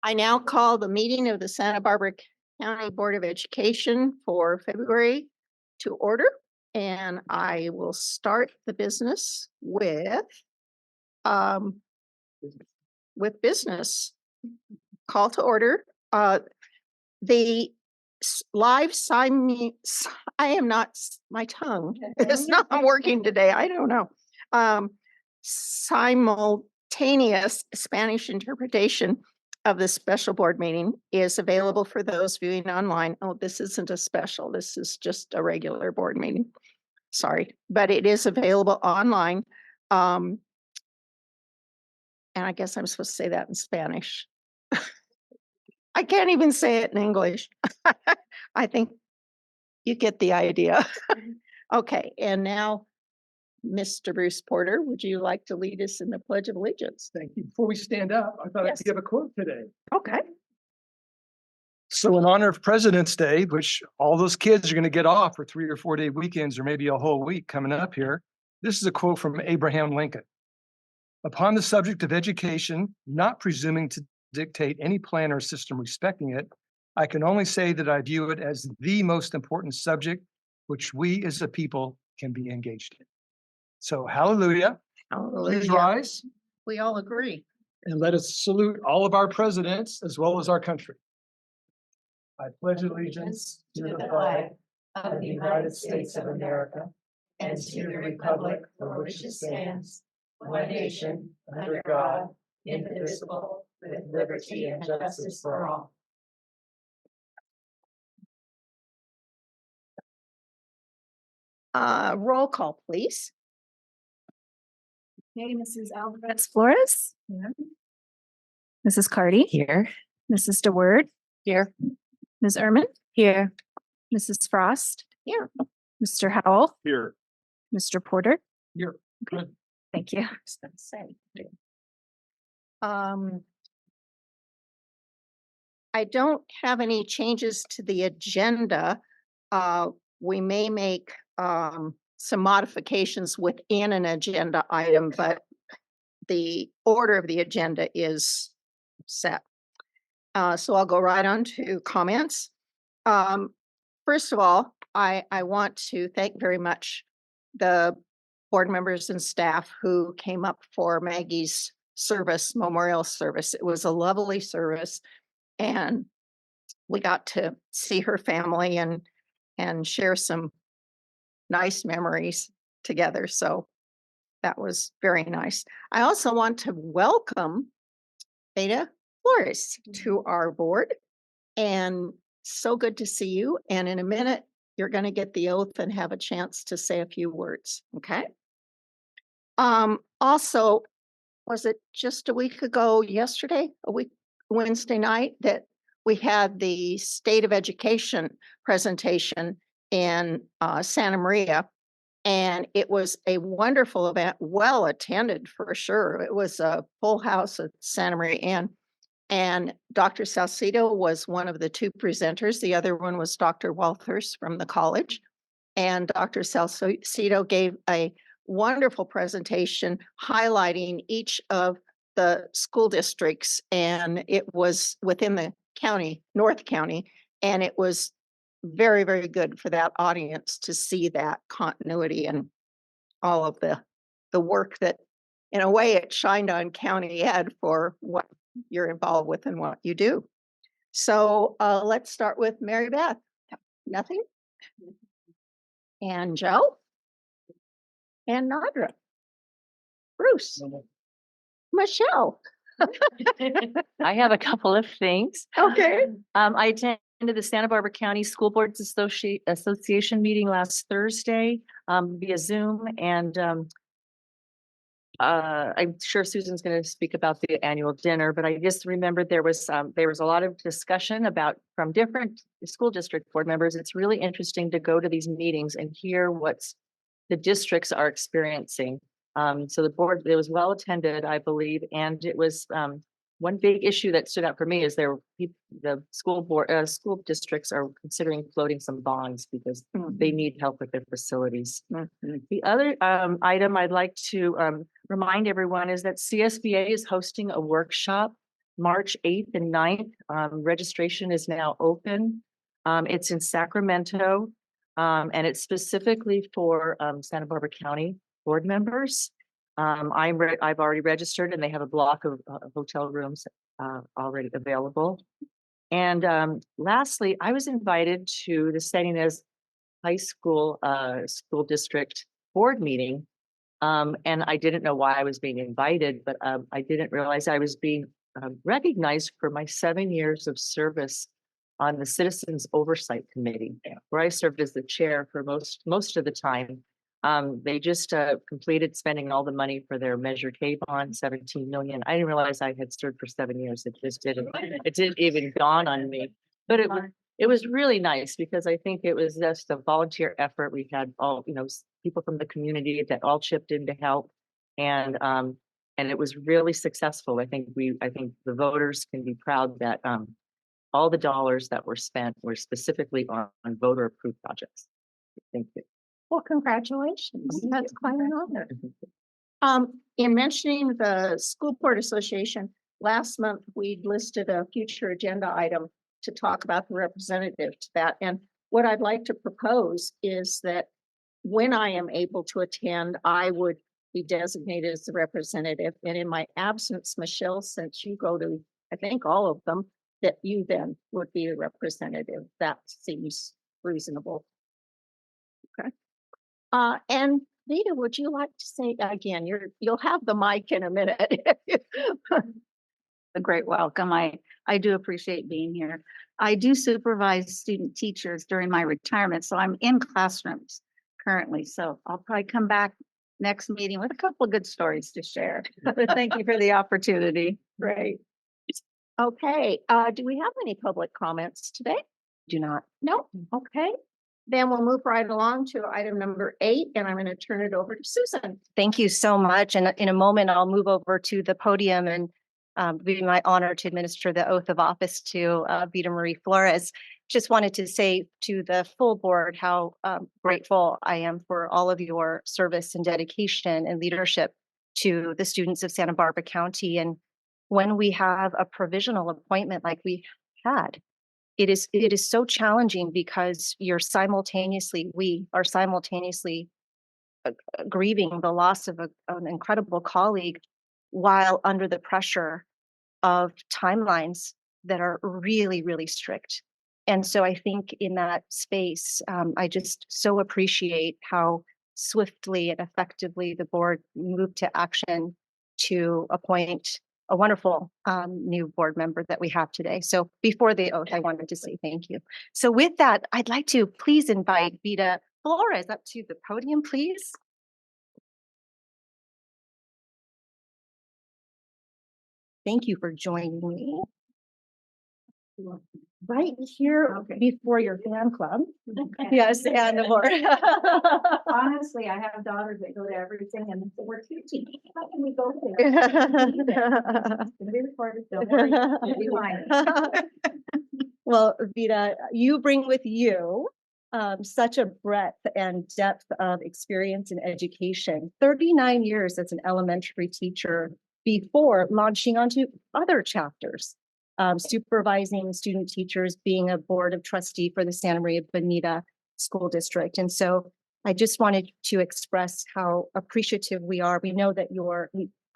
I now call the meeting of the Santa Barbara County Board of Education for February to order. And I will start the business with business. Call to order. The live I am not, my tongue is not working today. I don't know. Simultaneous Spanish interpretation of the special board meeting is available for those viewing online. Oh, this isn't a special. This is just a regular board meeting. Sorry, but it is available online. And I guess I'm supposed to say that in Spanish. I can't even say it in English. I think you get the idea. Okay, and now, Mr. Bruce Porter, would you like to lead us in the Pledge of Allegiance? Thank you. Before we stand up, I thought Yes. I'd give a quote today. Okay. So in honor of President's Day, which all those kids are going to get off for 3 or 4 day weekends, or maybe a whole week coming up here, this is a quote from Abraham Lincoln. Upon the subject of education, not presuming to dictate any plan or system respecting it, I can only say that I view it as the most important subject which we as a people can be engaged in. So hallelujah. Hallelujah. Please rise. We all agree. And let us salute all of our presidents as well as our country. I pledge allegiance to the flag of the United States of America and to the republic for which it stands, one nation, under God, indivisible, with liberty and justice for all. Roll call, please. Okay, Mrs. Alvarez Flores. Here. Mrs. Cardy. Here. Mrs. DeWord. Here. Ms. Ehrman. Here. Mrs. Frost. Here. Mr. Howell. Here. Mr. Porter. Here. Okay. Thank you. I don't have any changes to the agenda. We may make some modifications within an agenda item, but the order of the agenda is set. So I'll go right on to comments. First of all, I want to thank very much the board members and staff who came up for Maggie's service, memorial service. It was a lovely service, and we got to see her family and share some nice memories together. So that was very nice. I also want to welcome Ada Flores to our board, and so good to see you. And in a minute, you're going to get the oath and have a chance to say a few words. Okay. Also, was it just a week ago Wednesday night, that we had the State of Education presentation in Santa Maria, and it was a wonderful event, well attended for sure. It was a full house at Santa Maria, and Dr. Salcido was one of the two presenters. The other one was Dr. Walthers from the college, and Dr. Salcido gave a wonderful presentation highlighting each of the school districts, and it was within the county, North County, and it was very, very good for that audience to see that continuity and all of the work that, in a way, it shined on county ed for what you're involved with and what you do. So let's start with Mary Beth. Nothing? And Joe? And Nadra? Bruce? Michelle? I have a couple of things. Okay. I attended the Santa Barbara County School Boards Association meeting last Thursday via Zoom, and I'm sure Susan's going to speak about the annual dinner, but I just remembered there was a lot of discussion from different school district board members. It's really interesting to go to these meetings and hear what the districts are experiencing. So it was well attended, I believe, and it was one big issue that stood out for me is the school districts are considering floating some bonds because they need help with their facilities. The other item I'd like to remind everyone is that CSBA is hosting a workshop March 8th and 9th. Registration is now open. It's in Sacramento, and it's specifically for Santa Barbara County board members. I've already registered, and they have a block of hotel rooms already available. And lastly, I was invited to the San Ynez High School school district board meeting. And I didn't know why I was being invited, but I didn't realize I was being recognized for my 7 years of service on the Citizens Oversight Committee, where I served as the chair for most of the time. They just completed spending all the money for their Measure K bond, 17 million. I didn't realize I had served for 7 years. It didn't even dawn on me. But it was really nice because I think it was just a volunteer effort. We had all, people from the community that all chipped in to help. And it was really successful. I think the voters can be proud that all the dollars that were spent were specifically on voter approved projects. Thank you. Well, congratulations. That's quite an honor. In mentioning the School Board Association, last month we listed a future agenda item to talk about the representative to that. And what I'd like to propose is that when I am able to attend, I would be designated as the representative. And in my absence, Michelle, since you go to, I think, all of them, that you then would be the representative. That seems reasonable. Okay. And Vita, would you like to say again? You'll have the mic in a minute. A great welcome. I do appreciate being here. I do supervise student teachers during my retirement, so I'm in classrooms currently. So I'll probably come back next meeting with a couple of good stories to share. But thank you for the opportunity. Great. Okay. Do we have any public comments today? Do not. No. Okay. Then we'll move right along to item number 8, and I'm going to turn it over to Susan. Thank you so much. And in a moment, I'll move over to the podium and be my honor to administer the oath of office to Vita Marie Flores. Just wanted to say to the full board how grateful I am for all of your service and dedication and leadership to the students of Santa Barbara County. And when we have a provisional appointment like we had, it is so challenging because we are simultaneously grieving the loss of an incredible colleague while under the pressure of timelines that are really, really strict. And so I think in that space, I just so appreciate how swiftly and effectively the board moved to action to appoint a wonderful new board member that we have today. So before the oath, I wanted to say thank you. So with that, I'd like to please invite Vita Flores up to the podium, please. Thank you for joining me. Right here before your fan club. Okay. Yes, and the board. Honestly, I have daughters that go to everything and they say, we're teaching. How can we go there? It's gonna be recorded, don't worry. You'll be fine. Well, Vita, you bring with you such a breadth and depth of experience in education. 39 years as an elementary teacher before launching onto other chapters. Supervising student teachers, being a board of trustee for the Santa Maria Bonita School District. And so I just wanted to express how appreciative we are. We know that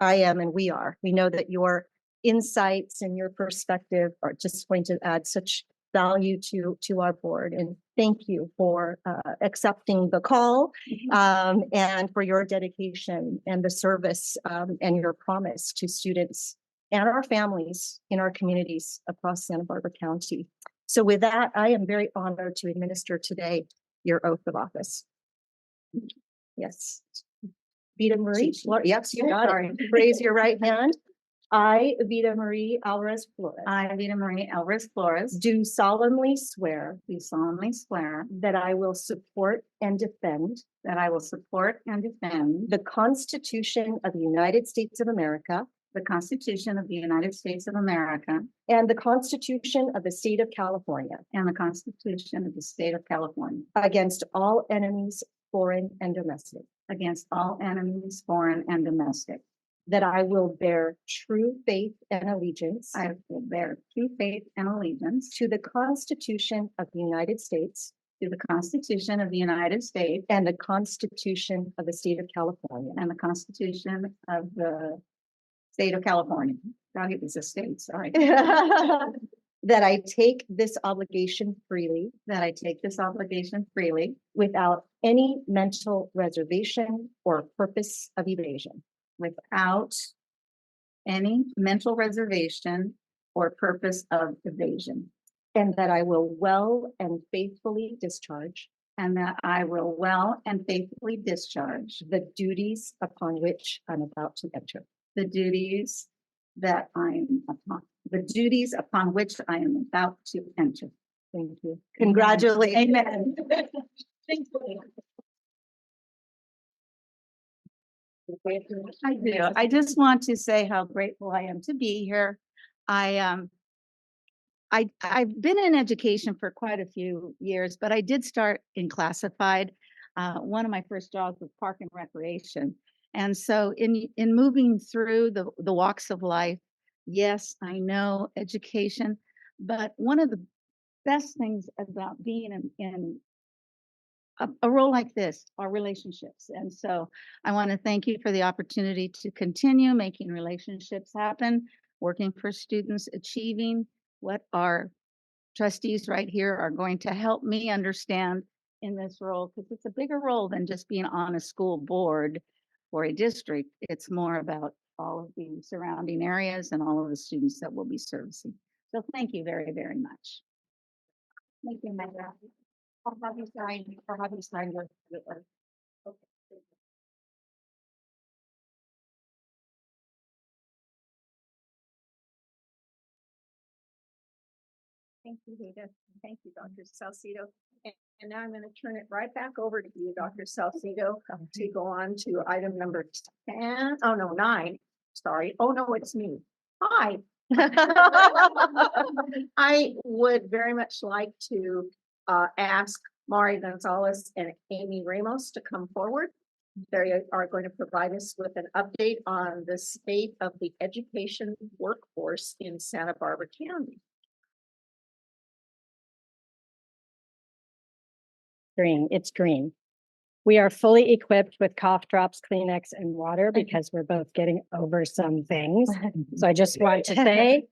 I am, and we know that your insights and your perspective are just going to add such value to our board. And thank you for accepting the call and for your dedication and the service and your promise to students and our families in our communities across Santa Barbara County. So with that, I am very honored to administer today your oath of office. Yes. Vita Marie, yes, you got it. Raise your right hand. I, Vita Marie Alvarez Flores. I, Vita Marie Alvarez Flores, Do solemnly swear do solemnly swear that I will support and defend that I will support and defend the Constitution of the United States of America the Constitution of the United States of America and the Constitution of the State of California and the Constitution of the State of California against all enemies, foreign and domestic, against all enemies, foreign and domestic, that I will bear true faith and allegiance I will bear true faith and allegiance to the Constitution of the United States to the Constitution of the United States and the Constitution of the State of California, and the Constitution of the State of California. Now it was a state, sorry. that I take this obligation freely That I take this obligation freely without any mental reservation or purpose of evasion, without any mental reservation or purpose of evasion. and that I will well and faithfully discharge And that I will well and faithfully discharge the duties upon which I'm about to enter. the duties upon which I am about to enter. Thank you. Congratulations. Amen. I do. I just want to say how grateful I am to be here. I've been in education for quite a few years, but I did start in classified. One of my first jobs was park and recreation. And so in moving through the walks of life, yes, I know education, but one of the best things about being in a role like this are relationships. And so I want to thank you for the opportunity to continue making relationships happen, working for students, achieving what our trustees right here are going to help me understand in this role, because it's a bigger role than just being on a school board or a district. It's more about all of the surrounding areas and all of the students that we'll be servicing. So thank you very, very much. Thank you, Megan. I'll have you sign your. Okay. Thank you, Rita. Thank you, Dr. Salcido. And now I'm going to turn it right back over to you, Dr. Salcido, to go on to item number 10. Oh, no, 9. Sorry. Oh, no, it's me. Hi. I would very much like to ask Mari Gonzalez and Amy Ramos to come forward. They are going to provide us with an update on the state of the education workforce in Santa Barbara County. Green, it's green. We are fully equipped with cough drops, Kleenex, and water because we're both getting over some things. So I just want to say,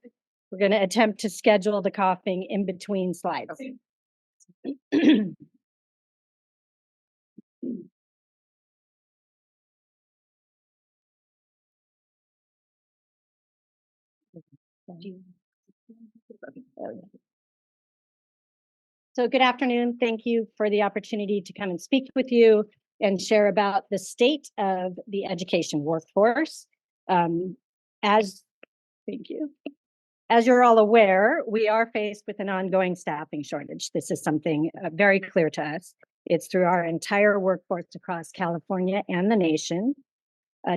we're going to attempt to schedule the coughing in between slides. So good afternoon. Thank you for the opportunity to come and speak with you and share about the state of the education workforce. Thank you. As you're all aware, we are faced with an ongoing staffing shortage. This is something very clear to us. It's through our entire workforce across California and the nation.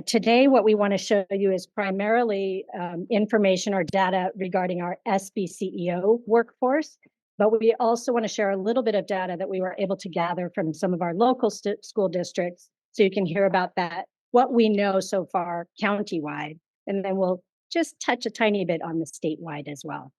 Today, what we want to show you is primarily information or data regarding our SBCEO workforce, but we also want to share a little bit of data that we were able to gather from some of our local school districts, so you can hear about that, what we know so far countywide, and then we'll just touch a tiny bit on the statewide as well.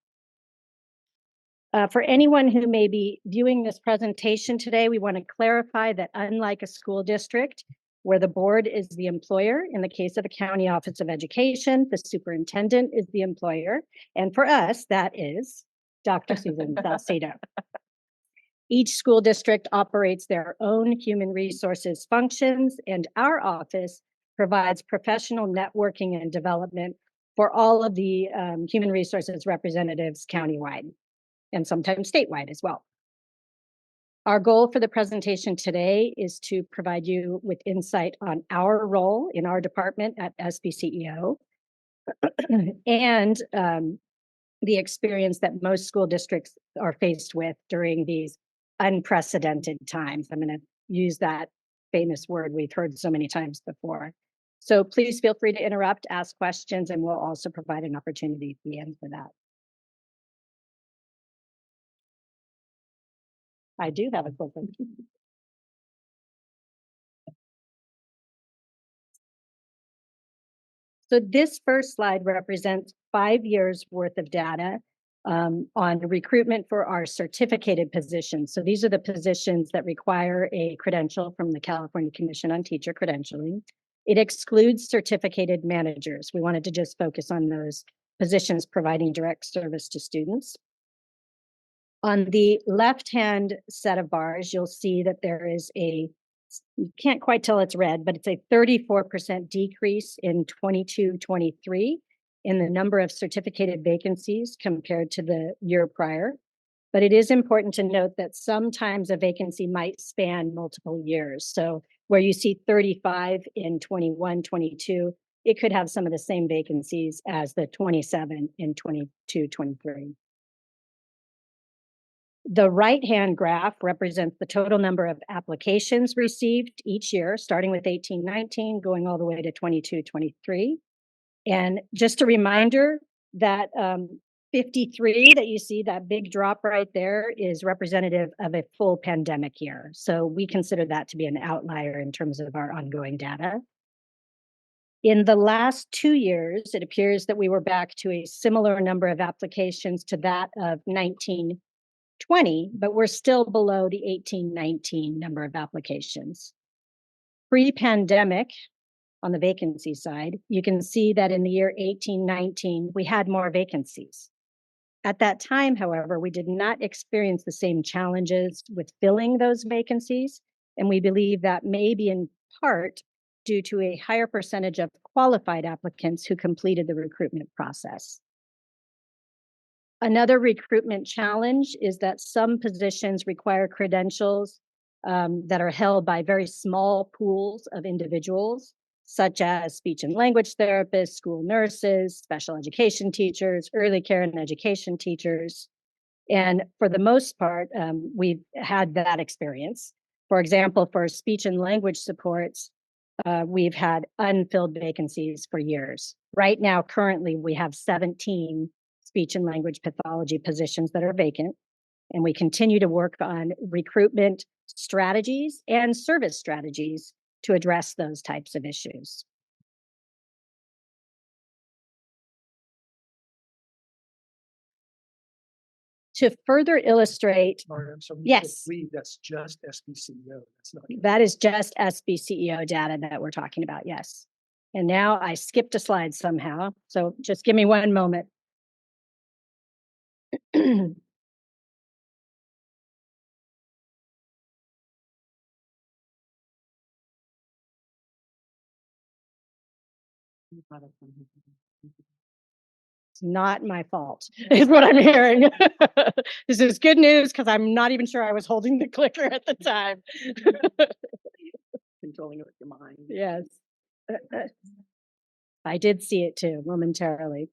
For anyone who may be viewing this presentation today, we want to clarify that unlike a school district, where the board is the employer, in the case of a county office of education, the superintendent is the employer. And for us, that is Dr. Susan Salcido. Each school district operates their own human resources functions, and our office provides professional networking and development for all of the human resources representatives countywide and sometimes statewide as well. Our goal for the presentation today is to provide you with insight on our role in our department at SBCEO and the experience that most school districts are faced with during these unprecedented times. I'm going to use that famous word we've heard so many times before. So please feel free to interrupt, ask questions, and we'll also provide an opportunity at the end for that. I do have a clicker. So this first slide represents 5 years worth of data on recruitment for our certificated positions. So these are the positions that require a credential from the California Commission on Teacher Credentialing. It excludes certificated managers. We wanted to just focus on those positions providing direct service to students. On the left-hand set of bars, you'll see that there is you can't quite tell it's red, but it's a 34% decrease in 22-23 in the number of certificated vacancies compared to the year prior. But it is important to note that sometimes a vacancy might span multiple years. So where you see 35 in 21-22, it could have some of the same vacancies as the 27 in 22-23. The right-hand graph represents the total number of applications received each year, starting with 18-19, going all the way to 22-23. And just a reminder that 53 that you see, that big drop right there, is representative of a full pandemic year. So we consider that to be an outlier in terms of our ongoing data. In the last 2 years, it appears that we were back to a similar number of applications to that of 19-20, but we're still below the 18-19 number of applications. Pre-pandemic, on the vacancy side, you can see that in the year 18-19, we had more vacancies. At that time, however, we did not experience the same challenges with filling those vacancies, and we believe that may be in part due to a higher percentage of qualified applicants who completed the recruitment process. Another recruitment challenge is that some positions require credentials that are held by very small pools of individuals, such as speech and language therapists, school nurses, special education teachers, early care and education teachers. And for the most part, we've had that experience. For example, for speech and language supports, we've had unfilled vacancies for years. Right now, currently, we have 17 speech and language pathology positions that are vacant, and we continue to work on recruitment strategies and service strategies to address those types of issues. To further illustrate, yes, That's just SBCEO. That's not. that is just SBCEO data that we're talking about, yes. And now I skipped a slide somehow, so just give me one moment. It's not my fault, is what I'm hearing. This is good news because I'm not even sure I was holding the clicker at the time. Controlling it with your mind. Yes. I did see it too momentarily.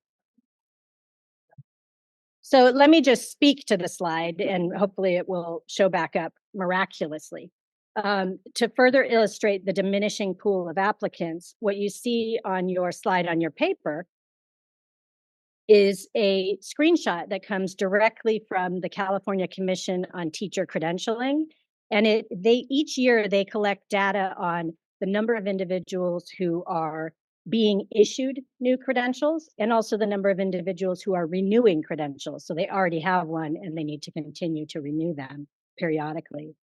So let me just speak to the slide and hopefully it will show back up miraculously. To further illustrate the diminishing pool of applicants, what you see on your slide on your paper is a screenshot that comes directly from the California Commission on Teacher Credentialing. And each year they collect data on the number of individuals who are being issued new credentials and also the number of individuals who are renewing credentials. So they already have one and they need to continue to renew them periodically.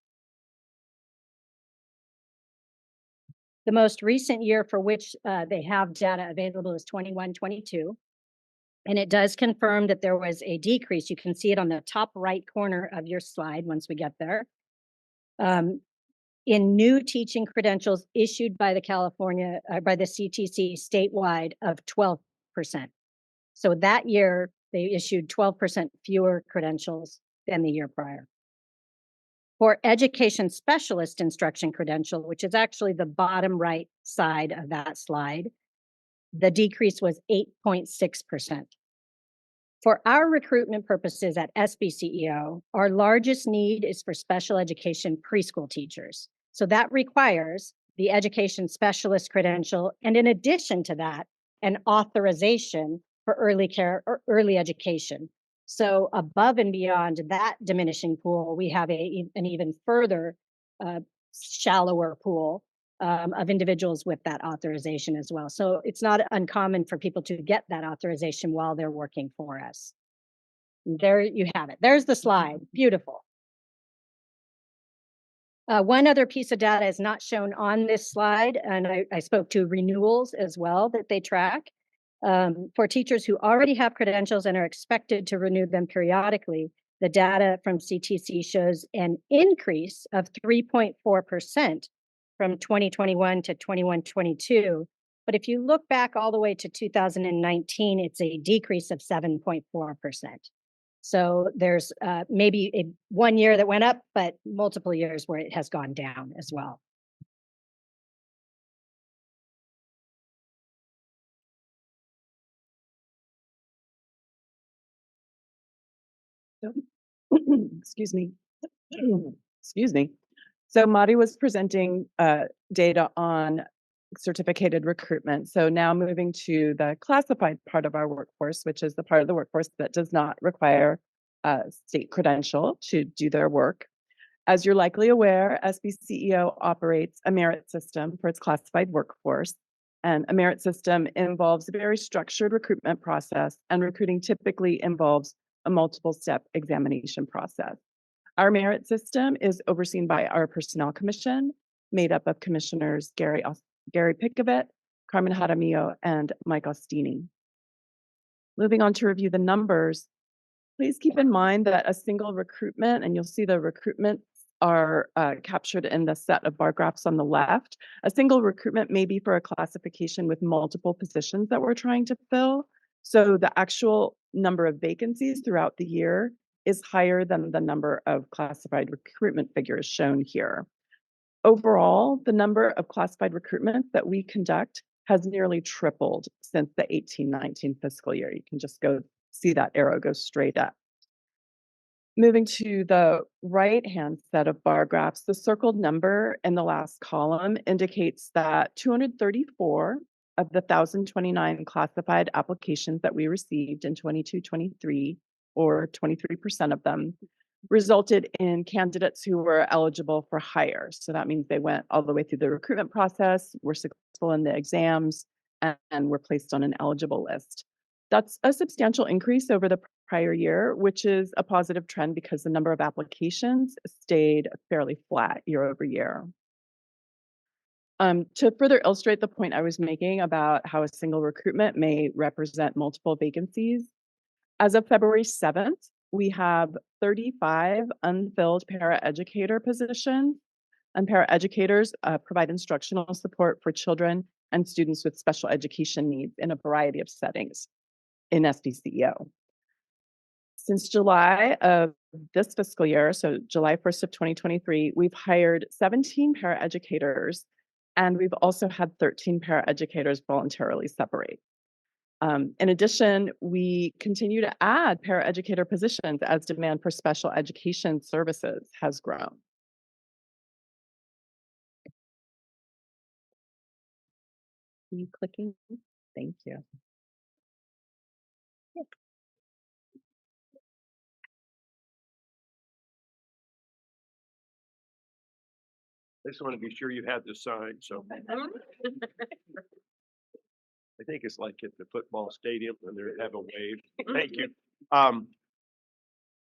The most recent year for which they have data available is 21-22. And it does confirm that there was a decrease. You can see it on the top right corner of your slide once we get there. In new teaching credentials issued by the CTC statewide of 12%. So that year they issued 12% fewer credentials than the year prior. For education specialist instruction credential, which is actually the bottom right side of that slide, the decrease was 8.6%. For our recruitment purposes at SBCEO, our largest need is for special education preschool teachers. So that requires the education specialist credential, and in addition to that, an authorization for early care or early education. So above and beyond that diminishing pool, we have an even further shallower pool of individuals with that authorization as well. So it's not uncommon for people to get that authorization while they're working for us. There you have it. There's the slide. Beautiful. One other piece of data is not shown on this slide, and I spoke to renewals as well that they track. For teachers who already have credentials and are expected to renew them periodically, the data from CTC shows an increase of 3.4% from 2021 to 21-22. But if you look back all the way to 2019, it's a decrease of 7.4%. So there's maybe 1 year that went up, but multiple years where it has gone down as well. Excuse me. Excuse me. So Madi was presenting data on certificated recruitment. So now moving to the classified part of our workforce, which is the part of the workforce that does not require a state credential to do their work. As you're likely aware, SBCEO operates a merit system for its classified workforce. And a merit system involves a very structured recruitment process, and recruiting typically involves a multiple step examination process. Our merit system is overseen by our Personnel Commission, made up of Commissioners Gary Picovet, Carmen Jaramillo, and Mike Ostini. Moving on to review the numbers, please keep in mind that a single recruitment, and you'll see the recruitments are captured in the set of bar graphs on the left. A single recruitment may be for a classification with multiple positions that we're trying to fill. So the actual number of vacancies throughout the year is higher than the number of classified recruitment figures shown here. Overall, the number of classified recruitments that we conduct has nearly tripled since the 18-19 fiscal year. You can just go see that arrow go straight up. Moving to the right-hand set of bar graphs, the circled number in the last column indicates that 234 of the 1,029 classified applications that we received in 22-23, or 23% of them, resulted in candidates who were eligible for hire. So that means they went all the way through the recruitment process, were successful in the exams, and were placed on an eligible list. That's a substantial increase over the prior year, which is a positive trend because the number of applications stayed fairly flat year over year. To further illustrate the point I was making about how a single recruitment may represent multiple vacancies, as of February 7th, we have 35 unfilled paraeducator positions, and paraeducators provide instructional support for children and students with special education needs in a variety of settings in SBCEO. Since July of this fiscal year, so July 1st of 2023, we've hired 17 paraeducators, and we've also had 13 paraeducators voluntarily separate. In addition, we continue to add paraeducator positions as demand for special education services has grown. Are you clicking? Thank you. I just want to be sure you had the sign, so. I think it's like at the football stadium when they have a wave. Thank you.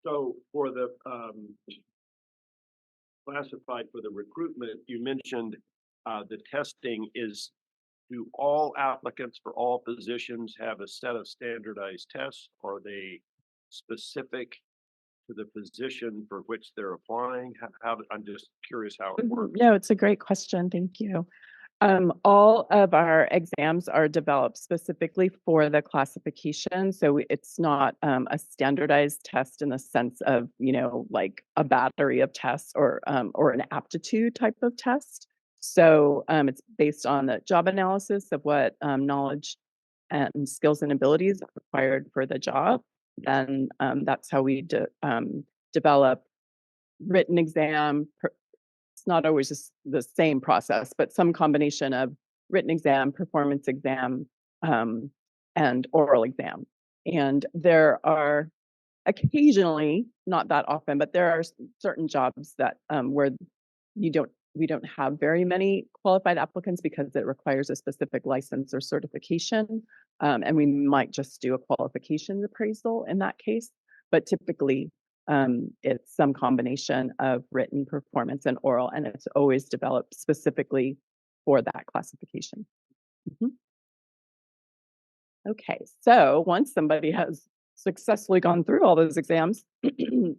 So for the classified for the recruitment, you mentioned the testing is, do all applicants for all positions have a set of standardized tests? Or are they specific to the position for which they're applying? How I'm just curious how it works. No, it's a great question. Thank you. All of our exams are developed specifically for the classification. So it's not a standardized test in the sense of, you know, like a battery of tests or an aptitude type of test. So it's based on the job analysis of what knowledge and skills and abilities are required for the job. Then that's how we develop written exam. It's not always just the same process, but some combination of written exam, performance exam, and oral exam. And there are occasionally, not that often, but there are certain jobs that where you don't we don't have very many qualified applicants because it requires a specific license or certification. And we might just do a qualifications appraisal in that case. But typically, it's some combination of written performance and oral, and it's always developed specifically for that classification. Mhm. Okay, so once somebody has successfully gone through all those exams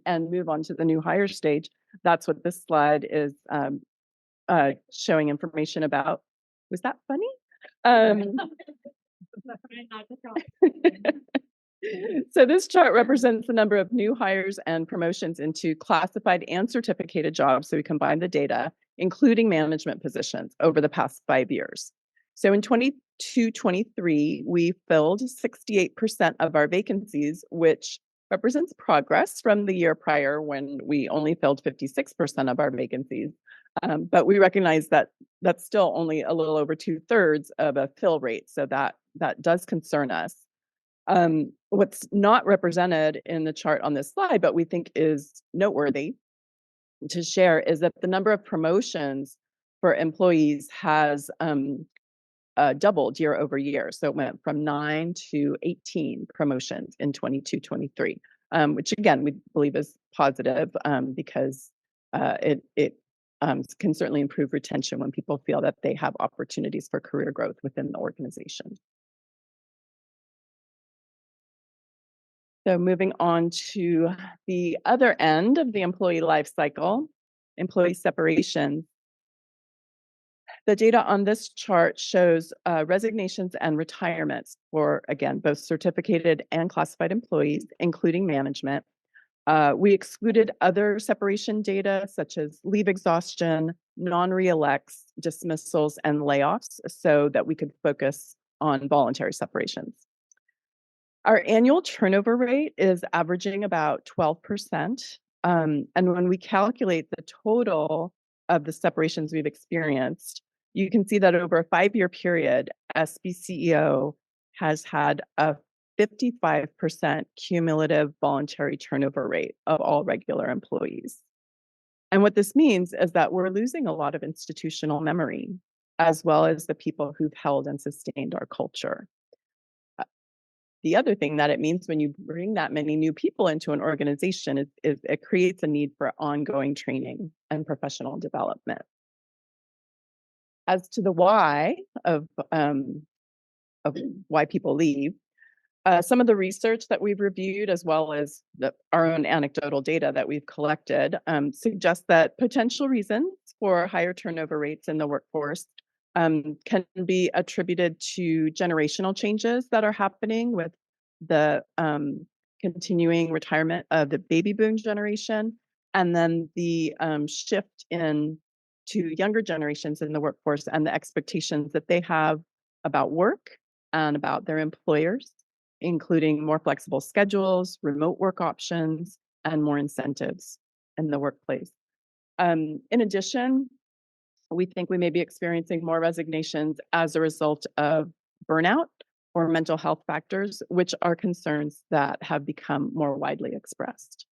and move on to the new hire stage, that's what this slide is showing information about. Was that funny? So this chart represents the number of new hires and promotions into classified and certificated jobs. So we combine the data, including management positions over the past 5 years. So in 22-23, we filled 68% of our vacancies, which represents progress from the year prior when we only filled 56% of our vacancies. But we recognize that that's still only a little over 2/3 of a fill rate. So that does concern us. What's not represented in the chart on this slide, but we think is noteworthy to share, is that the number of promotions for employees has doubled year over year. So it went from 9 to 18 promotions in 22-23, which again, we believe is positive because it can certainly improve retention when people feel that they have opportunities for career growth within the organization. So moving on to the other end of the employee life cycle, employee separation. The data on this chart shows resignations and retirements for, again, both certificated and classified employees, including management. We excluded other separation data such as leave exhaustion, non-reelects, dismissals, and layoffs so that we could focus on voluntary separations. Our annual turnover rate is averaging about 12%. And when we calculate the total of the separations we've experienced, you can see that over a 5-year period, SBCEO has had a 55% cumulative voluntary turnover rate of all regular employees. And what this means is that we're losing a lot of institutional memory, as well as the people who've held and sustained our culture. The other thing that it means when you bring that many new people into an organization is it creates a need for ongoing training and professional development. As to the why of why people leave, some of the research that we've reviewed, as well as our own anecdotal data that we've collected, suggests that potential reasons for higher turnover rates in the workforce can be attributed to generational changes that are happening with the continuing retirement of the baby boom generation, and then the shift in to younger generations in the workforce and the expectations that they have about work and about their employers, including more flexible schedules, remote work options, and more incentives in the workplace. In addition, we think we may be experiencing more resignations as a result of burnout or mental health factors, which are concerns that have become more widely expressed.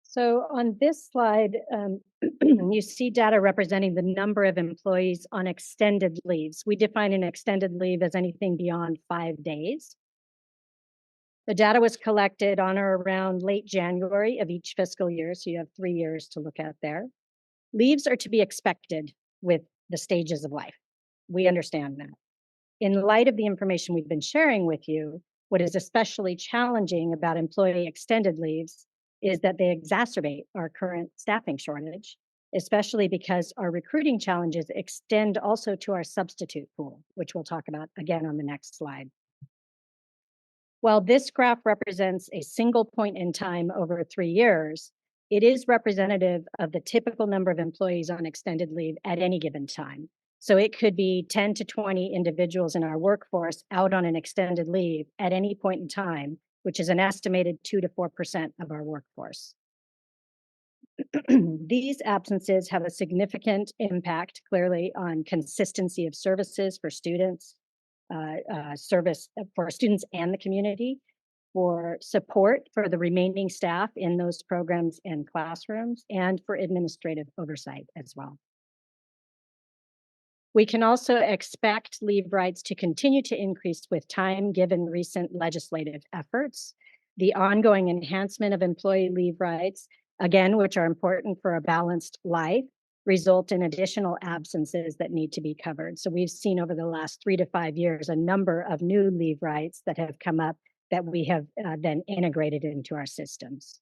So on this slide, you see data representing the number of employees on extended leaves. We define an extended leave as anything beyond 5 days. The data was collected on or around late January of each fiscal year, so you have 3 years to look at there. Leaves are to be expected with the stages of life. We understand that. In light of the information we've been sharing with you, what is especially challenging about employee extended leaves is that they exacerbate our current staffing shortage, especially because our recruiting challenges extend also to our substitute pool, which we'll talk about again on the next slide. While this graph represents a single point in time over 3 years, it is representative of the typical number of employees on extended leave at any given time. So it could be 10 to 20 individuals in our workforce out on an extended leave at any point in time, which is an estimated 2 to 4% of our workforce. These absences have a significant impact, clearly, on consistency of services for students, service for students and the community. for support for the remaining staff in those programs and classrooms, and for administrative oversight as well. We can also expect leave rights to continue to increase with time, given recent legislative efforts. The ongoing enhancement of employee leave rights, again, which are important for a balanced life, result in additional absences that need to be covered. So we've seen over the last 3 to 5 years a number of new leave rights that have come up that we have then integrated into our systems.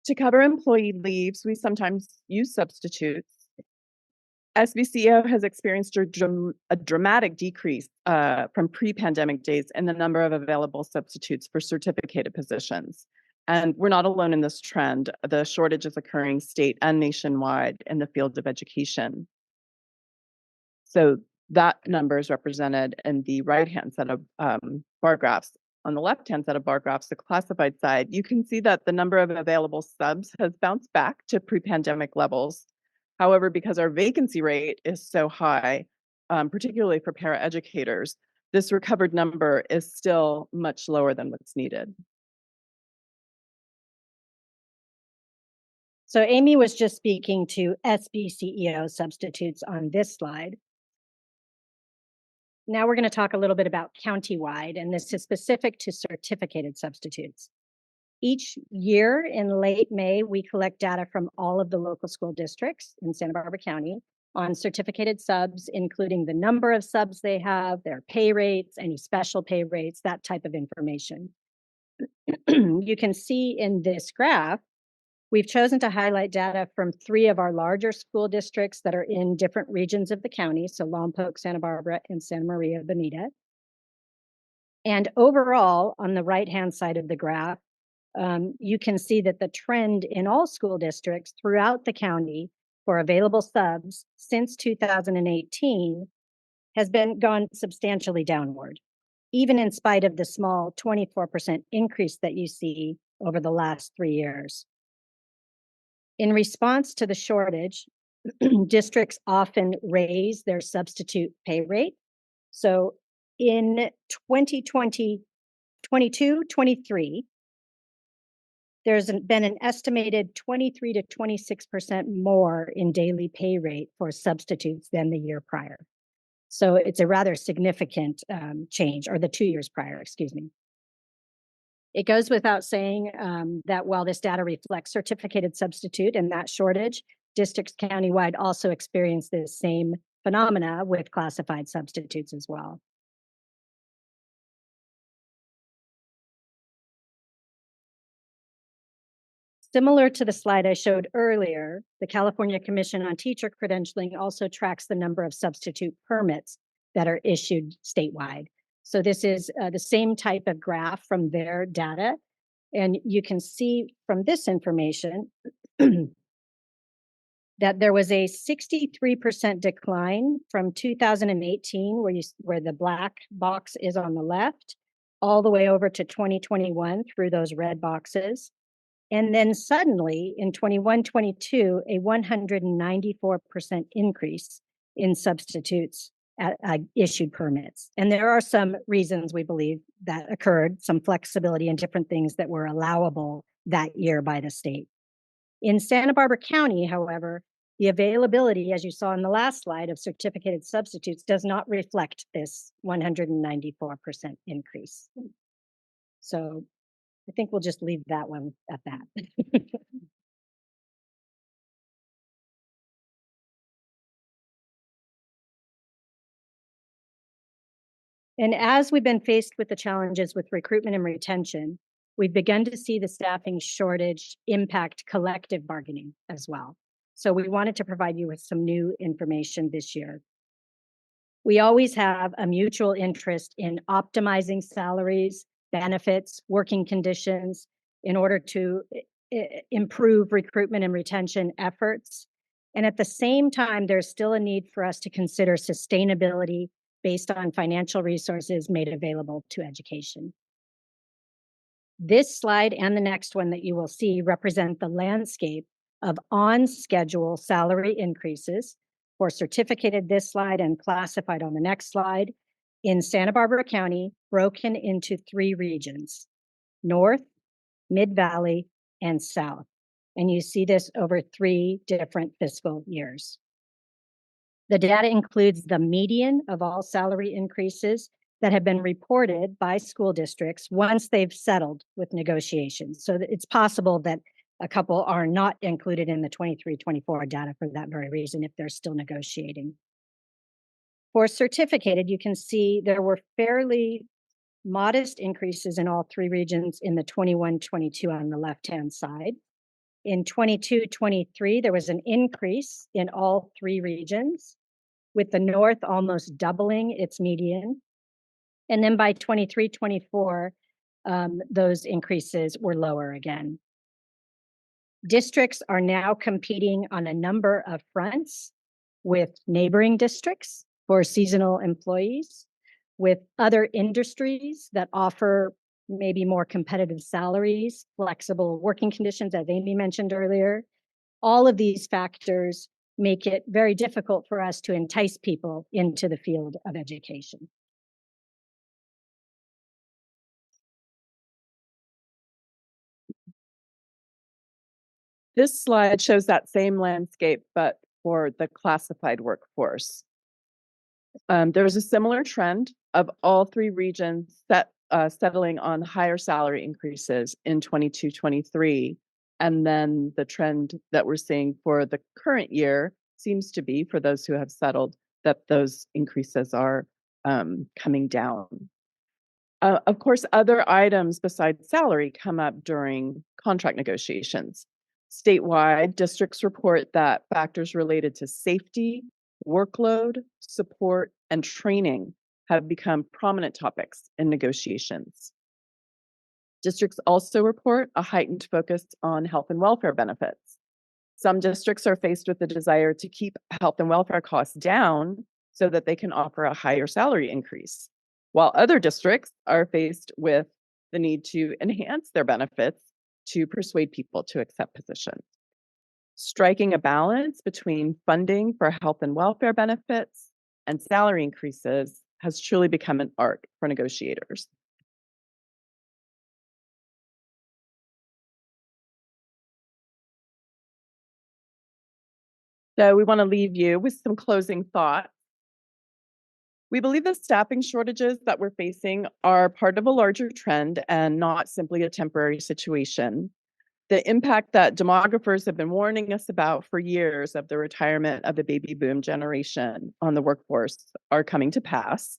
To cover employee leaves, we sometimes use substitutes. SBCO has experienced a dramatic decrease from pre-pandemic days in the number of available substitutes for certificated positions. And we're not alone in this trend. The shortage is occurring state and nationwide in the field of education. So that number is represented in the right-hand set of bar graphs. On the left-hand set of bar graphs, the classified side, you can see that the number of available subs has bounced back to pre-pandemic levels. However, because our vacancy rate is so high, particularly for paraeducators, this recovered number is still much lower than what's needed. So Amy was just speaking to SBCEO substitutes on this slide. Now we're going to talk a little bit about countywide, and this is specific to certificated substitutes. Each year in late May, we collect data from all of the local school districts in Santa Barbara County on certificated subs, including the number of subs they have, their pay rates, any special pay rates, that type of information. You can see in this graph, we've chosen to highlight data from 3 of our larger school districts that are in different regions of the county, so Lompoc, Santa Barbara, and Santa Maria Bonita. And overall, on the right-hand side of the graph, you can see that the trend in all school districts throughout the county for available subs since 2018 has gone substantially downward, even in spite of the small 24% increase that you see over the last 3 years. In response to the shortage, districts often raise their substitute pay rate. So in 2022-23, there's been an estimated 23 to 26% more in daily pay rate for substitutes than the year prior. So it's a rather significant change, or the 2 years prior, excuse me. It goes without saying that while this data reflects certificated substitute and that shortage, districts countywide also experience the same phenomena with classified substitutes as well. Similar to the slide I showed earlier, the California Commission on Teacher Credentialing also tracks the number of substitute permits that are issued statewide. So this is the same type of graph from their data. And you can see from this information that there was a 63% decline from 2018, where the black box is on the left, all the way over to 2021 through those red boxes. And then suddenly in 21-22, a 194% increase in substitutes issued permits. And there are some reasons we believe that occurred, some flexibility and different things that were allowable that year by the state. In Santa Barbara County, however, the availability, as you saw in the last slide, of certificated substitutes does not reflect this 194% increase. So I think we'll just leave that one at that. And as we've been faced with the challenges with recruitment and retention, we've begun to see the staffing shortage impact collective bargaining as well. So we wanted to provide you with some new information this year. We always have a mutual interest in optimizing salaries, benefits, working conditions in order to improve recruitment and retention efforts. And at the same time, there's still a need for us to consider sustainability based on financial resources made available to education. This slide and the next one that you will see represent the landscape of on-schedule salary increases for certificated this slide and classified on the next slide in Santa Barbara County, broken into 3 regions: North, Mid-Valley, and South. And you see this over 3 different fiscal years. The data includes the median of all salary increases that have been reported by school districts once they've settled with negotiations. So it's possible that a couple are not included in the 23-24 data for that very reason if they're still negotiating. For certificated, you can see there were fairly modest increases in all 3 regions in the 21-22 on the left-hand side. In 22-23, there was an increase in all 3 regions, with the North almost doubling its median. And then by 23-24, those increases were lower again. Districts are now competing on a number of fronts with neighboring districts for seasonal employees, with other industries that offer maybe more competitive salaries, flexible working conditions, as Amy mentioned earlier. All of these factors make it very difficult for us to entice people into the field of education. This slide shows that same landscape, but for the classified workforce. There's a similar trend of all 3 regions settling on higher salary increases in 22-23. And then the trend that we're seeing for the current year seems to be, for those who have settled, that those increases are coming down. Of course, other items besides salary come up during contract negotiations. Statewide, districts report that factors related to safety, workload, support, and training have become prominent topics in negotiations. Districts also report a heightened focus on health and welfare benefits. Some districts are faced with the desire to keep health and welfare costs down so that they can offer a higher salary increase, while other districts are faced with the need to enhance their benefits to persuade people to accept positions. Striking a balance between funding for health and welfare benefits and salary increases has truly become an art for negotiators. So we want to leave you with some closing thoughts. We believe the staffing shortages that we're facing are part of a larger trend and not simply a temporary situation. The impact that demographers have been warning us about for years of the retirement of the baby boom generation on the workforce are coming to pass.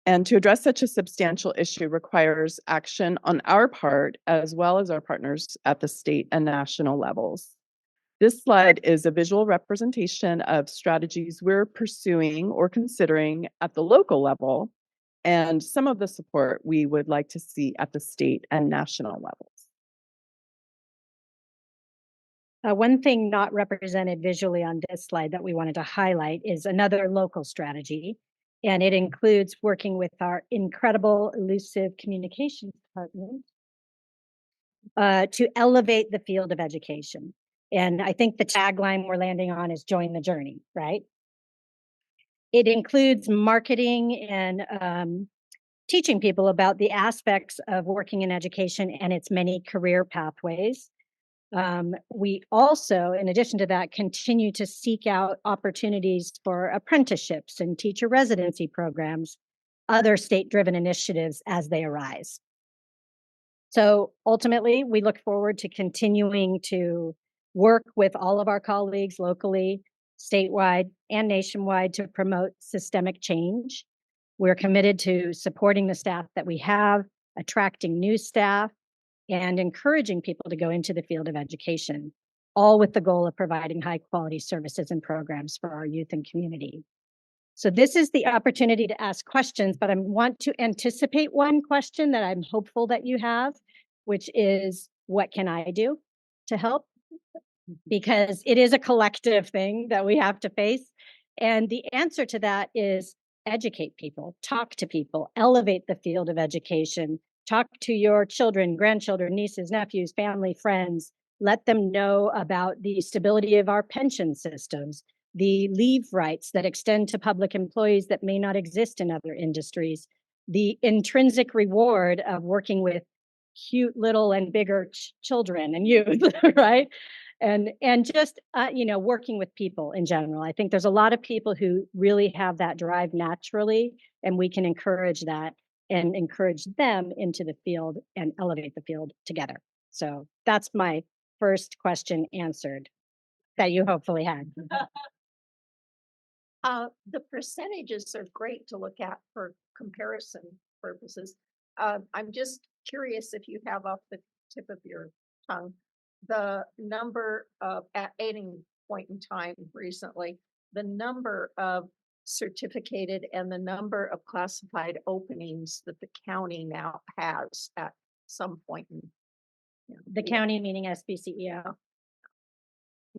And to address such a substantial issue requires action on our part, as well as our partners at the state and national levels. This slide is a visual representation of strategies we're pursuing or considering at the local level, and some of the support we would like to see at the state and national levels. One thing not represented visually on this slide that we wanted to highlight is another local strategy, and it includes working with our incredible elusive communications department to elevate the field of education. And I think the tagline we're landing on is join the journey, right? It includes marketing and teaching people about the aspects of working in education and its many career pathways. We also, in addition to that, continue to seek out opportunities for apprenticeships and teacher residency programs, other state-driven initiatives as they arise. So ultimately, we look forward to continuing to work with all of our colleagues locally, statewide, and nationwide to promote systemic change. We're committed to supporting the staff that we have, attracting new staff, and encouraging people to go into the field of education, all with the goal of providing high quality services and programs for our youth and community. So this is the opportunity to ask questions, but I want to anticipate one question that I'm hopeful that you have, which is, what can I do to help? Because it is a collective thing that we have to face. And the answer to that is educate people, talk to people, elevate the field of education, talk to your children, grandchildren, nieces, nephews, family, friends. Let them know about the stability of our pension systems, the leave rights that extend to public employees that may not exist in other industries, the intrinsic reward of working with cute little and bigger children and youth, right? And just working with people in general. I think there's a lot of people who really have that drive naturally, and we can encourage that and encourage them into the field and elevate the field together. So that's my first question answered that you hopefully had. The percentages are great to look at for comparison purposes. I'm just curious if you have off the tip of your tongue, the number of, at any point in time recently, the number of certificated and the number of classified openings that the county now has at some point in. The county meaning SBCEO.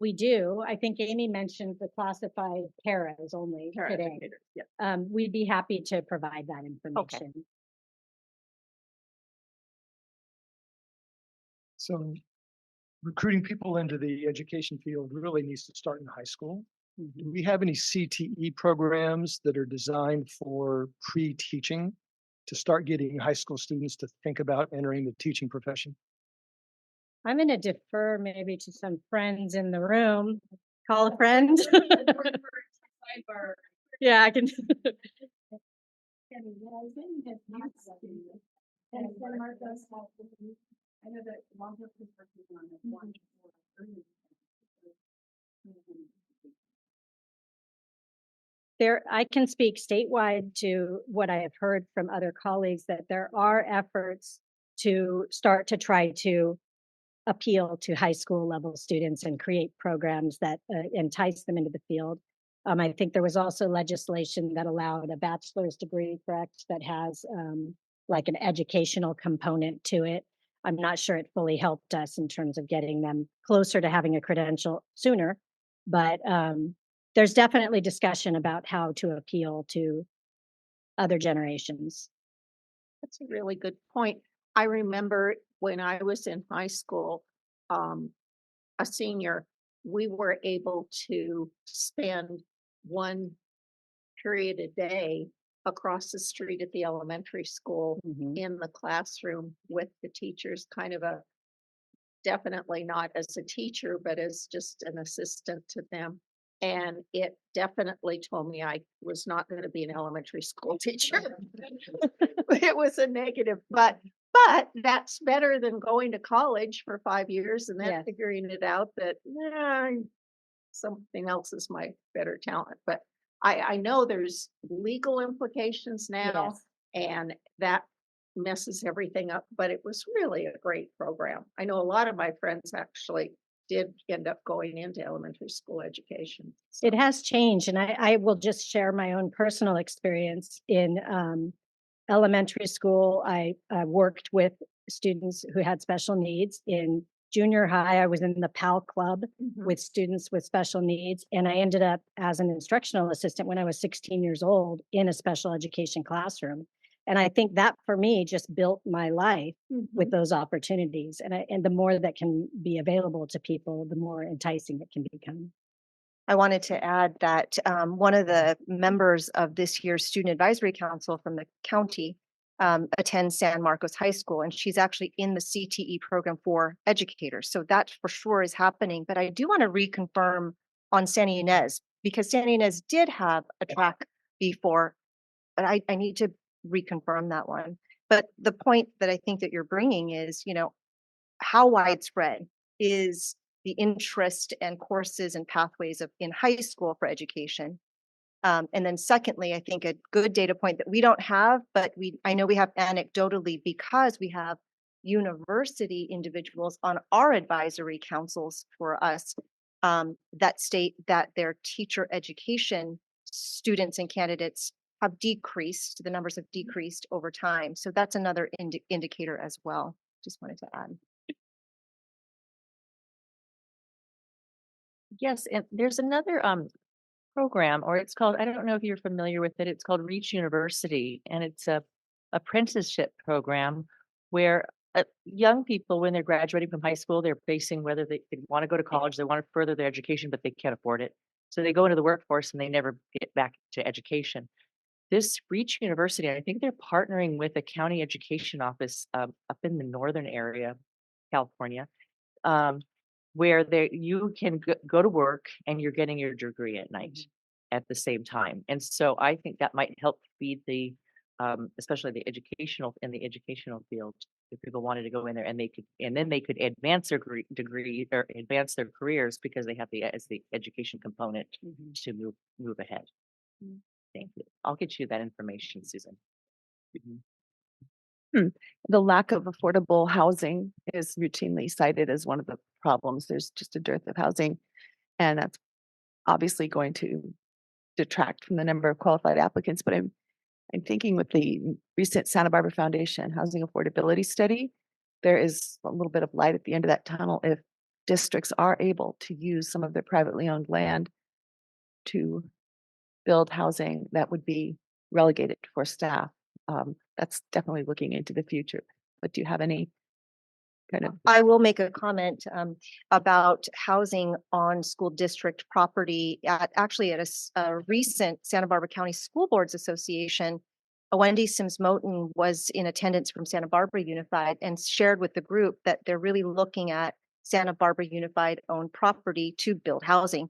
We do. I think Amy mentioned the classified paras only today. Yeah. We'd be happy to provide that information. So recruiting people into the education field really needs to start in high school. Do we have any CTE programs that are designed for pre-teaching to start getting high school students to think about entering the teaching profession? I'm going to defer maybe to some friends in the room. Call a friend. Yeah, I can. I can speak statewide to what I have heard from other colleagues that there are efforts to start to try to appeal to high school level students and create programs that entice them into the field. I think there was also legislation that allowed a bachelor's degree, correct, that has like an educational component to it. I'm not sure it fully helped us in terms of getting them closer to having a credential sooner, but there's definitely discussion about how to appeal to other generations. That's a really good point. I remember when I was in high school, a senior, we were able to spend one period a day across the street at the elementary school in the classroom with the teachers, kind of definitely not as a teacher, but as just an assistant to them. And it definitely told me I was not going to be an elementary school teacher. It was a negative, but that's better than going to college for 5 years and then figuring it out that something else is my better talent. But I know there's legal implications now, and that messes everything up, but it was really a great program. I know a lot of my friends actually did end up going into elementary school education. So. It has changed, and I will just share my own personal experience in elementary school. I worked with students who had special needs. In junior high, I was in the PAL club with students with special needs, and I ended up as an instructional assistant when I was 16 years old in a special education classroom. And I think that for me just built my life with those opportunities. And the more that can be available to people, the more enticing it can become. I wanted to add that one of the members of this year's Student Advisory Council from the county attends San Marcos High School, and she's actually in the CTE program for educators. So that for sure is happening. But I do want to reconfirm on Santa Ynez, because Santa Ynez did have a track before, but I need to reconfirm that one. But the point that I think that you're bringing is, how widespread is the interest and courses and pathways in high school for education. And then secondly, I think a good data point that we don't have, but I know we have anecdotally because we have university individuals on our advisory councils for us that state that their teacher education students and candidates have decreased, the numbers have decreased over time. So that's another indicator as well. Just wanted to add. Yes, and there's another program, or it's called, I don't know if you're familiar with it, it's called Reach University, and it's a apprenticeship program where young people, when they're graduating from high school, they're facing whether they want to go to college, they want to further their education, but they can't afford it. So they go into the workforce and they never get back to education. This Reach University, I think they're partnering with a county education office up in the northern area, California, um, where you can go to work and you're getting your degree at night at the same time. And so I think that might help feed the, especially the educational field. If people wanted to go in there and then they could advance their degree or advance their careers because they have the education component to move ahead. Thank you. I'll get you that information, Susan. The lack of affordable housing is routinely cited as one of the problems. There's just a dearth of housing, and that's obviously going to detract from the number of qualified applicants. But I'm thinking with the recent Santa Barbara Foundation Housing Affordability Study, there is a little bit of light at the end of that tunnel if districts are able to use some of their privately owned land to build housing that would be relegated for staff. That's definitely looking into the future. But do you have any kind of? I will make a comment about housing on school district property actually at a recent Santa Barbara County School Boards Association. Wendy Sims Moten was in attendance from Santa Barbara Unified and shared with the group that they're really looking at Santa Barbara Unified owned property to build housing.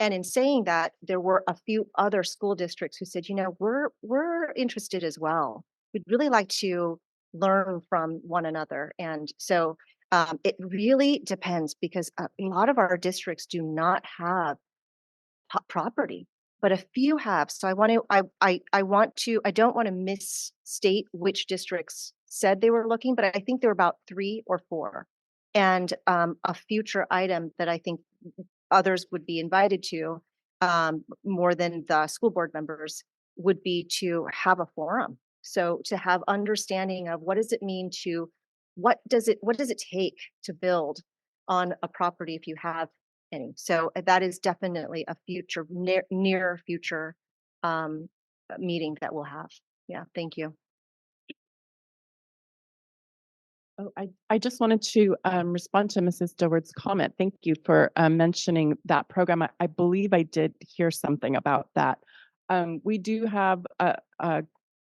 And in saying that, there were a few other school districts who said, we're interested as well. We'd really like to learn from one another. And so it really depends because a lot of our districts do not have property, but a few have. So I don't want to misstate which districts said they were looking, but I think there were about 3 or 4. And a future item that I think others would be invited to, more than the school board members, would be to have a forum. So to have understanding of what does it mean to, what does it take to build on a property if you have any. So that is definitely a future, near future meeting that we'll have. Yeah, thank you. Oh, I just wanted to respond to Mrs. Steward's comment. Thank you for mentioning that program. I believe I did hear something about that. We do have a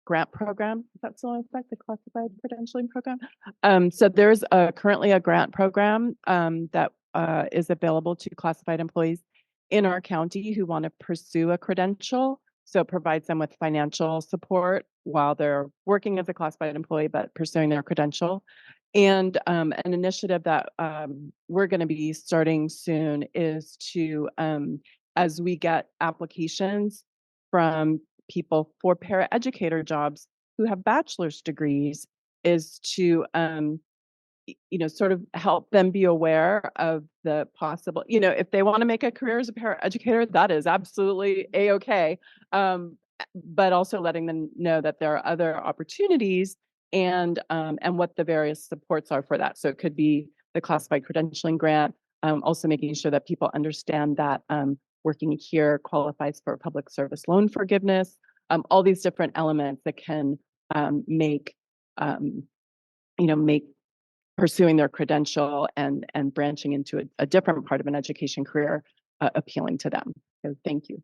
grant program. Is that still in effect, the classified credentialing program? So there's currently a grant program that is available to classified employees in our county who want to pursue a credential. So it provides them with financial support while they're working as a classified employee, but pursuing their credential. And an initiative that we're going to be starting soon is to, as we get applications from people for paraeducator jobs who have bachelor's degrees, is to, sort of help them be aware of the possible, if they want to make a career as a paraeducator, that is absolutely A-okay. But also letting them know that there are other opportunities and what the various supports are for that. So it could be the classified credentialing grant, also making sure that people understand that working here qualifies for public service loan forgiveness, all these different elements that can make pursuing their credential and branching into a different part of an education career appealing to them. So thank you.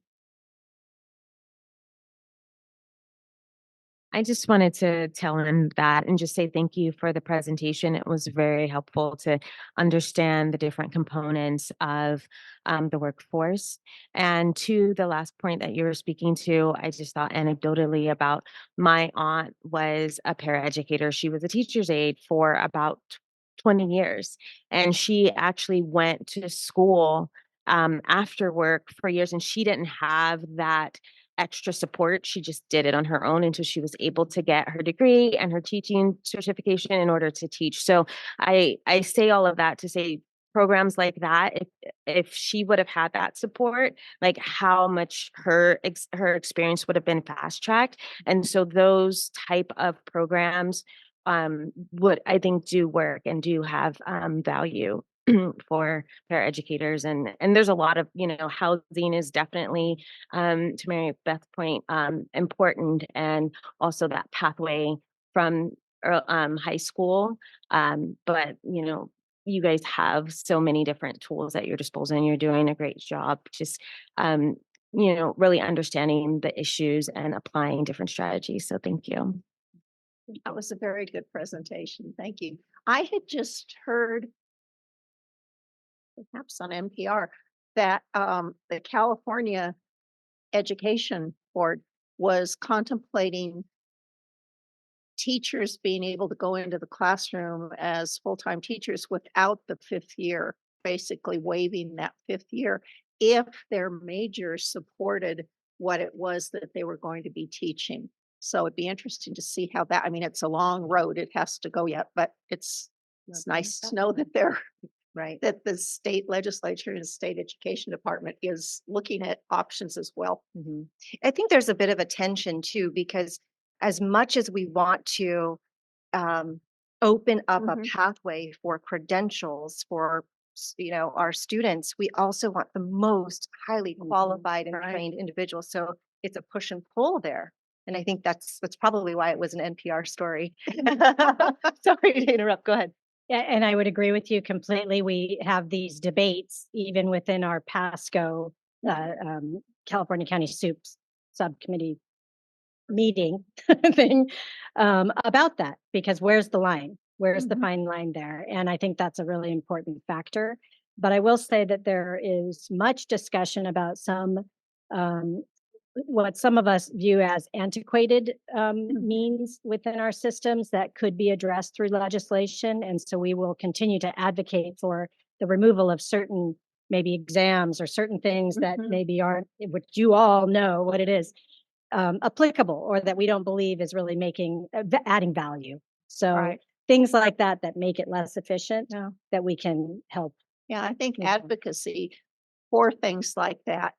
I just wanted to tell him that and just say thank you for the presentation. It was very helpful to understand the different components of the workforce. And to the last point that you were speaking to, I just thought anecdotally about my aunt was a paraeducator. She was a teacher's aide for about 20 years. And she actually went to school after work for years, and she didn't have that extra support. She just did it on her own until she was able to get her degree and her teaching certification in order to teach. So I say all of that to say programs like that, if she would have had that support, like how much her experience would have been fast tracked. And so those type of programs would, I think, do work and do have value for paraeducators. And there's a lot of, housing is definitely, to Mary Beth's point, important, and also that pathway from high school. But, you guys have so many different tools at your disposal and you're doing a great job. Just, really understanding the issues and applying different strategies. So thank you. That was a very good presentation. Thank you. I had just heard, perhaps on NPR, that the California Education Board was contemplating teachers being able to go into the classroom as full-time teachers without the fifth year, basically waiving that fifth year if their major supported what it was that they were going to be teaching. So it'd be interesting to see how that, I mean, it's a long road. It has to go yet, but it's nice to know that they're Right. that the state legislature and state education department is looking at options as well. Mhm. I think there's a bit of a tension too, because as much as we want to open up a Mhm. pathway for credentials for our students, we also want the most highly qualified and Right. trained individuals. So it's a push and pull there. And I think that's probably why it was an NPR story. Sorry to interrupt. Go ahead. And I would agree with you completely. We have these debates even within our PASCO, California County Soups subcommittee meeting thing, about that, because where's the line? Where's the Mhm. fine line there? And I think that's a really important factor. But I will say that there is much discussion about what some of us view as antiquated means within our systems that could be addressed through legislation. And so we will continue to advocate for the removal of certain maybe exams or certain things that Mhm. maybe aren't, which you all know what it is, applicable, or that we don't believe is really making adding value. So Right. things like that that make it less efficient, Yeah. that we can help. Yeah, I think Mhm. advocacy for things like that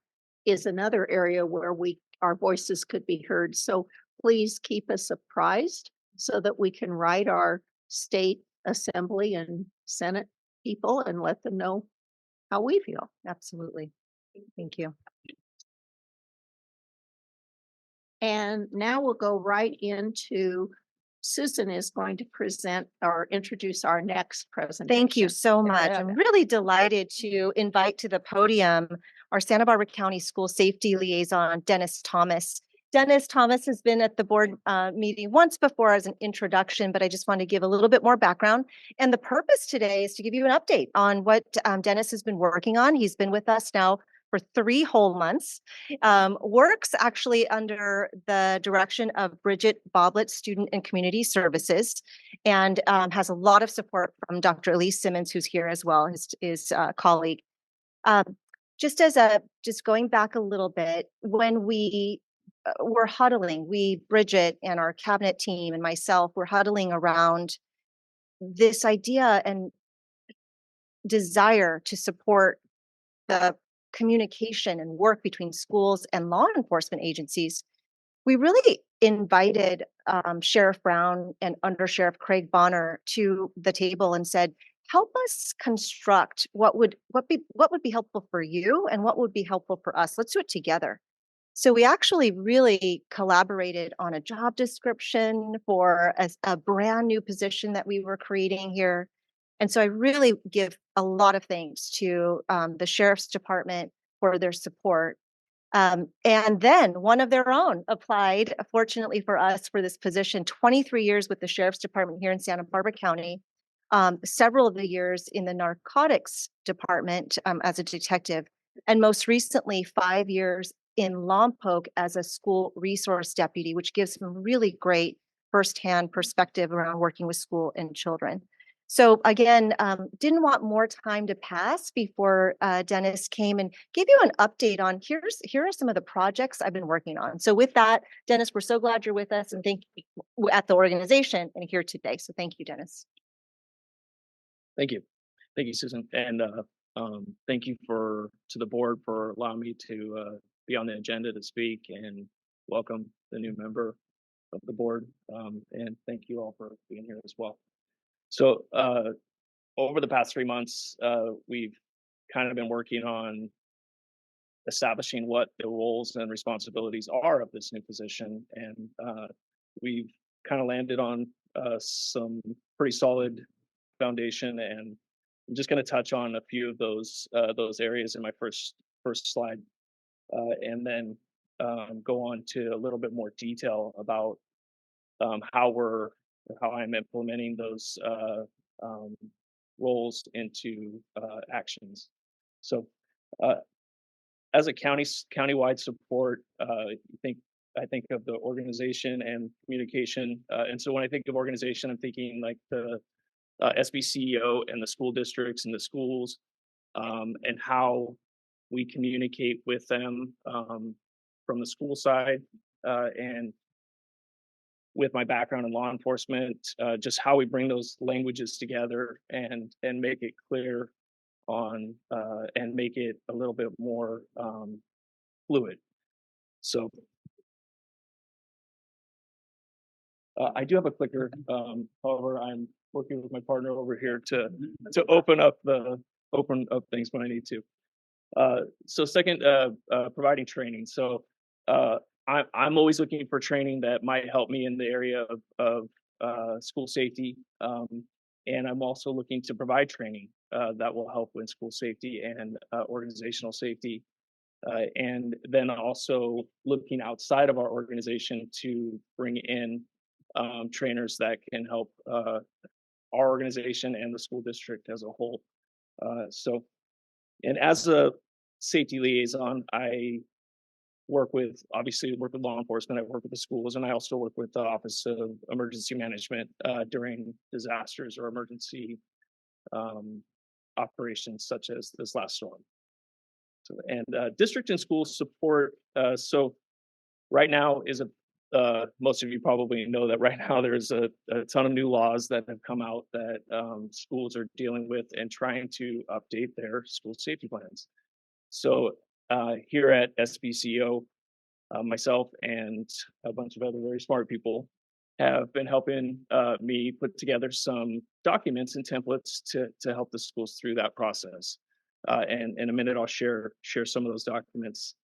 is another area where our voices could be heard. So please keep us apprised so that we can write our state assembly and senate people and let them know how we feel. Absolutely. Thank you. And now we'll go right into Susan is going to present or introduce our next presentation. Thank you so Go much. ahead. I'm really delighted to invite to the podium our Santa Barbara County School Safety Liaison, Dennis Thomas. Dennis Thomas has been at the board meeting once before as an introduction, but I just want to give a little bit more background. And the purpose today is to give you an update on what Dennis has been working on. He's been with us now for 3 whole months. Works actually under the direction of Bridget Boblet, Student and Community Services, and has a lot of support from Dr. Elise Simmons, who's here as well, his colleague. Just going back a little bit, when we were huddling, Bridget and our cabinet team and myself were huddling around this idea and desire to support the communication and work between schools and law enforcement agencies. We really invited Sheriff Brown and Under Sheriff Craig Bonner to the table and said, help us construct what would be helpful for you and what would be helpful for us. Let's do it together. So we actually really collaborated on a job description for a brand new position that we were creating here. And so I really give a lot of thanks to the Sheriff's Department for their support. And then one of their own applied, fortunately for us, for this position, 23 years with the Sheriff's Department here in Santa Barbara County, several of the years in the Narcotics Department as a detective, and most recently 5 years in Lompoc as a school resource deputy, which gives him really great firsthand perspective around working with school and children. So again, didn't want more time to pass before Dennis came and gave you an update on here are some of the projects I've been working on. So with that, Dennis, we're so glad you're with us and thank you at the organization and here today. So thank you, Dennis. Thank you. Thank you, Susan. And thank you to the board for allowing me to be on the agenda to speak and welcome the new member of the board. And thank you all for being here as well. So over the past 3 months, we've kind of been working on establishing what the roles and responsibilities are of this new position. And we've kind of landed on some pretty solid foundation and I'm just going to touch on a few of those areas in my first slide, and then go on to a little bit more detail about how I'm implementing those roles into actions. So, as a countywide support, I think of the organization and communication. And so when I think of organization, I'm thinking like the SBCEO and the school districts and the schools, and how we communicate with them from the school side, and with my background in law enforcement, just how we bring those languages together and make it clear on and make it a little bit more fluid. So I do have a clicker. However, I'm working with my partner over here to open up things when I need to. So second, providing training. So I'm always looking for training that might help me in the area of school safety, and I'm also looking to provide training that will help in school safety and organizational safety. And then also looking outside of our organization to bring in trainers that can help our organization and the school district as a whole. And as a safety liaison, I obviously work with law enforcement, I work with the schools, and I also work with the Office of Emergency Management during disasters or emergency operations such as this last storm. So, and district and school support. So right now most of you probably know that right now there's a ton of new laws that have come out that schools are dealing with and trying to update their school safety plans. So here at SBCO, myself and a bunch of other very smart people have been helping me put together some documents and templates to help the schools through that process. And in a minute, I'll share some of those documents.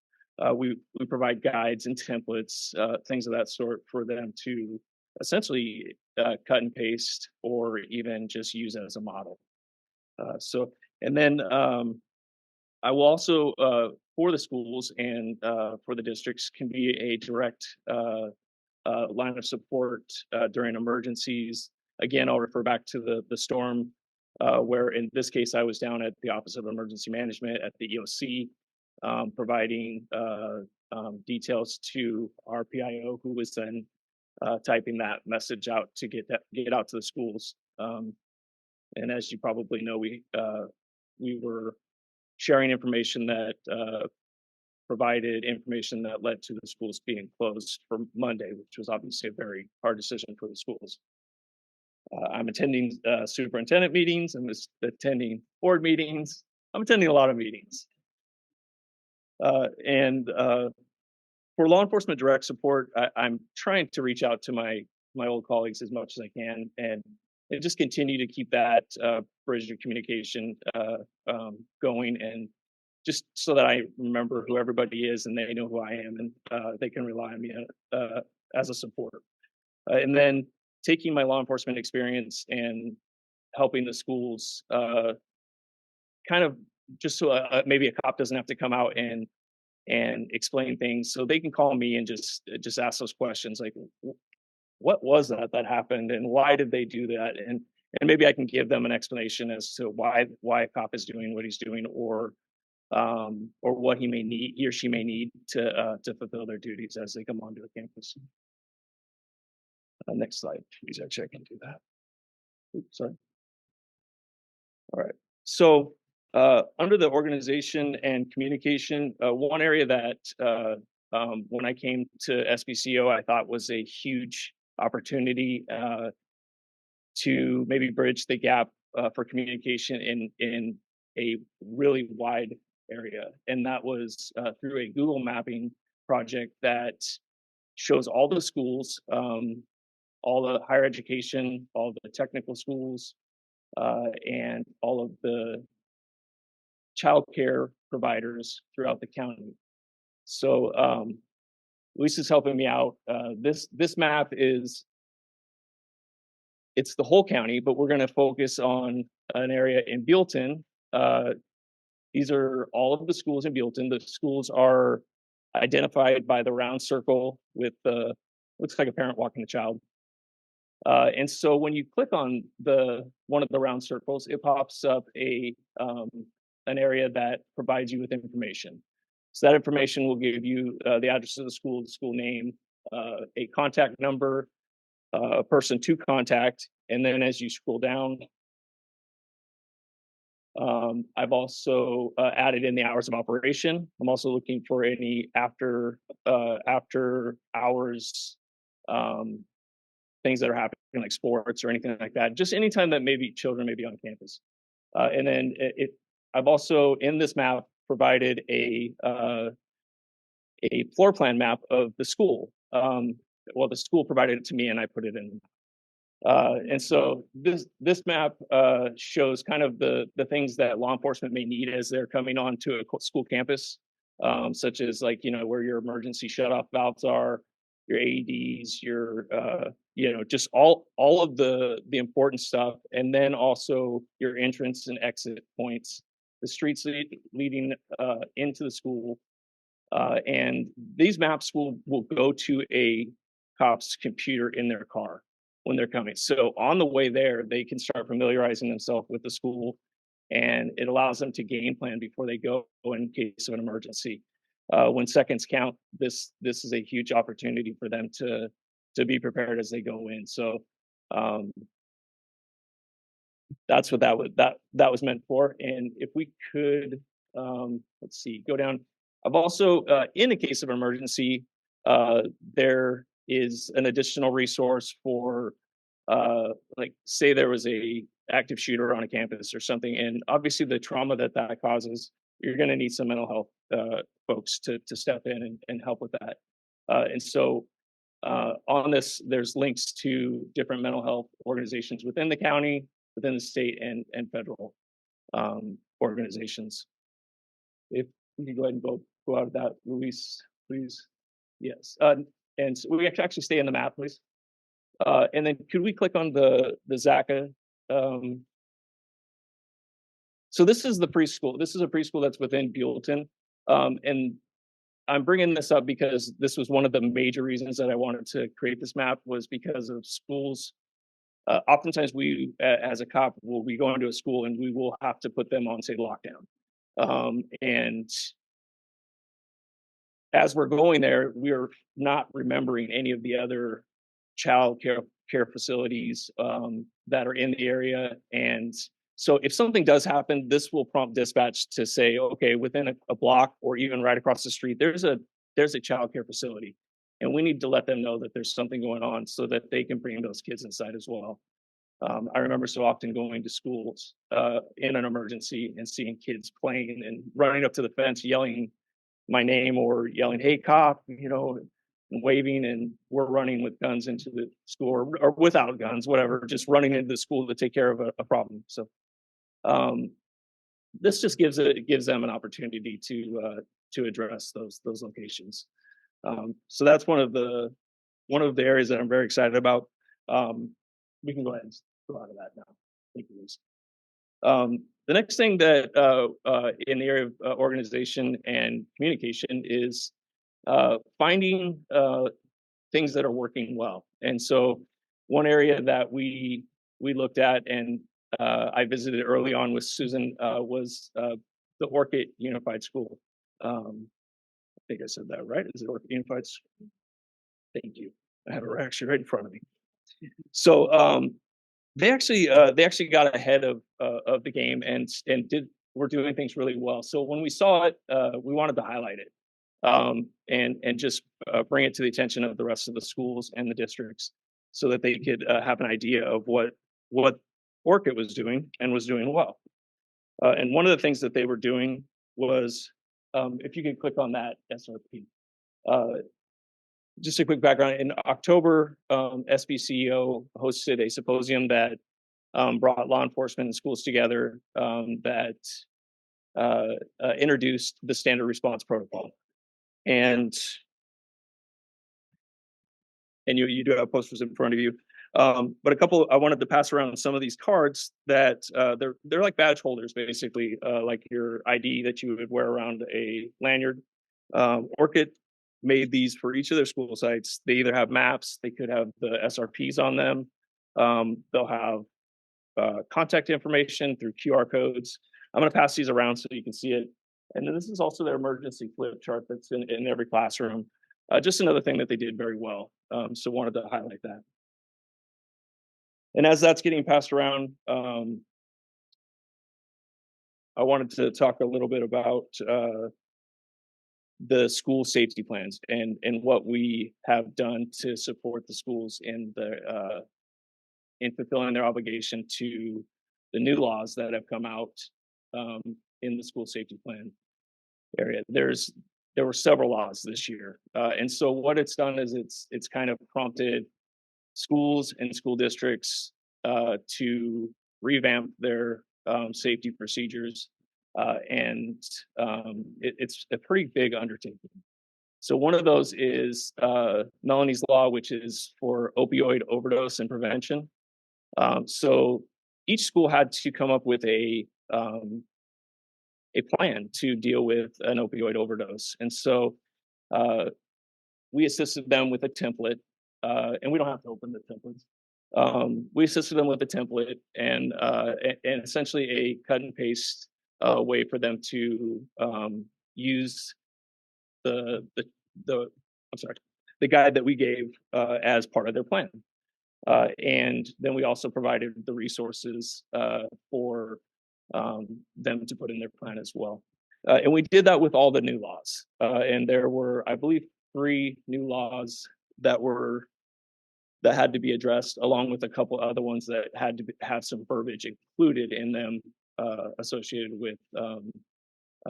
We provide guides and templates, things of that sort, for them to essentially cut and paste or even just use as a model. And then I will also, for the schools and for the districts, can be a direct line of support during emergencies. Again, I'll refer back to the storm, where in this case, I was down at the Office of Emergency Management at the EOC, providing details to our PIO, who was then typing that message out to get out to the schools. And as you probably know, we were sharing information that provided information that led to the schools being closed for Monday, which was obviously a very hard decision for the schools. I'm attending superintendent meetings. I'm attending board meetings. I'm attending a lot of meetings. And for law enforcement direct support, I'm trying to reach out to my old colleagues as much as I can, and just continue to keep that bridge of communication going, and just so that I remember who everybody is and they know who I am, and they can rely on me as a support. And then taking my law enforcement experience and helping the schools kind of just so maybe a cop doesn't have to come out and explain things, so they can call me and just ask those questions like, what was that happened and why did they do that, and maybe I can give them an explanation as to why a cop is doing what he's doing, or what he or she may need to fulfill their duties as they come onto a campus. Next slide, please. Actually, I can do that. Oops, sorry. All right. So under the organization and communication, one area that when I came to SBCO, I thought was a huge opportunity to maybe bridge the gap for communication in a really wide area. And that was through a Google mapping project that shows all the schools, all the higher education, all the technical schools, and all of the childcare providers throughout the county. So Lisa's helping me out. This map is it's the whole county, but we're going to focus on an area in Buellton. These are all of the schools in Buellton. The schools are identified by the round circle with the, looks like a parent walking a child. And so when you click on one of the round circles, it pops up an area that provides you with information. So that information will give you the address of the school name, a contact number, a person to contact, and then as you scroll down, I've also added in the hours of operation. I'm also looking for any after hours things that are happening, like sports or anything like that. Just anytime that maybe children may be on campus. And then I've also in this map provided a floor plan map of the school. Well, the school provided it to me, and I put it in. And so this map shows kind of the things that law enforcement may need as they're coming onto a school campus, such as like, you know, where your emergency shutoff valves are, your AEDs, your just all of the important stuff, and then also your entrance and exit points, the streets leading into the school, and these maps will go to a cop's computer in their car when they're coming. So on the way there, they can start familiarizing themselves with the school, and it allows them to game plan before they go in case of an emergency. When seconds count, this is a huge opportunity for them to be prepared as they go in. So that's what that was meant for. And if we could, let's see, go down. I've also, in a case of emergency, there is an additional resource for, like, say there was a active shooter on a campus or something, and obviously the trauma that causes, you're going to need some mental health folks to step in and help with that. And so on this, there's links to different mental health organizations within the county, within the state, and federal organizations. If we could go ahead and go out of that, Luis, please. Yes. And so we actually stay in the map, please. And then could we click on the ZACA? So this is the preschool. This is a preschool that's within Buellton. And I'm bringing this up because this was one of the major reasons that I wanted to create this map, was because of schools. Oftentimes we, as a cop, will be going to a school and we will have to put them on, say, lockdown. And as we're going there, we're not remembering any of the other child care facilities that are in the area. And so if something does happen, this will prompt dispatch to say, okay, within a block or even right across the street, there's a child care facility. And we need to let them know that there's something going on so that they can bring those kids inside as well. I remember so often going to schools in an emergency and seeing kids playing and running up to the fence, yelling my name or yelling, "Hey, cop," and waving, and we're running with guns into the school, or without guns, whatever, just running into the school to take care of a problem. So this just gives them an opportunity to address those locations. So that's one of the areas that I'm very excited about. We can go ahead and go out of that now. Thank you, Lisa. The next thing that in the area of organization and communication is finding things that are working well. And so one area that we looked at, and I visited early on with Susan, was the Orchid Unified School. I think I said that right. Is it Orchid Unified School? Thank you. I have it actually right in front of me. So they actually got ahead of the game and were doing things really well. So when we saw it, we wanted to highlight it and just bring it to the attention of the rest of the schools and the districts, so that they could have an idea of what Orchid was doing and was doing well. And one of the things that they were doing was, if you can click on that SRP. Just a quick background. In October, SBCEO hosted a symposium that brought law enforcement and schools together, that introduced the standard response protocol. And you do have posters in front of you. But I wanted to pass around some of these cards that they're like badge holders, basically, like your ID that you would wear around a lanyard. Orchid made these for each of their school sites. They either have maps, they could have the SRPs on them. They'll have contact information through QR codes. I'm going to pass these around so you can see it. And then this is also their emergency flip chart that's in every classroom. Just another thing that they did very well. So wanted to highlight that. And as that's getting passed around, I wanted to talk a little bit about the school safety plans and what we have done to support the schools in fulfilling their obligation to the new laws that have come out in the school safety plan area. There were several laws this year, and so what it's done is it's kind of prompted schools and school districts to revamp their safety procedures, and it's a pretty big undertaking. So one of those is Melanie's Law, which is for opioid overdose and prevention. So each school had to come up with a plan to deal with an opioid overdose, and so we assisted them with a template, and we don't have to open the templates. We assisted them with a template and essentially a cut and paste way for them to use the guide that we gave as part of their plan. And then we also provided the resources for them to put in their plan as well. And we did that with all the new laws. And there were, I believe, 3 new laws that had to be addressed, along with a couple other ones that had to have some verbiage included in them associated with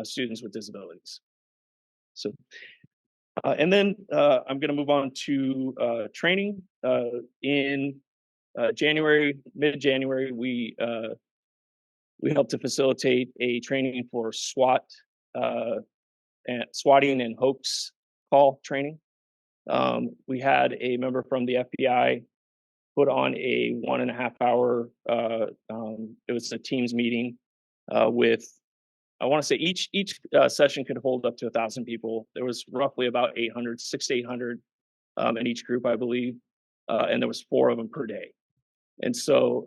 students with disabilities. So, and then I'm going to move on to training. In January, mid-January, we helped to facilitate a training for swatting and hoax call training. We had a member from the FBI put on a 1.5 hour, it was a Teams meeting with, I want to say each session could hold up to 1,000 people. There was roughly about 600 to 800 in each group, I believe. And there was 4 of them per day. And so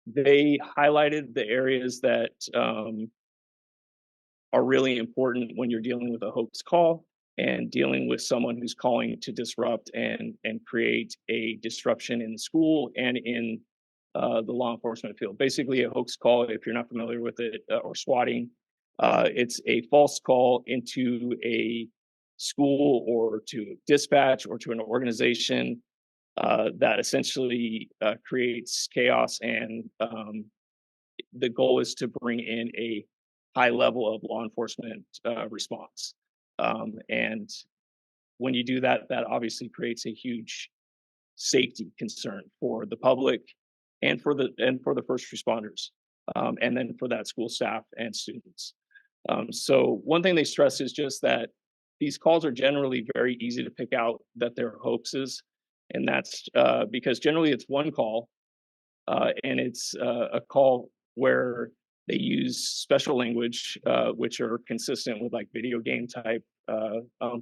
they highlighted the areas that are really important when you're dealing with a hoax call and dealing with someone who's calling to disrupt and create a disruption in the school and in the law enforcement field. Basically, a hoax call, if you're not familiar with it, or swatting, it's a false call into a school or to dispatch or to an organization that essentially creates chaos, and the goal is to bring in a high level of law enforcement response. And when you do that, that obviously creates a huge safety concern for the public and for the first responders, and then for that school staff and students. So one thing they stress is just that these calls are generally very easy to pick out that they're hoaxes, and that's because generally it's one call, and it's a call where they use special language, which are consistent with like video game type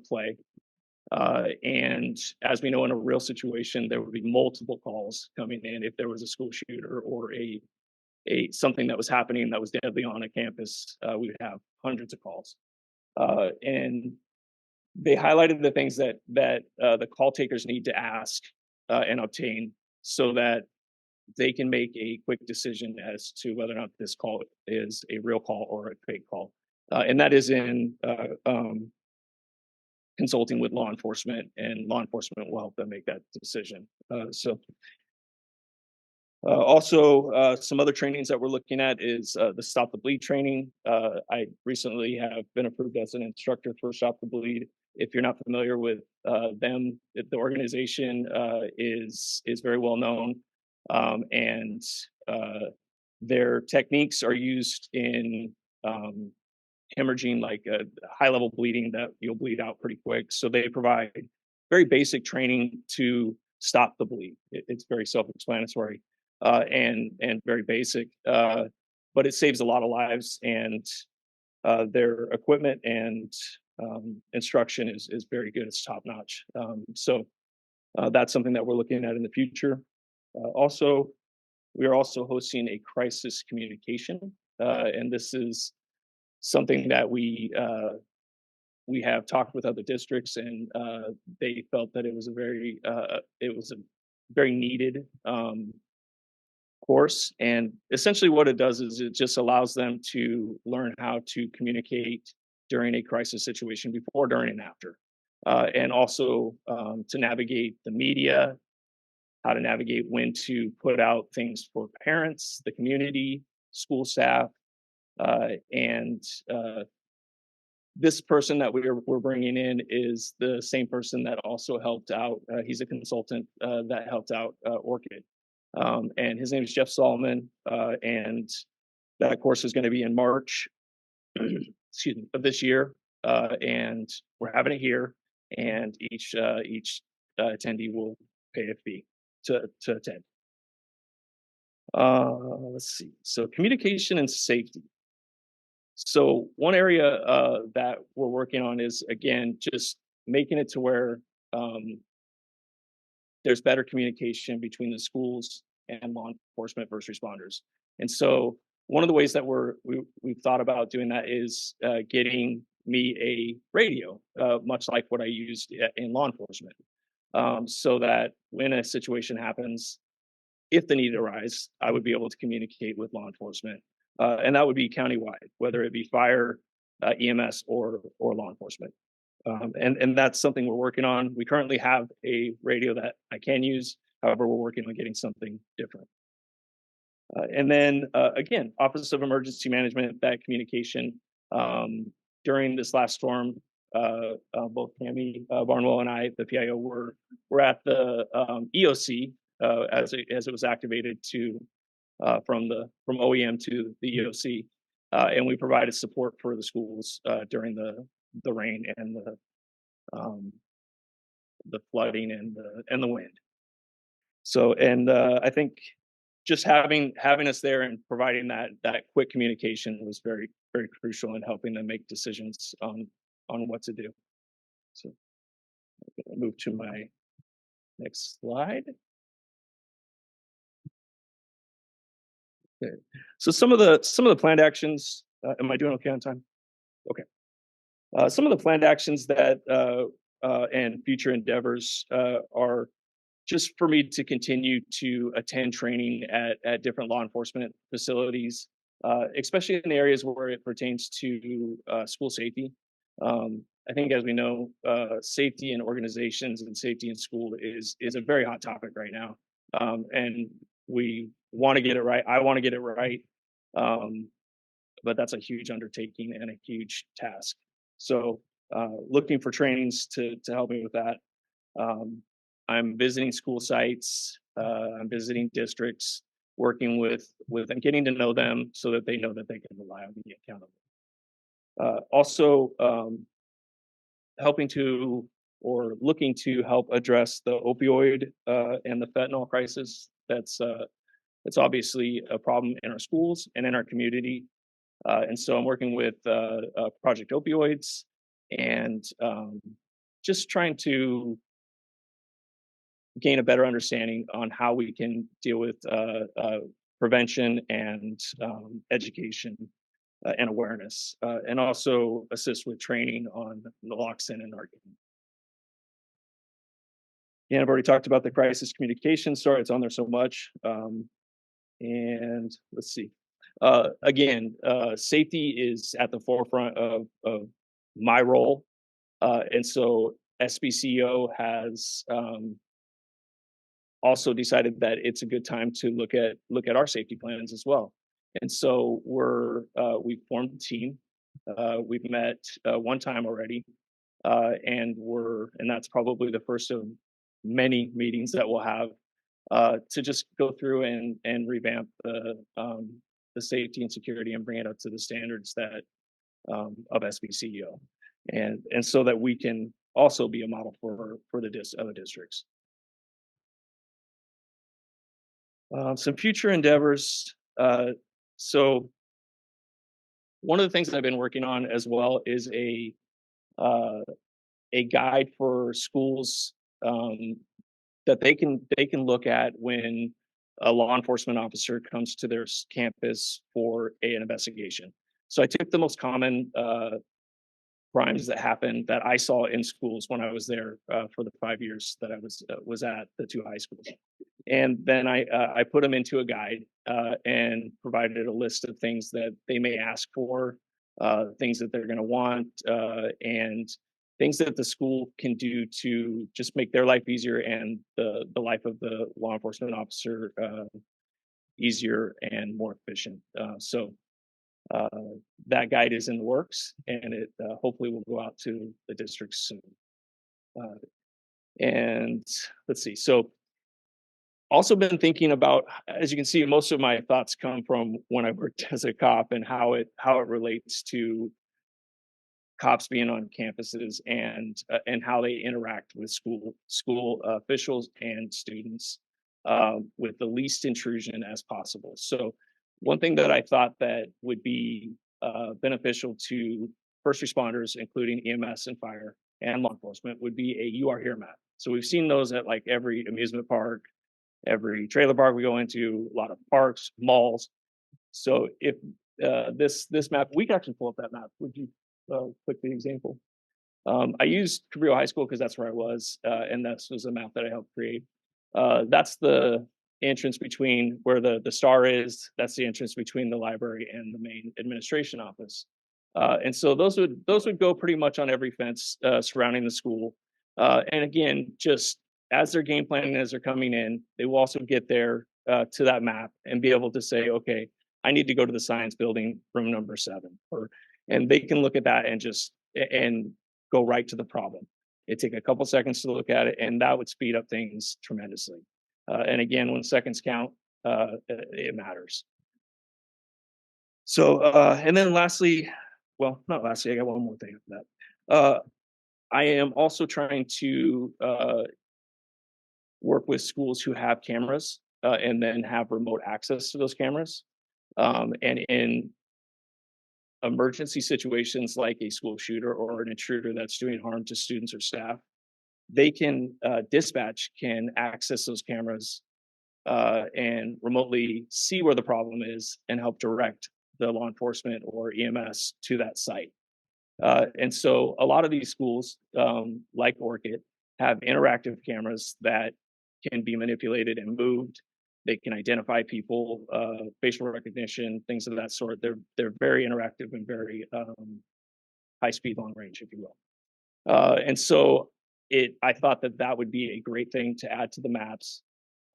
play. And as we know, in a real situation, there would be multiple calls coming in if there was a school shooter or a something that was happening that was deadly on a campus. We would have hundreds of calls, and they highlighted the things that the call takers need to ask and obtain so that they can make a quick decision as to whether or not this call is a real call or a fake call. And that is in consulting with law enforcement, and law enforcement will help them make that decision. Also, some other trainings that we're looking at is the Stop the Bleed training. I recently have been approved as an instructor for Stop the Bleed. If you're not familiar with them, the organization is very well known, and their techniques are used in hemorrhaging, like high level bleeding that you'll bleed out pretty quick. So they provide very basic training to stop the bleed. It's very self-explanatory and very basic, but it saves a lot of lives, and their equipment and instruction is very good. It's top notch. So that's something that we're looking at in the future. Also, we are also hosting a crisis communication, and this is something that we have talked with other districts, and they felt that it was a very needed course. And essentially, what it does is it just allows them to learn how to communicate during a crisis situation, before, during, and after, and also to navigate the media, how to navigate when to put out things for parents, the community, school staff, and this person that we're bringing in is the same person that also helped out. He's a consultant that helped out Orchid, and his name is Jeff Solomon. And that course is going to be in March, excuse me, of this year, and we're having it here. And each attendee will pay a fee to attend. Let's see. So communication and safety. So one area that we're working on is, again, just making it to where there's better communication between the schools and law enforcement, first responders. And so one of the ways that we've thought about doing that is getting me a radio, much like what I used in law enforcement, so that when a situation happens, if the need arises, I would be able to communicate with law enforcement. And that would be countywide, whether it be fire, EMS, or law enforcement. And that's something we're working on. We currently have a radio that I can use. However, we're working on getting something different. And then again, Office of Emergency Management, that communication. During this last storm, both Tammy Barnwell and I, the PIO, were at the EOC as it was activated to from OEM to the EOC, and we provided support for the schools during the rain and the flooding and the wind. So, and I think just having us there and providing that quick communication was very, very crucial in helping them make decisions on what to do. So I'm going to move to my next slide. Okay. So some of the planned actions. Am I doing okay on time? Okay. Some of the planned actions that and future endeavors are just for me to continue to attend training at different law enforcement facilities, especially in the areas where it pertains to school safety. I think, as we know, safety in organizations and safety in school is a very hot topic right now, and we want to get it right. I want to get it right, but that's a huge undertaking and a huge task. So, looking for trainings to help me with that. I'm visiting school sites. I'm visiting districts, working with them, getting to know them so that they know that they can rely on me accountable. Also, helping to or looking to help address the opioid and the fentanyl crisis. That's obviously a problem in our schools and in our community. And so I'm working with Project Opioids and just trying to gain a better understanding on how we can deal with prevention and education and awareness, and also assist with training on naloxone and Narcan. And I've already talked about the crisis communication. Sorry, it's on there so much. And let's see. Again, safety is at the forefront of my role. And so SBCO has also decided that it's a good time to look at our safety plans as well. And so we've formed a team. We've met one time already, and that's probably the first of many meetings that we'll have to just go through and revamp the safety and security and bring it up to the standards that of SBCEO, and so that we can also be a model for the other districts. Some future endeavors. So one of the things I've been working on as well is uh, a guide for schools that they can look at when a law enforcement officer comes to their campus for an investigation. So I took the most common crimes that happened that I saw in schools when I was there for the 5 years that I was at the two high schools, and then I put them into a guide and provided a list of things that they may ask for, things that they're going to want, and things that the school can do to just make their life easier and the life of the law enforcement officer easier and more efficient. So uh, that guide is in the works, and it hopefully will go out to the districts soon. And let's see. So also been thinking about, as you can see, most of my thoughts come from when I worked as a cop and how it relates to cops being on campuses and how they interact with school officials and students with the least intrusion as possible. So one thing that I thought that would be beneficial to first responders, including EMS and fire and law enforcement, would be a "You Are Here" map. So we've seen those at like every amusement park, every trailer park we go into, a lot of parks, malls. So if this map, we can actually pull up that map. Would you click the example? I used Cabrillo High School because that's where I was, and that was a map that I helped create. That's the entrance between where the star is. That's the entrance between the library and the main administration office. And so those would go pretty much on every fence surrounding the school. And again, just as they're game planning, as they're coming in, they will also get there to that map and be able to say, okay, I need to go to the science building, room number 7, and they can look at that and go right to the problem. It take a couple seconds to look at it, and that would speed up things tremendously. And again, when seconds count, it matters. So, and then lastly, well, not lastly, I got one more thing after that. I am also trying to work with schools who have cameras and then have remote access to those cameras. And in emergency situations like a school shooter or an intruder that's doing harm to students or staff, they can dispatch can access those cameras and remotely see where the problem is and help direct the law enforcement or EMS to that site. And so a lot of these schools, like Orchid, have interactive cameras that can be manipulated and moved. They can identify people, facial recognition, things of that sort. They're very interactive and very high speed, long range, if you will. And so I thought that would be a great thing to add to the maps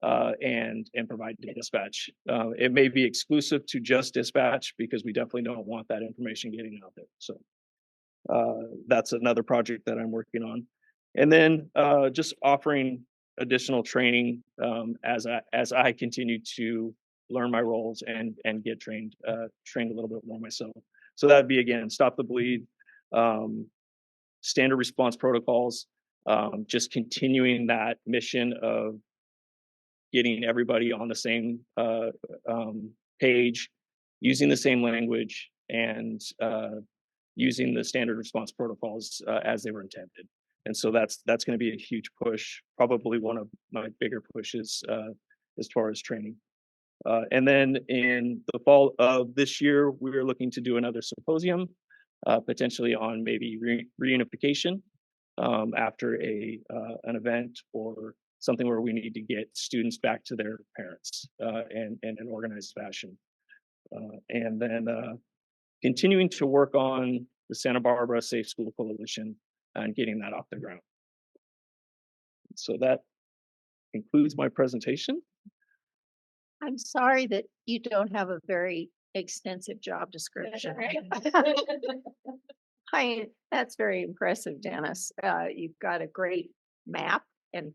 and provide to dispatch. It may be exclusive to just dispatch because we definitely don't want that information getting out there. So that's another project that I'm working on. And then just offering additional training as I continue to learn my roles and get trained a little bit more myself. So that'd be, again, stop the bleed, standard response protocols, just continuing that mission of getting everybody on the same page, using the same language, and using the standard response protocols as they were intended. And so that's going to be a huge push, probably one of my bigger pushes as far as training. And then in the fall of this year, we are looking to do another symposium, potentially on maybe reunification after an event or something where we need to get students back to their parents and in an organized fashion. And then continuing to work on the Santa Barbara Safe School Coalition and getting that off the ground. So that concludes my presentation. I'm sorry that you don't have a very extensive job description. That's very impressive, Dennis. You've got a great map and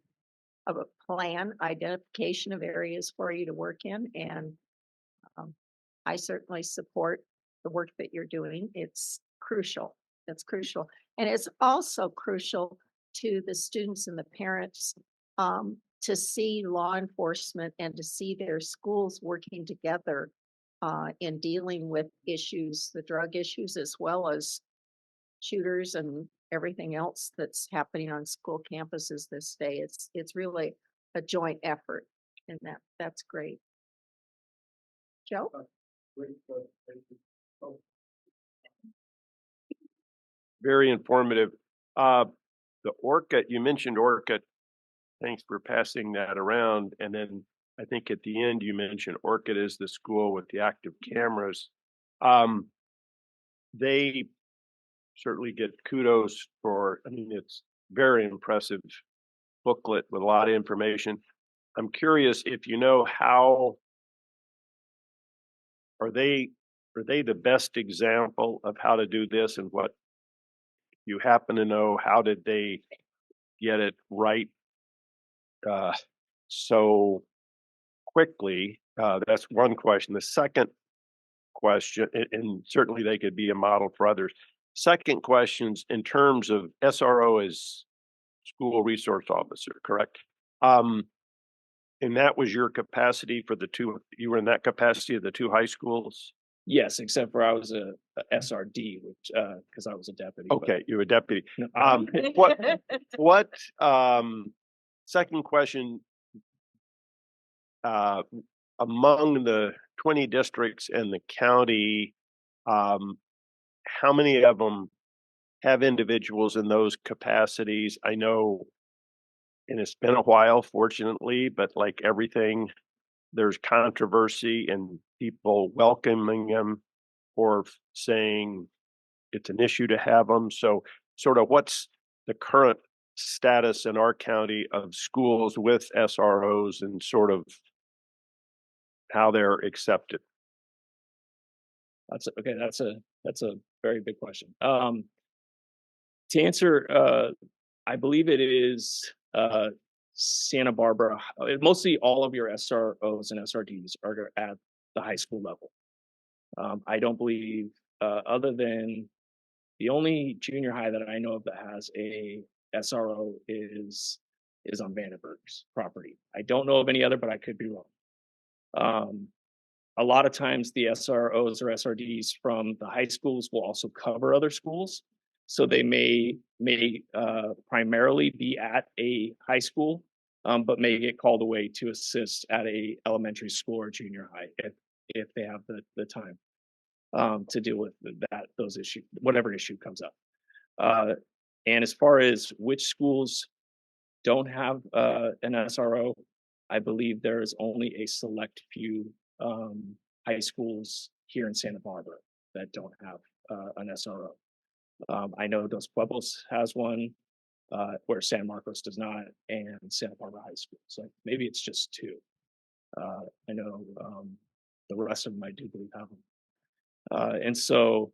of a plan, identification of areas for you to work in, and I certainly support the work that you're doing. It's crucial. It's crucial. And it's also crucial to the students and the parents to see law enforcement and to see their schools working together in dealing with issues, the drug issues, as well as shooters and everything else that's happening on school campuses this day. It's really a joint effort, and that's great. Joe? Very informative. The ORCID, you mentioned ORCID. Thanks for passing that around. And then I think at the end, you mentioned ORCID is the school with the active cameras. They certainly get kudos for, I mean, it's very impressive booklet with a lot of information. I'm curious if you know how are they the best example of how to do this, and what you happen to know, how did they get it right so quickly? That's one question. The second question, and certainly they could be a model for others. Second question's in terms of SRO as school resource officer, correct? And that was your capacity for the two, you were in that capacity of the two high schools? Yes, except for I was a SRD, which because I was a deputy. but- Okay, you're a deputy. No. What second question, among the 20 districts in the county, how many of them have individuals in those capacities? I know, and it's been a while, fortunately, but like everything, there's controversy and people welcoming them or saying it's an issue to have them. So sort of what's the current status in our county of schools with SROs and sort of how they're accepted? That's okay. That's a very big question. To answer, I believe it is Santa Barbara. Mostly all of your SROs and SRDs are at the high school level. I don't believe, other than the only junior high that I know of that has a SRO is on Vandenberg's property. I don't know of any other, but I could be wrong. A lot of times the SROs or SRDs from the high schools will also cover other schools. So they may primarily be at a high school, but may get called away to assist at a elementary school or junior high if they have the time to deal with those issues, whatever issue comes up. And as far as which schools don't have an SRO, I believe there is only a select few high schools here in Santa Barbara that don't have an SRO. I know Dos Pueblos has one, where San Marcos does not, and Santa Barbara High School. So maybe it's just two. I know the rest of them I do believe have them. And so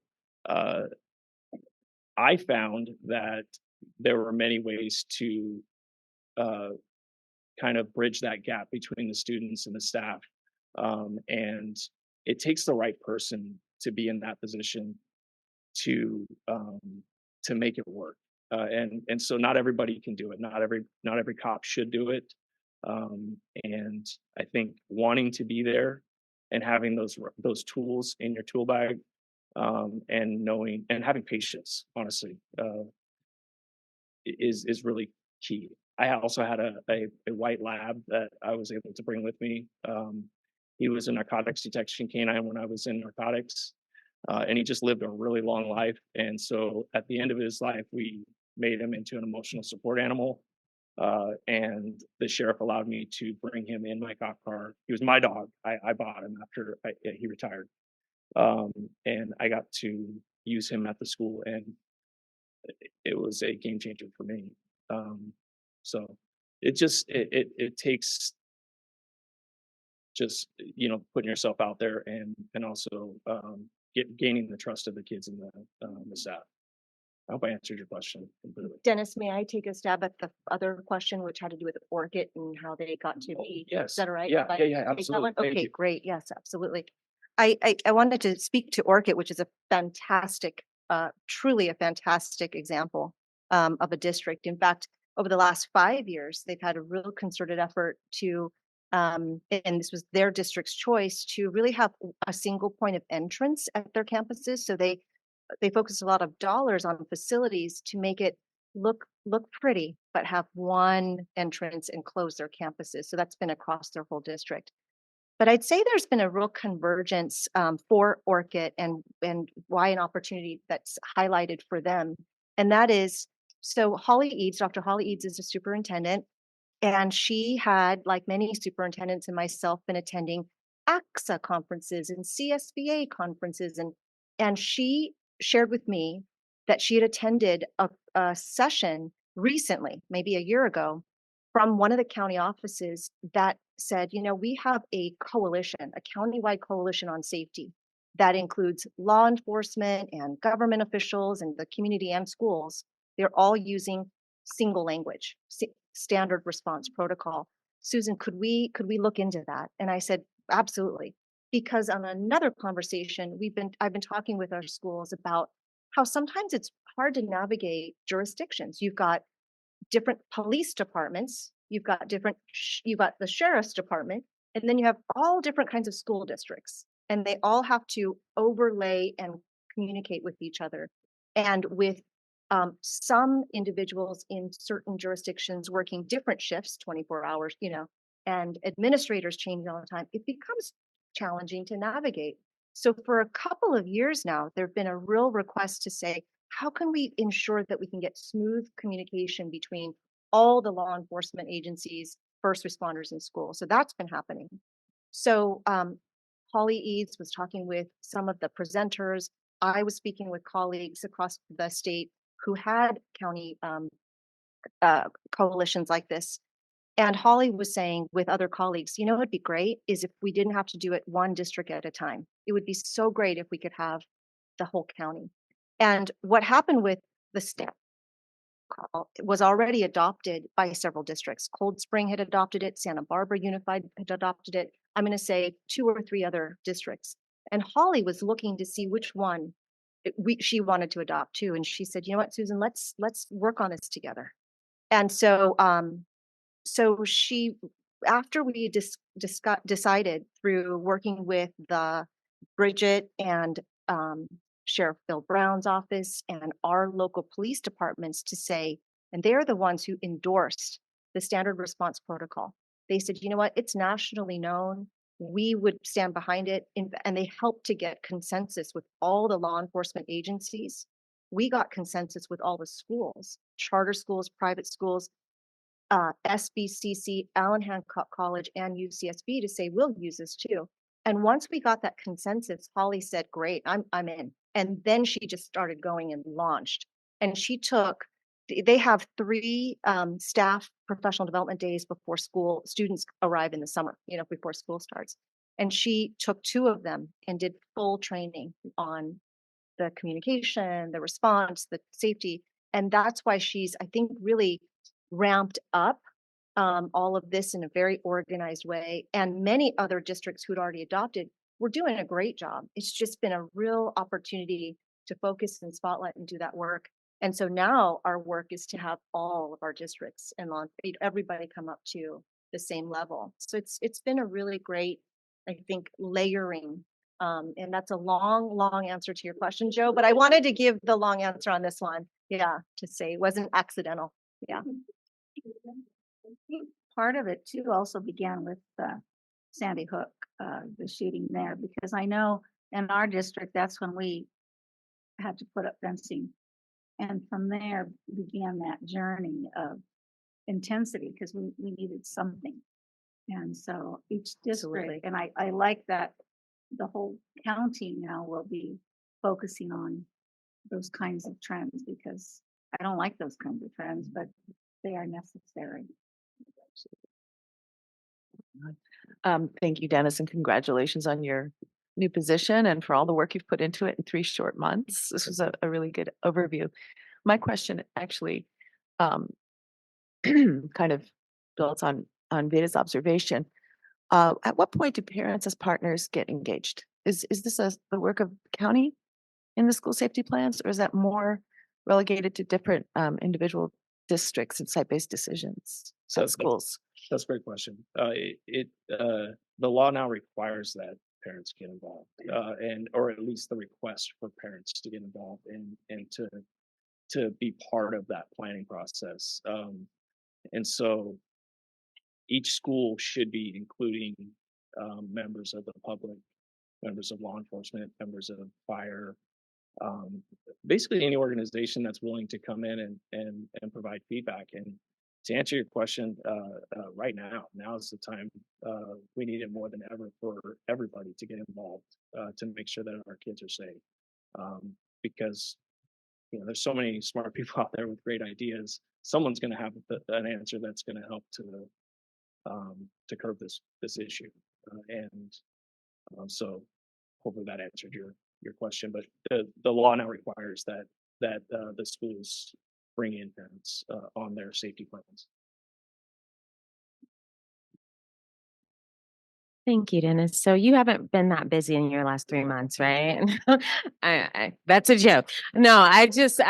I found that there were many ways to kind of bridge that gap between the students and the staff. And it takes the right person to be in that position to make it work. And so not everybody can do it. Not every cop should do it. And I think wanting to be there and having those tools in your tool bag, and knowing and having patience, honestly, is really key. I also had a white lab that I was able to bring with me. He was a narcotics detection canine when I was in narcotics, and he just lived a really long life. And so at the end of his life, we made him into an emotional support animal. And the sheriff allowed me to bring him in my cop car. He was my dog. I bought him after he retired. And I got to use him at the school, and it was a game changer for me. So it takes just, putting yourself out there and also gaining the trust of the kids and the staff. I hope I answered your question completely. Dennis, may I take a stab at the other question, which had to do with ORCID and how they got to be? Yes. Is that all right? Yeah, If I yeah, take that absolutely. one? Thank Okay, you. great. Yes, absolutely. I wanted to speak to ORCID, which is a fantastic, truly a fantastic example of a district. In fact, over the last 5 years, they've had a real concerted effort to, and this was their district's choice, to really have a single point of entrance at their campuses. So they focus a lot of dollars on facilities to make it look pretty, but have one entrance and close their campuses. So that's been across their whole district. But I'd say there's been a real convergence for Orchid and why an opportunity that's highlighted for them. And that is, so Holly Eads, Dr. Holly Eads is a superintendent, and she had, like many superintendents and myself, been attending AXA conferences and CSBA conferences. And she shared with me that she had attended a session recently, maybe a year ago, from one of the county offices that said, you know, we have a coalition, a countywide coalition on safety that includes law enforcement and government officials and the community and schools. They're all using single language, standard response protocol. Susan, could we look into that? And I said, absolutely. Because on another conversation, I've been talking with our schools about how sometimes it's hard to navigate jurisdictions. You've got different police departments, you've got the sheriff's department, and then you have all different kinds of school districts, and they all have to overlay and communicate with each other. And with some individuals in certain jurisdictions working different shifts, 24 hours, you know, and administrators changing all the time, it becomes challenging to navigate. So for a couple of years now, there've been a real request to say, how can we ensure that we can get smooth communication between all the law enforcement agencies, first responders, and schools? So that's been happening. So Holly Eads was talking with some of the presenters. I was speaking with colleagues across the state who had county coalitions like this. And Holly was saying with other colleagues, you know, what'd be great is if we didn't have to do it one district at a time. It would be so great if we could have the whole county. And what happened with the state was already adopted by several districts. Cold Spring had adopted it. Santa Barbara Unified had adopted it. I'm going to say 2 or 3 other districts. And Holly was looking to see which one she wanted to adopt too. And she said, you know what, Susan, let's work on this together. And so, so she, after we decided through working with the Bridget and Sheriff Bill Brown's office and our local police departments to say, and they're the ones who endorsed the standard response protocol. They said, you know what, it's nationally known. We would stand behind it. And they helped to get consensus with all the law enforcement agencies. We got consensus with all the schools, charter schools, private schools, SBCC, Allen Hancock College, and UCSB to say, we'll use this too. And once we got that consensus, Holly said, great, I'm in. And then she just started going and launched. And they have 3 staff professional development days before students arrive in the summer, you know, before school starts. And she took 2 of them and did full training on the communication, the response, the safety. And that's why she's, I think, really ramped up all of this in a very organized way. And many other districts who'd already adopted were doing a great job. It's just been a real opportunity to focus and spotlight and do that work. And so now our work is to have all of our districts and everybody come up to the same level. So it's been a really great, I think, layering. And that's a long answer to your question, Joe, but I wanted to give the long answer on this one. Yeah, to say it wasn't accidental. Yeah. Part of it too also began with Sandy Hook, the shooting there, because I know in our district, that's when we had to put up fencing. And from there began that journey of intensity because we needed something. And so each district, and I like that the whole county now will be focusing on those kinds of trends because I don't like those kinds of trends, but they are necessary. Thank you, Dennis, and congratulations on your new position and for all the work you've put into it in 3 short months. This was a really good overview. My question actually kind of builds on Vita's observation. At what point do parents as partners get engaged? Is this the work of the county in the school safety plans, or is that more relegated to different individual districts and site-based decisions So at schools? That's a great question. The law now requires that parents get involved, or at least the request for parents to get involved and to be part of that planning process. And so each school should be including members of the public, members of law enforcement, members of fire, basically any organization that's willing to come in and provide feedback. And to answer your question, right now is the time. We need it more than ever for everybody to get involved to make sure that our kids are safe. Because there's so many smart people out there with great ideas. Someone's going to have an answer that's going to help to curb this issue. So hopefully that answered your question. But the law now requires that the schools bring in parents on their safety plans. Thank you, Dennis. So you haven't been that busy in your last 3 months, right? That's a joke. No, it's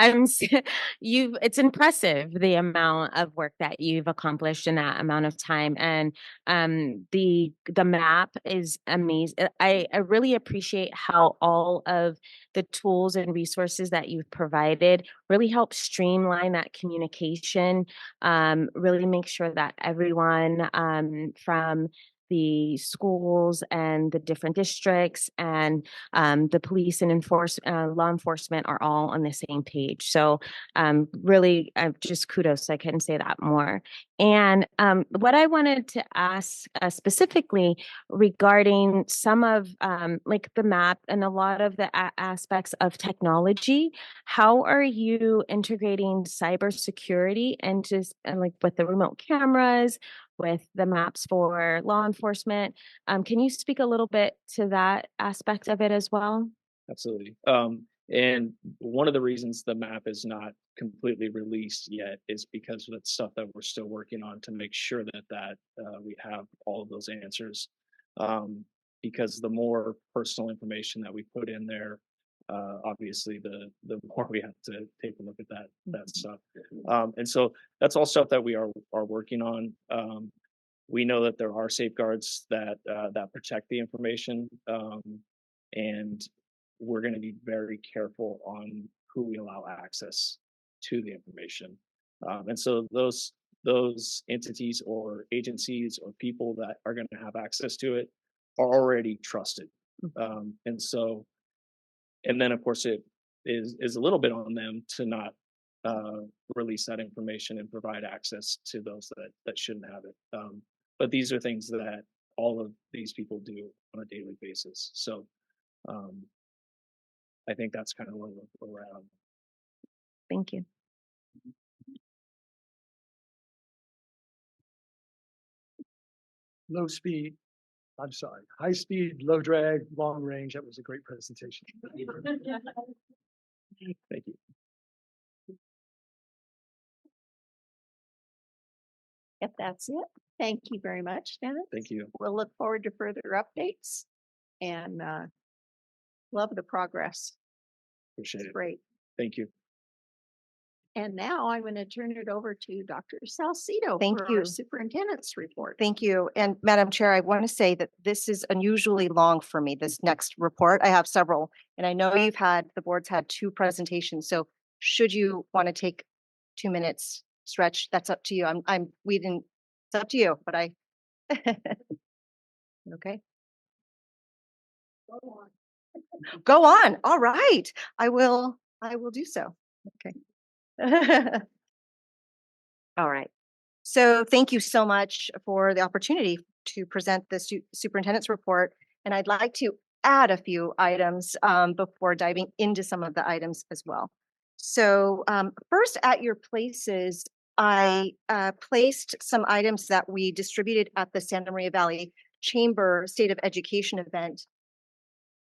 impressive the amount of work that you've accomplished in that amount of time. And the map is amazing. I really appreciate how all of the tools and resources that you've provided really help streamline that communication, really make sure that everyone from the schools and the different districts and the police and law enforcement are all on the same page. So really, just kudos. I couldn't say that more. And what I wanted to ask specifically regarding some of like the map and a lot of the aspects of technology, how are you integrating cybersecurity into like with the remote cameras, with the maps for law enforcement? Can you speak a little bit to that aspect of it as well? Absolutely. And one of the reasons the map is not completely released yet is because of the stuff that we're still working on to make sure that we have all of those answers. Because the more personal information that we put in there, obviously the more we have to take a look at that stuff. And so that's all stuff that we are working on. We know that there are safeguards that protect the information, and we're going to be very careful on who we allow access to the information. And so those entities or agencies or people that are going to have access to it are already trusted. And then of course it is a little bit on them to not release that information and provide access to those that shouldn't have it. But these are things that all of these people do on a daily basis. So I think that's kind of where we're at. Thank you. High speed, low drag, long range. That was a great presentation. Thank you. If that's it, thank you very much, Dennis. Thank you. We'll look forward to further updates and love the progress. Appreciate it. Great. Thank you. And now I'm going to turn it over to Dr. Salcido Thank for you. our superintendent's report. Thank you. And Madam Chair, I want to say that this is unusually long for me, this next report. I have several, and I know the board's had 2 presentations. So should you want to take 2 minutes stretch, that's up to you. It's up to you, but okay. Go on. All right. I will do so. Okay. All right. So thank you so much for the opportunity to present the superintendent's report. And I'd like to add a few items before diving into some of the items as well. So first at your places, I placed some items that we distributed at the Santa Maria Valley Chamber State of Education event.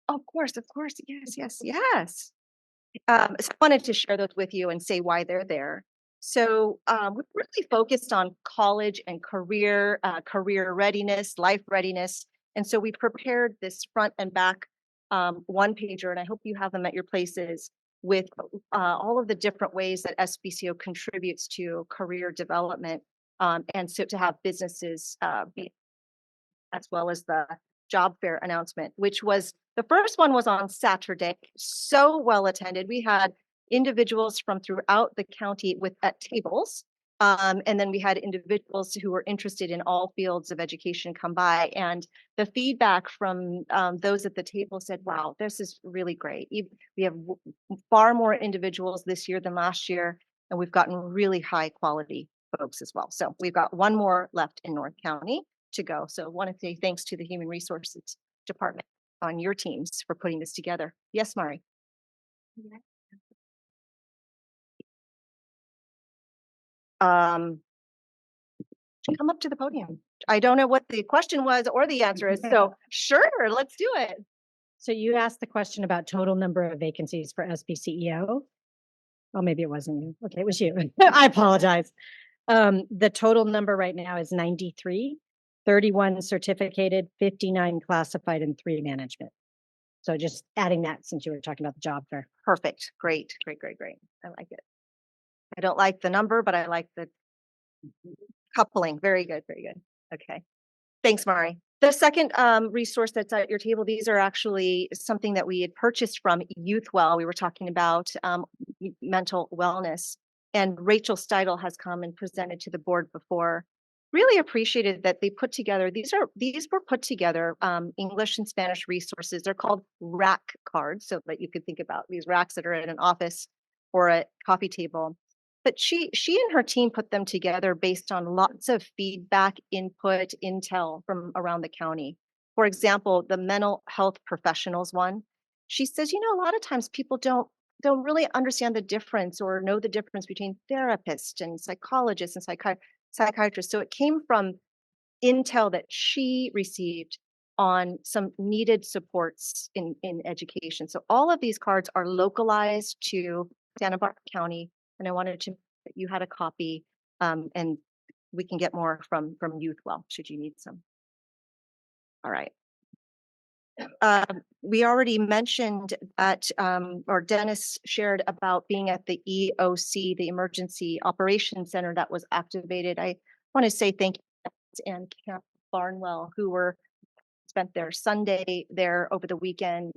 Of course. Yes. So I wanted to share those with you and say why they're there. So we're really focused on college and career readiness, life readiness. And so we prepared this front and back 1-pager, and I hope you have them at your places with all of the different ways that SBCO contributes to career development. And so to have businesses be, as well as the job fair announcement, which was, the first one was on Saturday, so well attended. We had individuals from throughout the county at tables. And then we had individuals who were interested in all fields of education come by. And the feedback from those at the table said, wow, this is really great. We have far more individuals this year than last year, and we've gotten really high quality folks as well. So we've got one more left in North County to go. So I want to say thanks to the Human Resources Department on your teams for putting this together. Yes, Mari. Come up to the podium. I don't know what the question was or the answer is. So sure, let's do it. So you asked the question about total number of vacancies for SBCEO. Oh, maybe it wasn't you. Okay, it was you. I apologize. The total number right now is 93, 31 certificated, 59 classified, and 3 management. So just adding that since you were talking about the job fair. Perfect. Great. I like it. I don't like the number, but I like the coupling. Very good. Okay. Thanks, Mari. The second resource that's at your table, these are actually something that we had purchased from YouthWell. We were talking about mental wellness, and Rachel Steidel has come and presented to the board before. Really appreciated that they put together, these were put together English and Spanish resources. They're called rack cards, so that you could think about these racks that are in an office or a coffee table. But she and her team put them together based on lots of feedback, input, intel from around the county. For example, the mental health professionals one, she says, a lot of times people don't really understand the difference or know the difference between therapists and psychologists and psychiatrists. So it came from intel that she received on some needed supports in education. So all of these cards are localized to Santa Barbara County. And I wanted to, you had a copy, and we can get more from YouthWell should you need some. All right. We already mentioned that, or Dennis shared about being at the EOC, the Emergency Operations Center that was activated. I want to say thank you and Camp Barnwell, who spent their Sunday there over the weekend.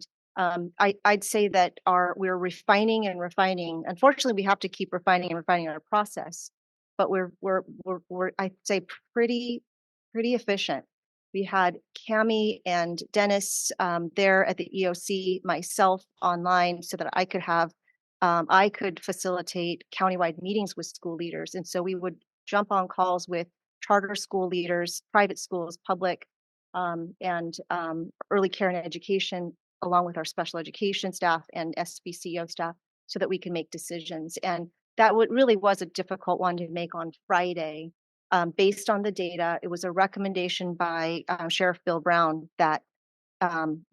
I'd say that we're refining and refining. Unfortunately, we have to keep refining and refining our process, but we're I'd say pretty efficient. We had Cami and Dennis there at the EOC, myself online, so that I could facilitate countywide meetings with school leaders. And so we would jump on calls with charter school leaders, private schools, public, and early care and education, along with our special education staff and SBCO staff, so that we can make decisions. And that really was a difficult one to make on Friday. Based on the data, it was a recommendation by Sheriff Bill Brown that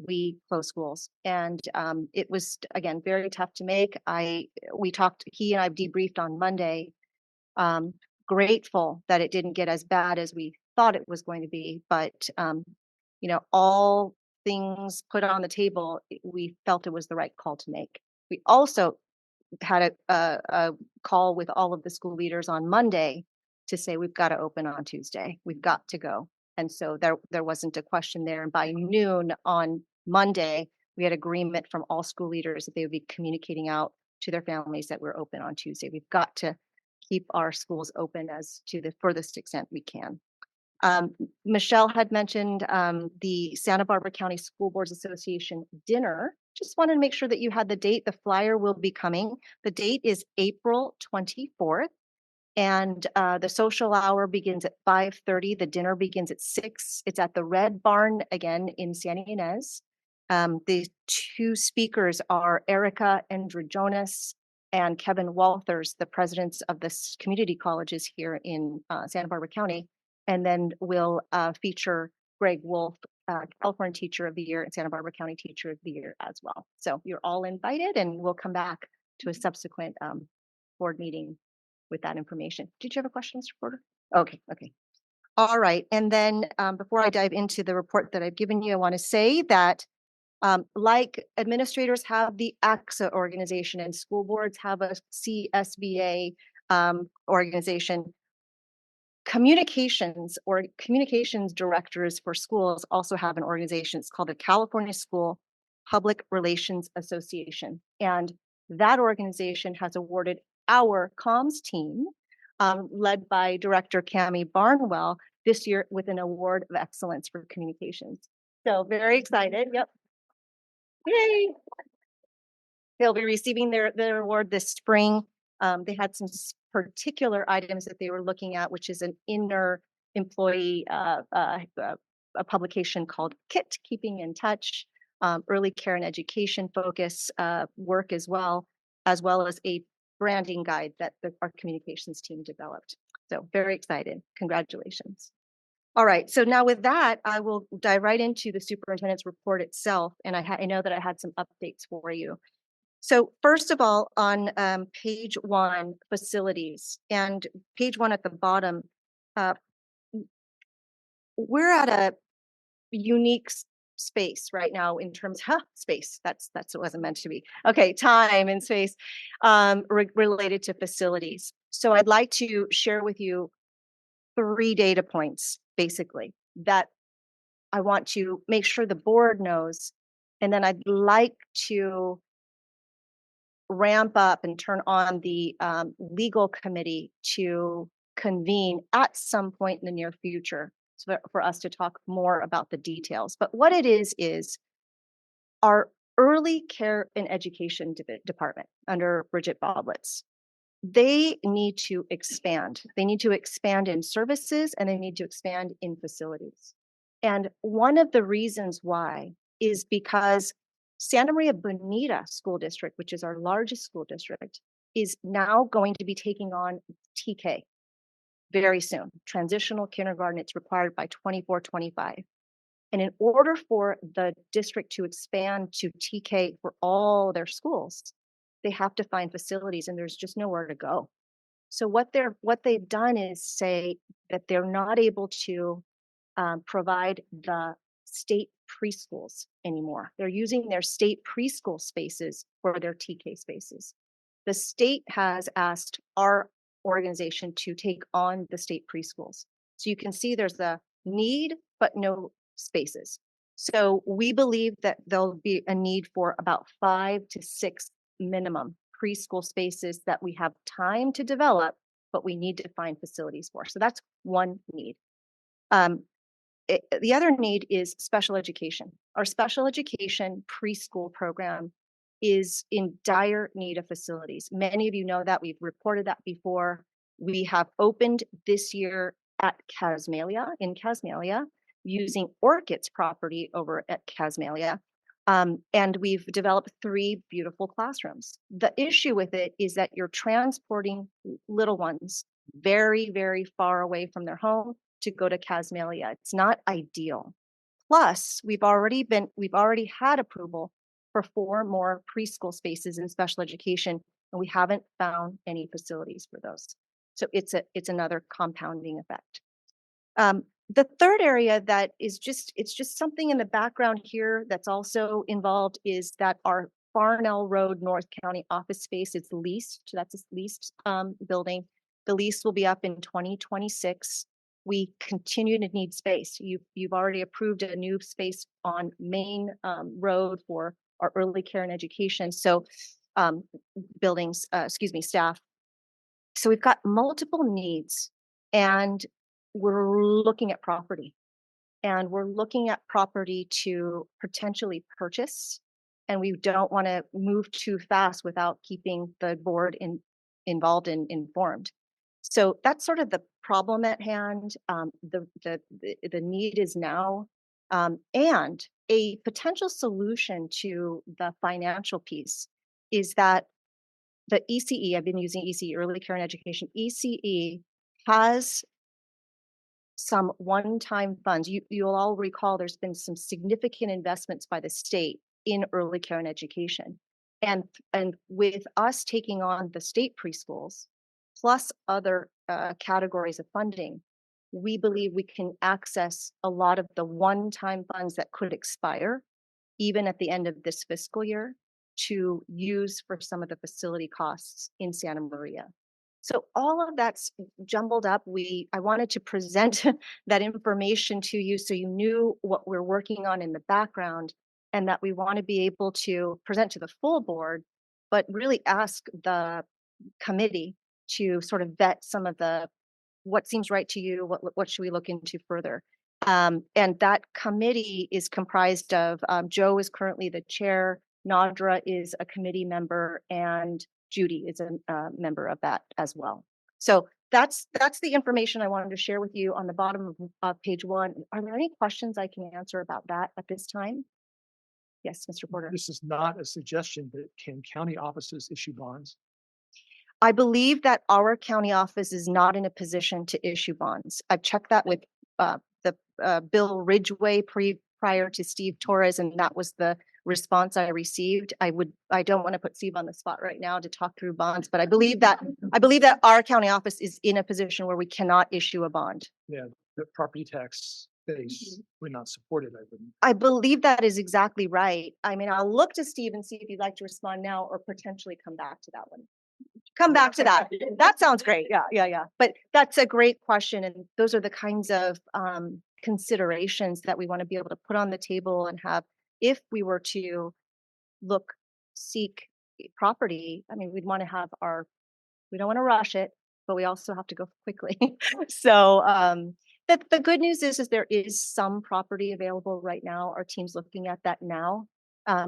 we close schools. And it was, again, very tough to make. He and I debriefed on Monday, grateful that it didn't get as bad as we thought it was going to be. But, all things put on the table, we felt it was the right call to make. We also had a call with all of the school leaders on Monday to say, we've got to open on Tuesday. We've got to go. And so there wasn't a question there. And by noon on Monday, we had agreement from all school leaders that they would be communicating out to their families that we're open on Tuesday. We've got to keep our schools open as to the furthest extent we can. Michelle had mentioned the Santa Barbara County School Boards Association dinner. Just wanted to make sure that you had the date. The flyer will be coming. The date is April 24th. And the social hour begins at 5:30. The dinner begins at 6. It's at the Red Barn again in Santa Ynez. The two speakers are Erica Androjonas and Kevin Walthers, the presidents of the community colleges here in Santa Barbara County. And then we'll feature Greg Wolf, California Teacher of the Year and Santa Barbara County Teacher of the Year as well. So you're all invited, and we'll come back to a subsequent board meeting with that information. Did you have a question, Mr. Porter? Okay. All right. And then before I dive into the report that I've given you, I want to say that Like administrators have the AXA organization and school boards have a CSBA organization. Communications directors for schools also have an organization. It's called the California School Public Relations Association. And that organization has awarded our comms team, led by Director Cami Barnwell, this year with an award of excellence for communications. So very excited. Yep. Yay. They'll be receiving their award this spring. They had some particular items that they were looking at, which is an inner employee a publication called KIT, Keeping in Touch, early care and education focus work as well as a branding guide that our communications team developed. So very excited. Congratulations. All right, so now with that, I will dive right into the superintendent's report itself. And I know that I had some updates for you. So first of all, on page 1, facilities, and page 1 at the bottom, we're at a unique space right now in terms space. That's what it wasn't meant to be. Okay, time and space related to facilities. So I'd like to share with you 3 data points, basically, that I want to make sure the board knows. And then I'd like to ramp up and turn on the legal committee to convene at some point in the near future for us to talk more about the details. But what it is our early care and education department under Bridget Boblitz. They need to expand. They need to expand in services and they need to expand in facilities. And one of the reasons why is because Santa Maria Bonita School District, which is our largest school district, is now going to be taking on TK very soon. Transitional kindergarten, it's required by 24-25. And in order for the district to expand to TK for all their schools, they have to find facilities and there's just nowhere to go. So what they've done is say that they're not able to provide the state preschools anymore. They're using their state preschool spaces for their TK spaces. The state has asked our organization to take on the state preschools. So you can see there's a need, but no spaces. So we believe that there'll be a need for about 5 to 6 minimum preschool spaces that we have time to develop, but we need to find facilities for. So that's one need. The other need is special education. Our special education preschool program is in dire need of facilities. Many of you know that. We've reported that before. We have opened this year at in Casmalia, using Orchid's property over at Casmalia. And we've developed 3 beautiful classrooms. The issue with it is that you're transporting little ones very, very far away from their home to go to Casmalia. It's not ideal. Plus, we've already had approval for 4 more preschool spaces in special education, and we haven't found any facilities for those. So it's another compounding effect. The third area that is it's just something in the background here that's also involved is that our Farnell Road North County office space is leased. That's a leased building. The lease will be up in 2026. We continue to need space. You've already approved a new space on Main Road for our early care and education. So staff. So we've got multiple needs and we're looking at property. And we're looking at property to potentially purchase. And we don't want to move too fast without keeping the board involved and informed. So that's sort of the problem at hand. The need is now, and a potential solution to the financial piece is that the ECE, I've been using ECE, Early Care and Education, ECE has some one-time funds. You'll all recall there's been some significant investments by the state in early care and education. And with us taking on the state preschools, plus other categories of funding, we believe we can access a lot of the one-time funds that could expire even at the end of this fiscal year, to use for some of the facility costs in Santa Maria. So all of that's jumbled up. I wanted to present that information to you so you knew what we're working on in the background, and that we want to be able to present to the full board, but really ask the committee to sort of vet some of the what seems right to you, what should we look into further. And that committee is comprised of Joe is currently the chair, Nadra is a committee member, and Judy is a member of that as well. So that's the information I wanted to share with you on the bottom of page 1. Are there any questions I can answer about that at this time? Yes, Mr. Porter. This is not a suggestion, but can county offices issue bonds? I believe that our county office is not in a position to issue bonds. I've checked that with Bill Ridgway prior to Steve Torres, and that was the response I received. I don't want to put Steve on the spot right now to talk through bonds, but I believe that our county office is in a position where we cannot issue a bond. Yeah, the property tax base would not support it, I wouldn't. I believe that is exactly right. I mean, I'll look to Steve and see if he'd like to respond now or potentially come back to that one. Come back to that. That sounds great. Yeah. But that's a great question. And those are the kinds of considerations that we want to be able to put on the table and have if we were to seek property. I mean, we'd want to have we don't want to rush it, but we also have to go quickly. So the good news is there is some property available right now. Our team's looking at that now,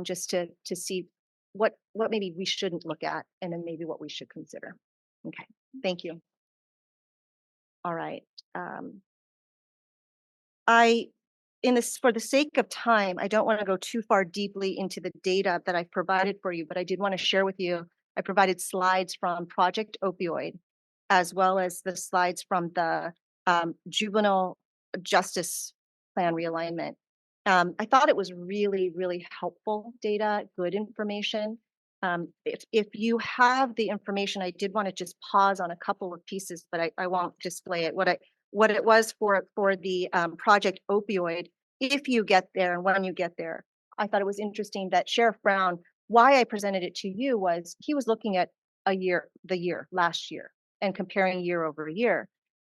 just to see what maybe we shouldn't look at, and then maybe what we should consider. Okay, thank you. All right. For the sake of time, I don't want to go too far deeply into the data that I've provided for you, but I did want to share with you, I provided slides from Project Opioid, as well as the slides from the Juvenile Justice Plan Realignment. I thought it was really, really helpful data, good information. If you have the information, I did want to just pause on a couple of pieces, but I won't display it. What it was for the Project Opioid, if you get there and when you get there, I thought it was interesting that Sheriff Brown, why I presented it to you was he was looking at last year, and comparing year over year.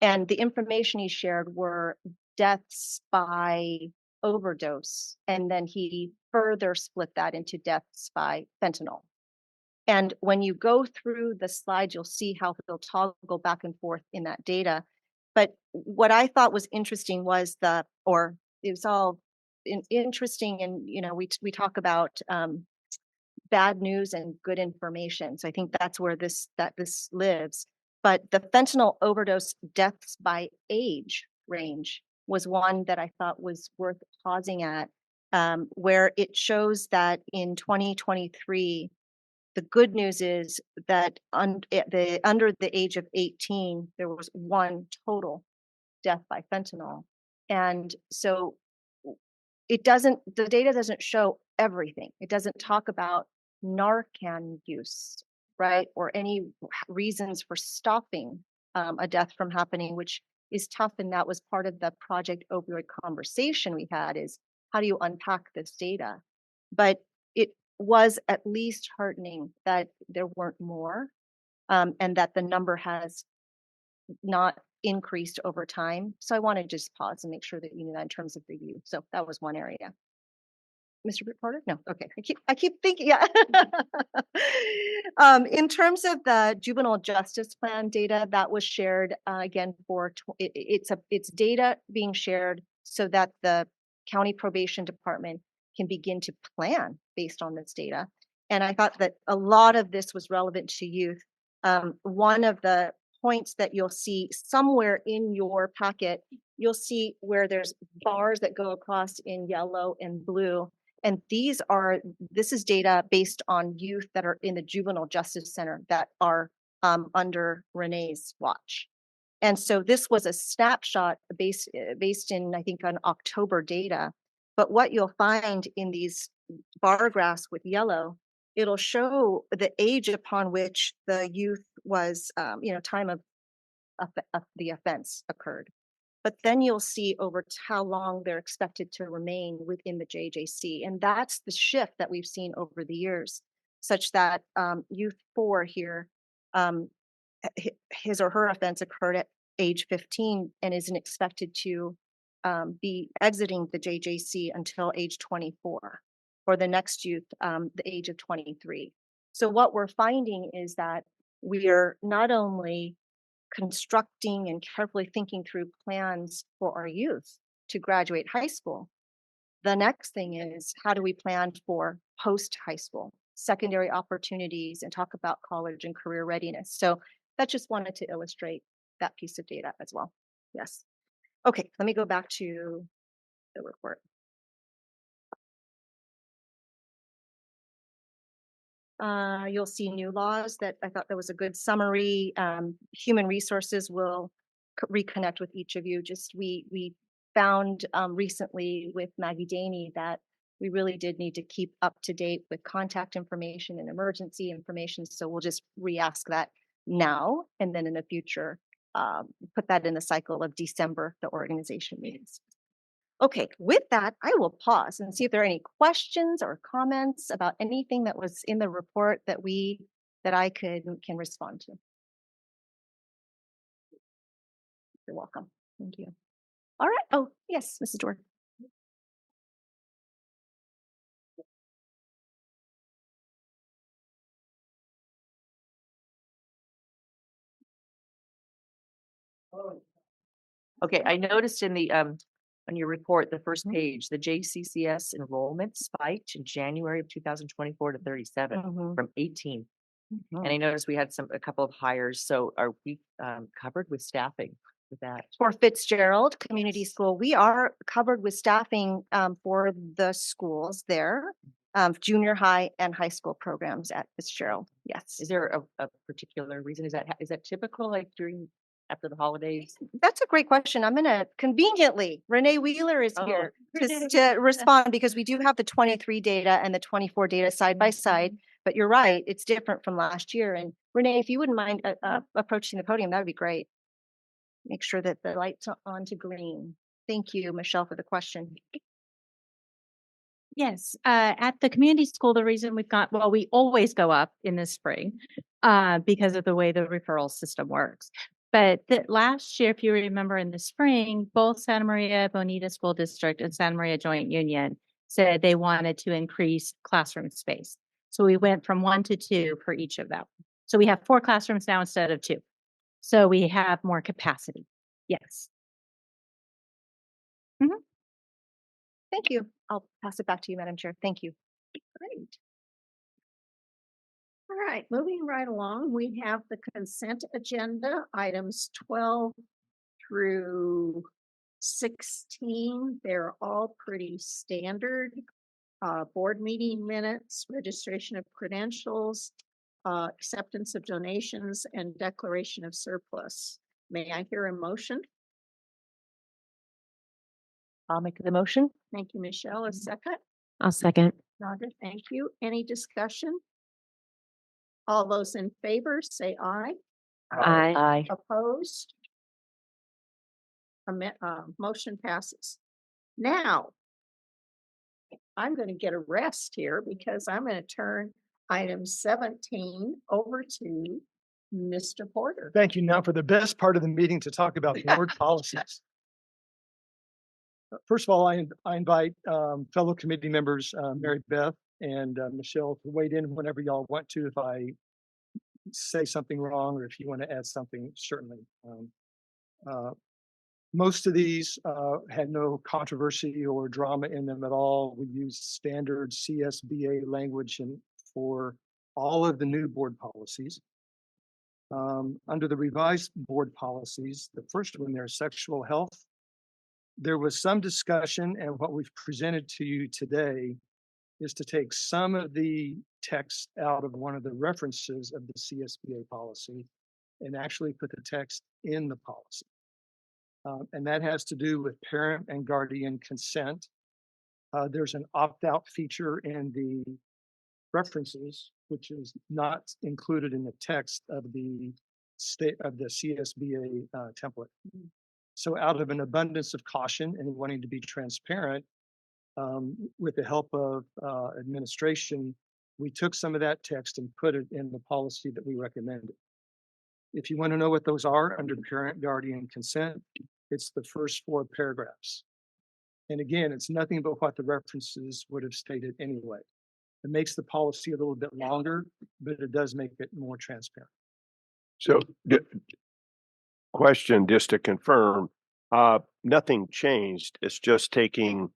And the information he shared were deaths by overdose. And then he further split that into deaths by fentanyl. And when you go through the slides, you'll see how he'll toggle back and forth in that data. But what I thought was interesting was it was all interesting. And, we talk about bad news and good information. So I think that's where this lives. But the fentanyl overdose deaths by age range was one that I thought was worth pausing at, where it shows that in 2023, the good news is that under the age of 18, there was one total death by fentanyl. And so the data doesn't show everything. It doesn't talk about Narcan use, right? Or any reasons for stopping a death from happening, which is tough. And that was part of the Project Opioid conversation we had, is how do you unpack this data? But it was at least heartening that there weren't more, and that the number has not increased over time. So I want to just pause and make sure that you knew that in terms of review. So that was one area. Mr. Porter? No, okay. I keep thinking, yeah. In terms of the Juvenile Justice Plan data that was shared, again, it's data being shared so that the county probation department can begin to plan based on this data. And I thought that a lot of this was relevant to youth. One of the points that you'll see somewhere in your packet, you'll see where there's bars that go across in yellow and blue. And this is data based on youth that are in the Juvenile Justice Center that are under Renee's watch. And so this was a snapshot based in, I think, on October data. But what you'll find in these bar graphs with yellow, it'll show the age upon which the youth was, time of the offense occurred. but then you'll see over how long they're expected to remain within the JJC. And that's the shift that we've seen over the years, such that youth 4 here, his or her offense occurred at age 15 and isn't expected to be exiting the JJC until age 24, or the next youth, the age of 23. So what we're finding is that we are not only constructing and carefully thinking through plans for our youth to graduate high school. The next thing is, how do we plan for post high school, secondary opportunities, and talk about college and career readiness? So that just wanted to illustrate that piece of data as well. Yes. Okay, let me go back to the report. You'll see new laws that I thought that was a good summary. Human resources will reconnect with each of you. Just we found recently with Maggie Daney that we really did need to keep up to date with contact information and emergency information. So we'll just re-ask that now, and then in the future, put that in the cycle of December, the organization meetings. Okay, with that, I will pause and see if there are any questions or comments about anything that was in the report that I can respond to. You're welcome. Thank you. All right. Oh, yes, Mrs. Jordan. Okay, I noticed in the on your report, the first page, the JCCS enrollment spiked in January of 2024 to 37 from 18. And I noticed we had a couple of hires. So are we covered with staffing with that? For Fitzgerald Community School, we are covered with staffing for the schools there, junior high and high school programs at Fitzgerald. Yes. Is there a particular reason? Is that typical, like after the holidays? That's a great question. I'm gonna conveniently, Renee Wheeler is here to respond, because we do have the 23 data and the 24 data side by side. But you're right, it's different from last year. And Renee, if you wouldn't mind approaching the podium, that would be great. Make sure that the lights are on to green. Thank you, Michelle, for the question. Yes, at the community school, the reason we always go up in the spring because of the way the referral system works. But last year, if you remember in the spring, both Santa Maria Bonita School District and Santa Maria Joint Union said they wanted to increase classroom space. So we went from 1 to 2 for each of them. So we have 4 classrooms now instead of 2. So we have more capacity. Yes. Thank you. I'll pass it back to you, Madam Chair. Thank you. Great. All right, moving right along, we have the consent agenda, items 12 through 16. They're all pretty standard. Board meeting minutes, registration of credentials, acceptance of donations, and declaration of surplus. May I hear a motion? I'll make the motion. Thank you, Michelle. A second. I'll second. Naga, thank you. Any discussion? All those in favor, say aye. Aye. Aye. Opposed? Motion passes. Now, I'm going to get a rest here because I'm going to turn item 17 over to Mr. Porter. Thank you. Now for the best part of the meeting to talk about board policies. First of all, I invite fellow committee members, Mary Beth and Michelle, to weigh in whenever y'all want to. If I say something wrong or if you want to add something, certainly. Most of these had no controversy or drama in them at all. We used standard CSBA language for all of the new board policies. Under the revised board policies, the first one there, sexual health, there was some discussion, and what we've presented to you today is to take some of the text out of one of the references of the CSBA policy and actually put the text in the policy. And that has to do with parent and guardian consent. There's an opt-out feature in the references, which is not included in the text of the CSBA template. So out of an abundance of caution and wanting to be transparent, with the help of administration, we took some of that text and put it in the policy that we recommended. If you want to know what those are under parent, guardian consent, it's the first 4 paragraphs. And again, it's nothing but what the references would have stated anyway. It makes the policy a little bit longer, but it does make it more transparent. So, question just to confirm, nothing changed. It's just taking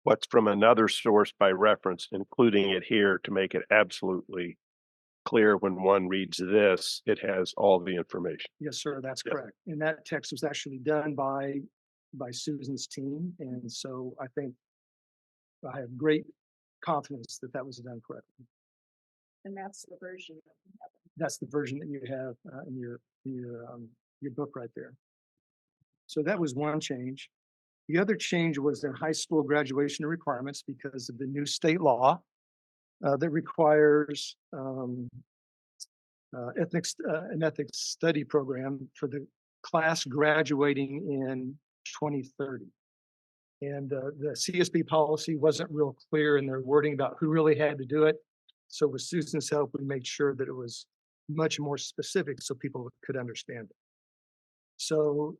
what's from another source by reference, including it here to make it absolutely clear when one reads this, it has all the information. Yes, sir, that's Yeah. correct. And that text was actually done by Susan's team. And so I think I have great confidence that that was done correctly. And that's the version. That's the version that you have in your book right there. So that was one change. The other change was in high school graduation requirements because of the new state law that requires an ethics study program for the class graduating in 2030. And the CSB policy wasn't real clear in their wording about who really had to do it. So with Susan's help, we made sure that it was much more specific so people could understand it. So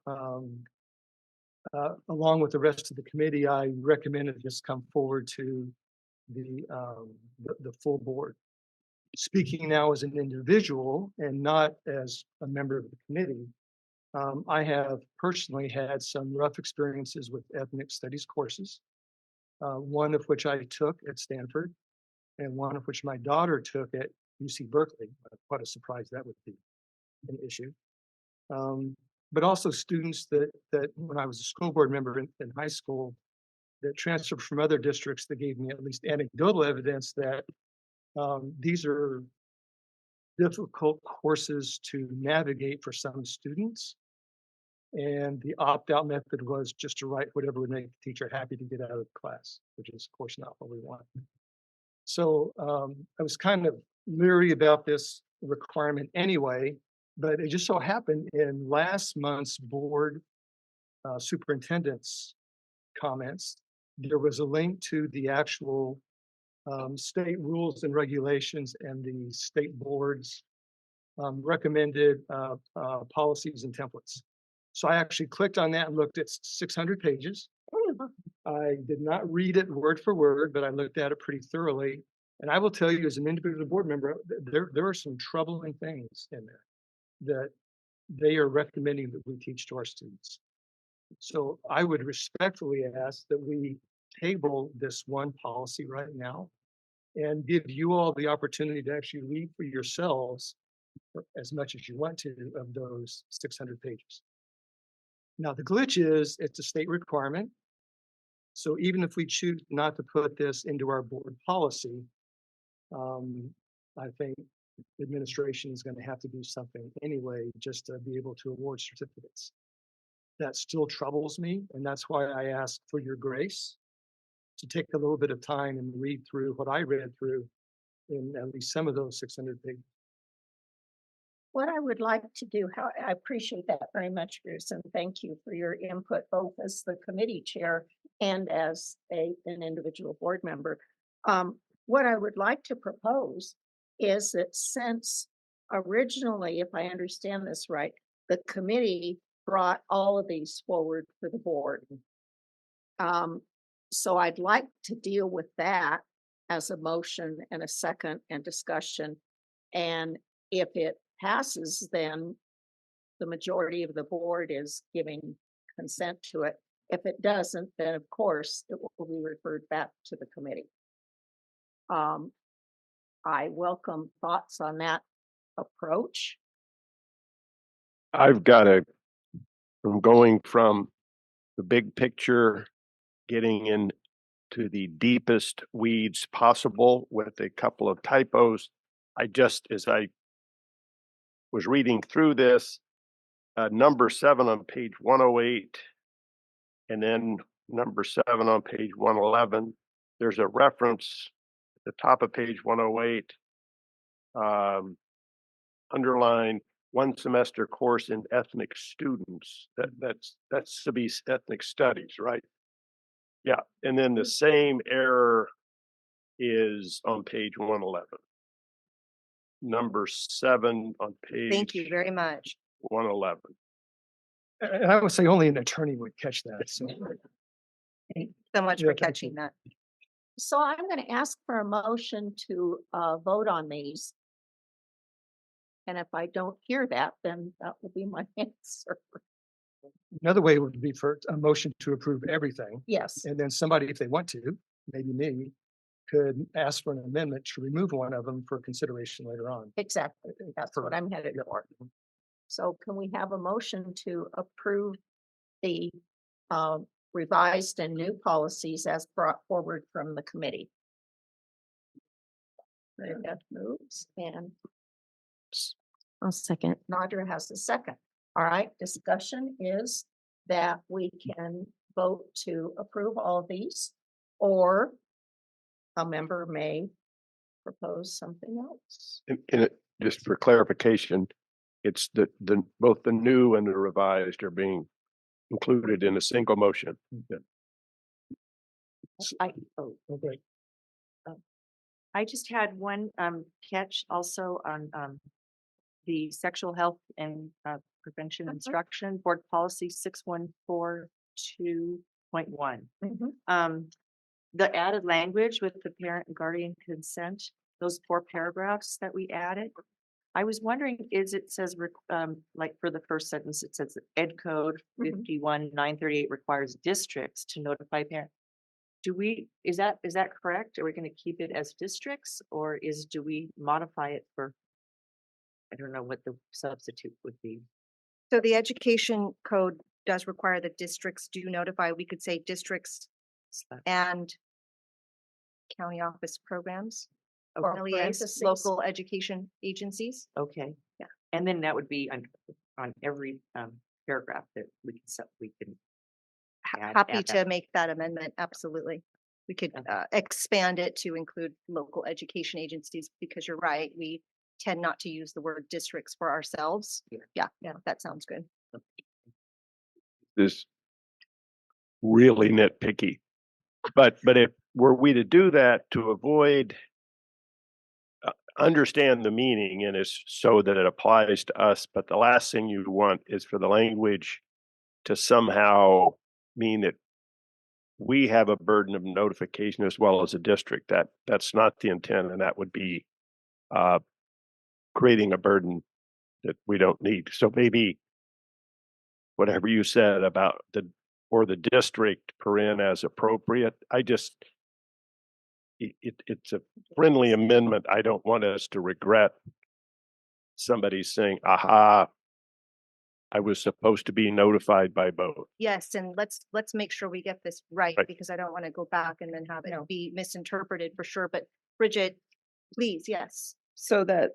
along with the rest of the committee, I recommended this come forward to the full board. Speaking now as an individual and not as a member of the committee, I have personally had some rough experiences with ethnic studies courses, one of which I took at Stanford and one of which my daughter took at UC Berkeley. What a surprise that would be an issue. But also students that when I was a school board member in high school that transferred from other districts that gave me at least anecdotal evidence that these are difficult courses to navigate for some students. And the opt-out method was just to write whatever would make the teacher happy to get out of the class, which is of course not what we want. So I was kind of leery about this requirement anyway, but it just so happened in last month's board superintendent's comments, there was a link to the actual state rules and regulations and the state board's recommended policies and templates. So I actually clicked on that and looked at 600 pages. I did not read it word for word, but I looked at it pretty thoroughly. And I will tell you as an individual board member, there are some troubling things in there that they are recommending that we teach to our students. So I would respectfully ask that we table this one policy right now and give you all the opportunity to actually read for yourselves as much as you want to of those 600 pages. Now, the glitch is it's a state requirement. So even if we choose not to put this into our board policy, I think the administration is going to have to do something anyway just to be able to award certificates. That still troubles me, and that's why I ask for your grace to take a little bit of time and read through what I read through in at least some of those 600 pages. What I would like to do, I appreciate that very much, Bruce, and thank you for your input, both as the committee chair and as an individual board member. What I would like to propose is that since originally, if I understand this right, the committee brought all of these forward for the board. So I'd like to deal with that as a motion and a second and discussion. And if it passes, then the majority of the board is giving consent to it. If it doesn't, then of course it will be referred back to the committee. I welcome thoughts on that approach. I'm going from the big picture, getting into the deepest weeds possible with a couple of typos. As I was reading through this, number 7 on page 108, and then number 7 on page 111, there's a reference at the top of page 108, underline one semester course in ethnic students. That's to be ethnic studies, right? Yeah, and then the same error is on page 111. Number 7 on page. Thank you very much. 111. And I would say only an attorney would catch that, so. So much Yeah, for thank you. catching that. So I'm going to ask for a motion to vote on these. And if I don't hear that, then that will be my answer. Another way would be for a motion to approve everything. Yes, And then somebody, if they want to, maybe me, could ask for an amendment to remove one of them for consideration later on. exactly. That's what I'm headed for. So can we have a motion to approve the revised and new policies as brought forward from the committee? That moves, and I'll second. Nadra has a second. All right, discussion is that we can vote to approve all of these, or a member may propose something else. Just for clarification, it's the both the new and the revised are being included in a single motion. Okay. I just had one catch also on the sexual health and prevention instruction, board policy 6142.1. The added language with the parent and guardian consent, those 4 paragraphs that we added. I was wondering, it says like for the first sentence, it says Ed Code 51938 requires districts to notify parents. Is that correct? Are we going to keep it as districts, or do we modify it for, I don't know what the substitute would be. So the education code does require that districts do notify. We could say districts and county office programs, Or LEAs, parentheses. local education agencies. Okay. Yeah. And then that would be on every paragraph that we can Happy add to that. make that amendment. Absolutely. We could Okay. expand it to include local education agencies, because you're right. We tend not to use the word districts for ourselves. Yeah, that sounds good. This really nitpicky, but if were we to do that to avoid understand the meaning and is so that it applies to us, but the last thing you want is for the language to somehow mean that we have a burden of notification as well as a district. That's not the intent, and that would be creating a burden that we don't need. So maybe whatever you said about the district paren as appropriate, it's a friendly amendment. I don't want us to regret somebody saying, aha, I was supposed to be notified by both. Yes, and let's make sure we get this right, Right. because I don't want to go back and then have it be misinterpreted for sure. But Bridget, please, yes. So the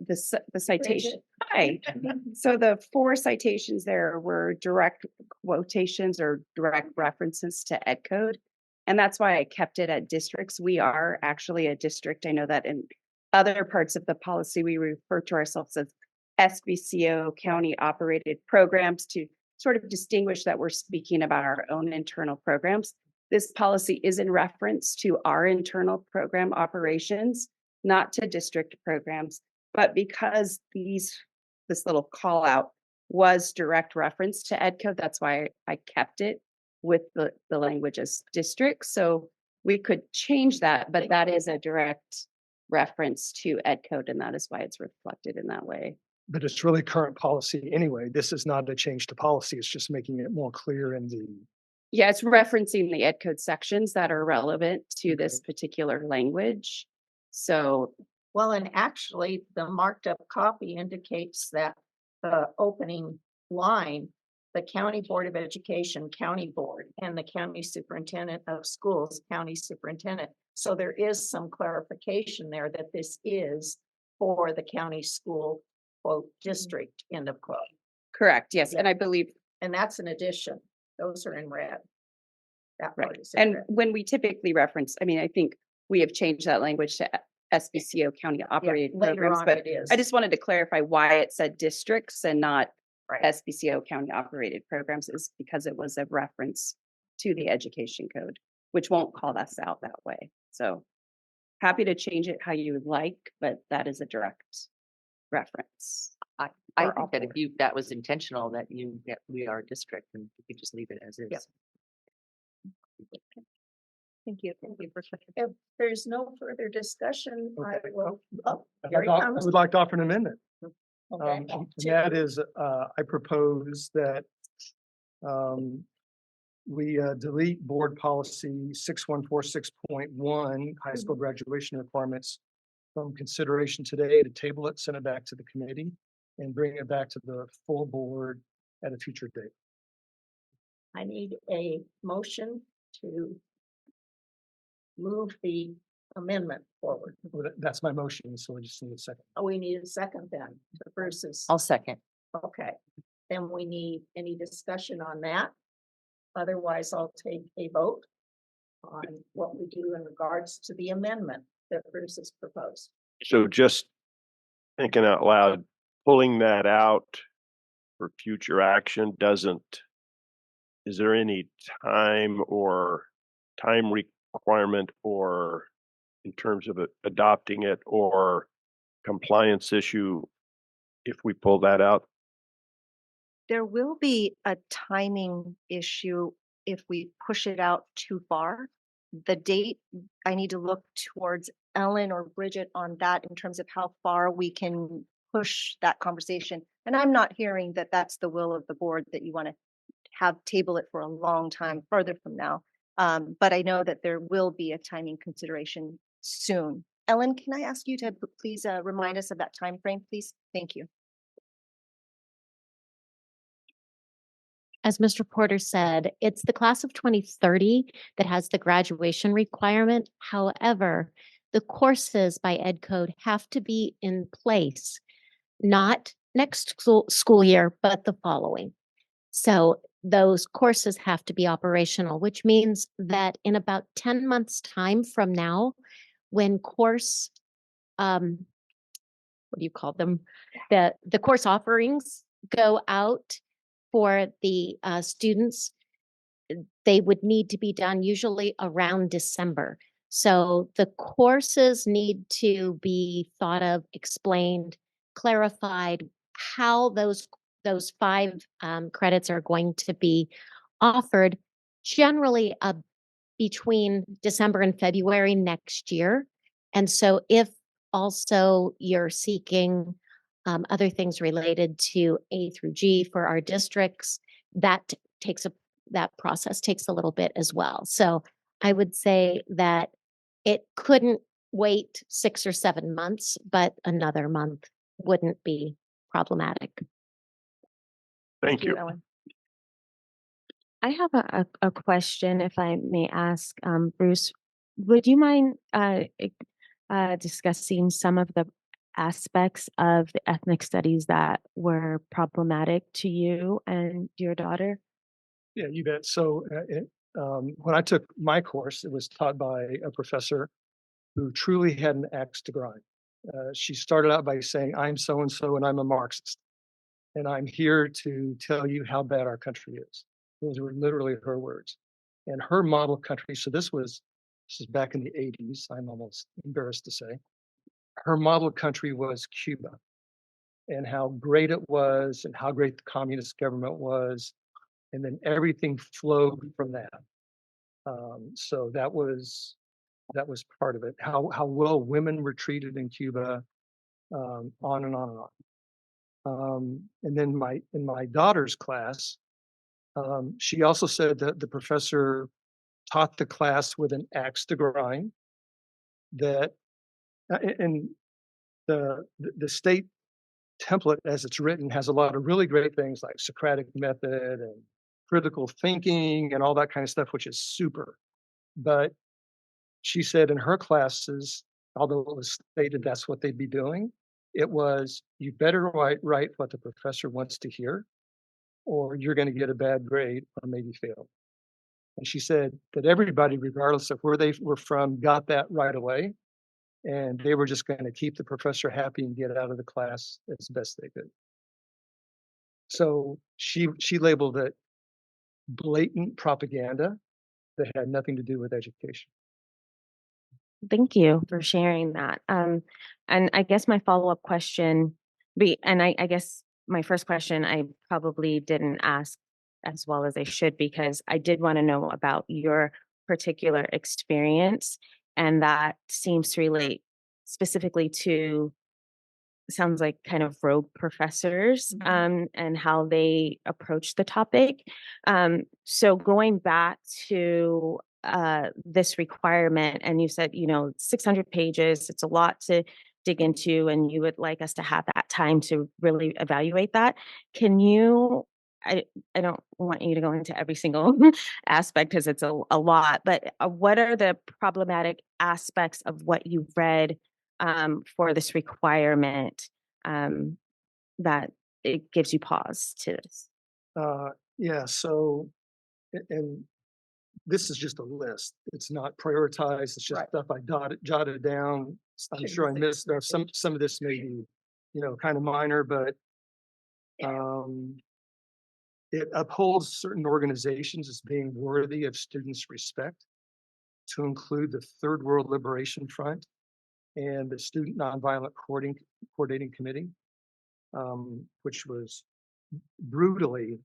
citation, hi. So the 4 citations there were direct quotations or direct references to Ed Code. And that's why I kept it at districts. We are actually a district. I know that in other parts of the policy, we refer to ourselves as SBCO, county operated programs, to sort of distinguish that we're speaking about our own internal programs. This policy is in reference to our internal program operations, not to district programs. But because this little call out was direct reference to Ed Code, that's why I kept it with the language as district. So we could change that, but that is a direct reference to Ed Code, and that is why it's reflected in that way. But it's really current policy anyway. This is not a change to policy. It's just making it more clear in the. Yeah, it's referencing the Ed Code sections that are relevant to this particular language. So, Well, and actually, the marked up copy indicates that the opening line, the County Board of Education, County Board, and the County Superintendent of Schools, County Superintendent. So there is some clarification there that this is for the county school, quote, district, end of quote. correct, yes, and I believe, And that's an addition. Those are in red. That right. part is in And red. when we typically reference, I mean, I think we have changed that language to SBCO county operated later programs, on but it is. I just wanted to clarify why it said districts and not Right. SBCO county operated programs is because it was a reference to the education code, which won't call us out that way. So happy to change it how you would like, but that is a direct reference. I for all think that if four. you, that was intentional, that we are a district and we could just leave it as is. Yep. Thank you. If there's no further discussion, I Okay. will. Oh, I here he comes. would like to offer an amendment. Okay. And that is, I propose that we delete board policy 6146.1, high school graduation requirements from consideration today, to table it, send it back to the committee, and bring it back to the full board at a future date. I need a motion to move the amendment forward. Well, that's my motion, so I just need a second. Oh, we need a second then to Bruce's. I'll second. Okay, then we need any discussion on that. Otherwise, I'll take a vote on what we do in regards to the amendment that Bruce has proposed. So just thinking out loud, pulling that out for future action is there any time requirement or in terms of adopting it or compliance issue if we pull that out? There will be a timing issue if we push it out too far. The date, I need to look towards Ellen or Bridget on that in terms of how far we can push that conversation. And I'm not hearing that that's the will of the board, that you want to have table it for a long time further from now. But I know that there will be a timing consideration soon. Ellen, can I ask you to please remind us of that time frame, please? Thank you. As Mr. Porter said, it's the class of 2030 that has the graduation requirement. However, the courses by Ed Code have to be in place, not next school year, but the following. So those courses have to be operational, which means that in about 10 months' time from now, when course, what do you call them? The course offerings go out for the students, they would need to be done usually around December. So the courses need to be thought of, explained, clarified, how those 5 credits are going to be offered, generally between December and February next year. And so if also you're seeking other things related to A through G for our districts, that process takes a little bit as well. So I would say that it couldn't wait 6 or 7 months, but another month wouldn't be problematic. Thank you. Ellen. I have a question, if I may ask, Bruce. Would you mind discussing some of the aspects of the ethnic studies that were problematic to you and your daughter? Yeah, you bet. So when I took my course, it was taught by a professor who truly had an axe to grind. She started out by saying, "I'm so-and-so and I'm a Marxist. And I'm here to tell you how bad our country is." Those were literally her words. And her model country, so this is back in the 80s, I'm almost embarrassed to say. Her model country was Cuba, and how great it was and how great the communist government was. And then everything flowed from that. So that was part of it. How well women were treated in Cuba, on and on and on. And then in my daughter's class, she also said that the professor taught the class with an axe to grind. That and the state template as it's written has a lot of really great things like Socratic method and critical thinking and all that kind of stuff, which is super. But she said in her classes, although it was stated that's what they'd be doing, it was, you better write what the professor wants to hear, or you're going to get a bad grade or maybe fail. And she said that everybody, regardless of where they were from, got that right away. And they were just going to keep the professor happy and get out of the class as best they could. So she labeled it blatant propaganda that had nothing to do with education. Thank you for sharing that. And I guess my follow-up question I guess my first question I probably didn't ask as well as I should, because I did want to know about your particular experience, and that seems to relate specifically to, sounds like kind of rogue professors, and how they approach the topic. So going back to this requirement, and you said, 600 pages, it's a lot to dig into, and you would like us to have that time to really evaluate that. Can you, I don't want you to go into every single aspect because it's a lot, but what are the problematic aspects of what you've read for this requirement that it gives you pause to this? Yeah, so, and this is just a list. It's not prioritized. It's just Right. stuff I jotted down. I'm sure I missed, there's some of this may be, kind of minor, but it upholds certain organizations as being worthy of students' respect, to include the Third World Liberation Front and the Student Nonviolent Coordinating Committee, which was brutally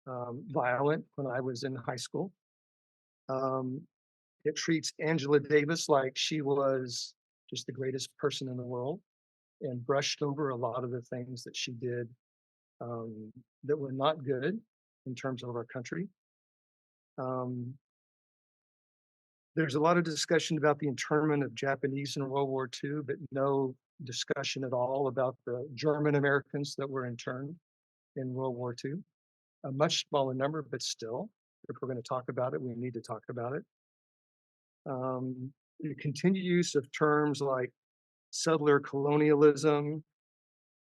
violent when I was in high school. It treats Angela Davis like she was just the greatest person in the world, and brushed over a lot of the things that she did that were not good in terms of our country. There's a lot of discussion about the internment of Japanese in World War II, but no discussion at all about the German Americans that were interned in World War II. A much smaller number, but still, if we're going to talk about it, we need to talk about it. The continued use of terms like settler colonialism.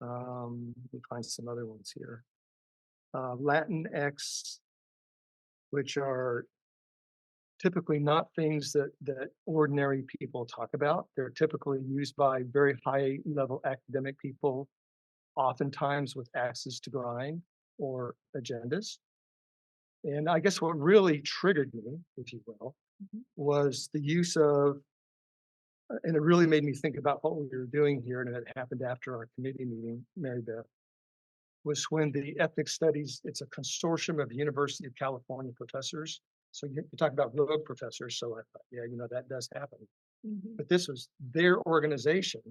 Let me find some other ones here. Latinx, which are typically not things that ordinary people talk about. They're typically used by very high level academic people, oftentimes with axes to grind or agendas. And I guess what really triggered me, if you will, was the use of, and it really made me think about what we were doing here, and it happened after our committee meeting, Mary Beth, was when the ethnic studies, it's a consortium of University of California professors. So you talk about rogue professors, so I thought, yeah, that does happen. But this was their organization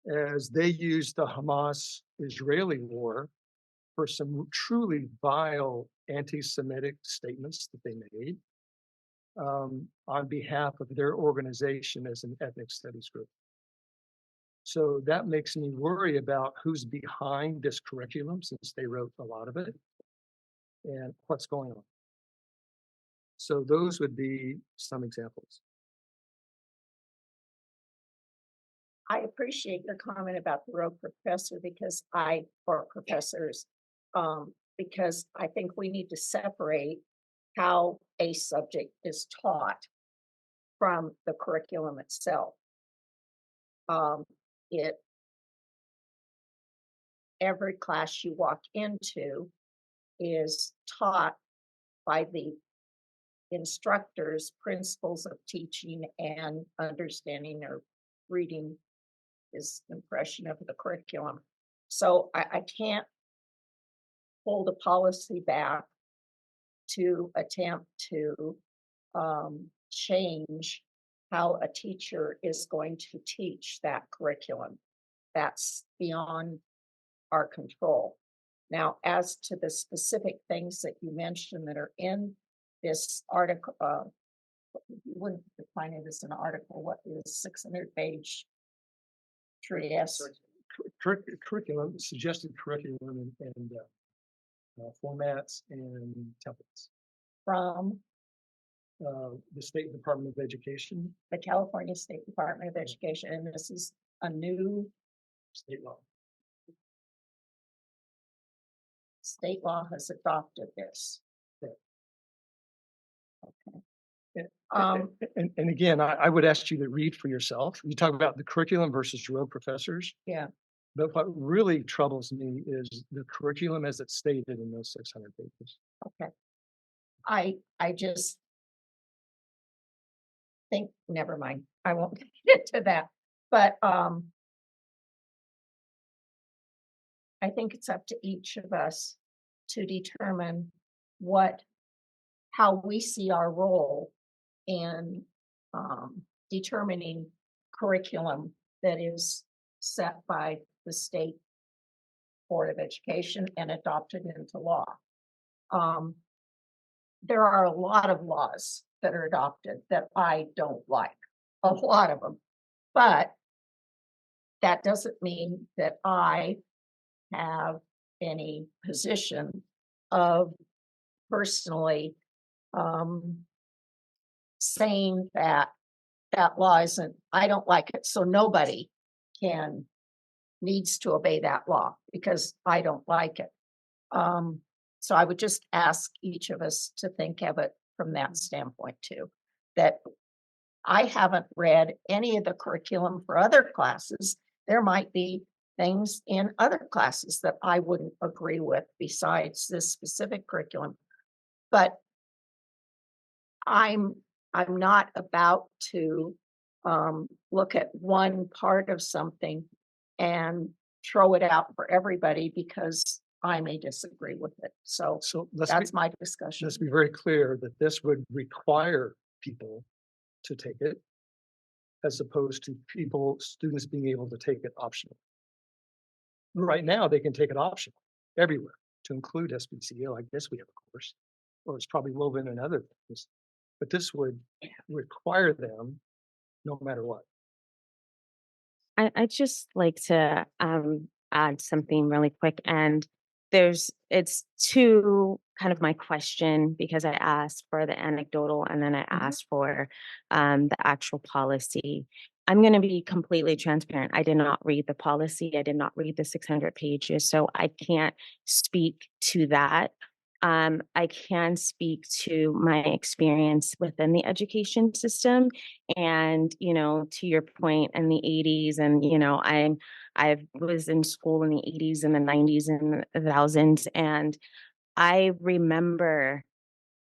as they used the Hamas-Israeli war for some truly vile anti-Semitic statements that they made on behalf of their organization as an ethnic studies group. So that makes me worry about who's behind this curriculum, since they wrote a lot of it, and what's going on. So those would be some examples. I appreciate your comment about the rogue professor because professors, because I think we need to separate how a subject is taught from the curriculum itself. Every class you walk into is taught by the instructors principles of teaching and understanding or reading his impression of the curriculum. So I can't hold a policy back to attempt to change how a teacher is going to teach that curriculum. That's beyond our control. Now, as to the specific things that you mentioned that are in this article, you wouldn't define it as an article. What is 600-page treatise? Curriculum, suggested curriculum and formats and templates. From the State Department of Education. the California State Department of Education, and this is a new State law. state law has adopted this. Yeah. Okay. And again, I would ask you to read for yourself. You talk about the curriculum versus rogue professors. Yeah. But what really troubles me is the curriculum as it's stated in those 600 pages. Okay. I just think, never mind, I won't get to that, but, I think it's up to each of us to determine how we see our role in, determining curriculum that is set by the state Board of Education and adopted into law. There are a lot of laws that are adopted that I don't like, a lot of them. But that doesn't mean that I have any position of personally saying that law isn't, I don't like it, so nobody needs to obey that law because I don't like it. So I would just ask each of us to think of it from that standpoint too, that I haven't read any of the curriculum for other classes. There might be things in other classes that I wouldn't agree with besides this specific curriculum. But I'm not about to look at one part of something and throw it out for everybody because I may disagree with it. So that's my discussion. Let's be very clear that this would require people to take it as opposed to students being able to take it optional. Right now, they can take it optional everywhere to include SBCO. I guess we have a course, or it's probably woven in other things, but this would require them no matter what. I'd just like to add something really quick. And it's to kind of my question, because I asked for the anecdotal and then I asked for the actual policy. I'm going to be completely transparent. I did not read the policy. I did not read the 600 pages. So I can't speak to that. I can speak to my experience within the education system. And, to your point, in the 80s, and, I was in school in the 80s and the 90s and the thousands. And I remember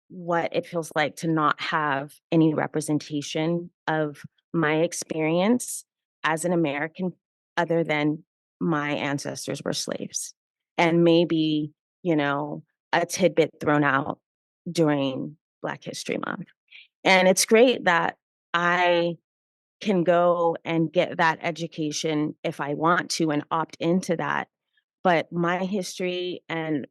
what it feels like to not have any representation of my experience as an American other than my ancestors were slaves. And maybe, a tidbit thrown out during Black History Month. And it's great that I can go and get that education if I want to and opt into that. But my history and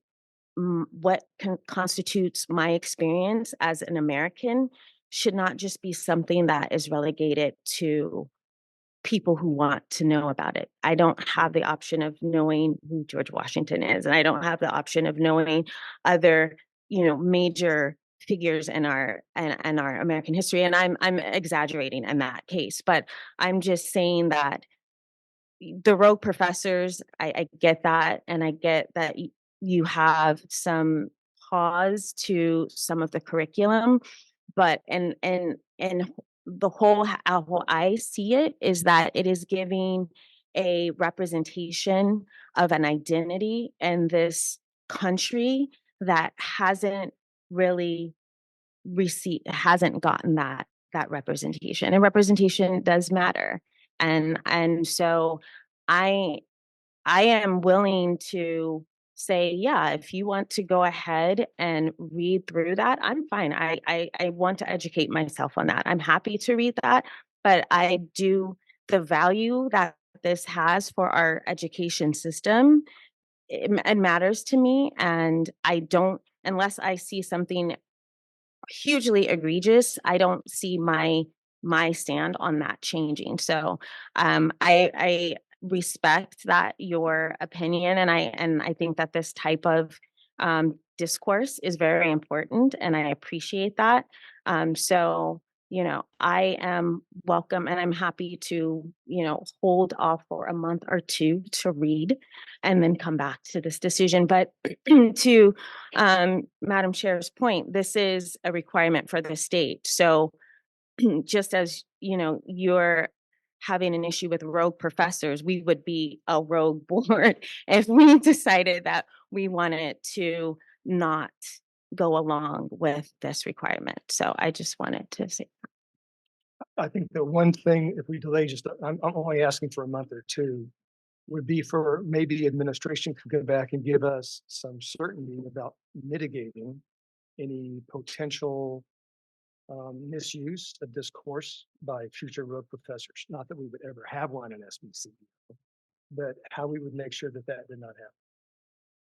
what constitutes my experience as an American should not just be something that is relegated to people who want to know about it. I don't have the option of knowing who George Washington is, and I don't have the option of knowing other, major figures in our American history. And I'm exaggerating in that case, but I'm just saying that the rogue professors, I get that, and I get that you have some pause to some of the curriculum, but and the whole how I see it is that it is giving a representation of an identity in this country that hasn't really hasn't gotten that representation, and representation does matter. And so I am willing to say, yeah, if you want to go ahead and read through that, I'm fine. I want to educate myself on that. I'm happy to read that, but the value that this has for our education system, it matters to me. And I don't, unless I see something hugely egregious, I don't see my stand on that changing. So I respect that your opinion, and I think that this type of discourse is very important, and I appreciate that. So I am welcome and I'm happy to, hold off for a month or two to read and then come back to this decision. But to Madam Chair's point, this is a requirement for the state. So just as, you're having an issue with rogue professors, we would be a rogue board if we decided that we wanted to not go along with this requirement. So I just wanted to say. I think the one thing, if we delay just, I'm only asking for a month or two, would be for maybe administration could go back and give us some certainty about mitigating any potential misuse of this course by future rogue professors. Not that we would ever have one in SBC, but how we would make sure that that did not happen.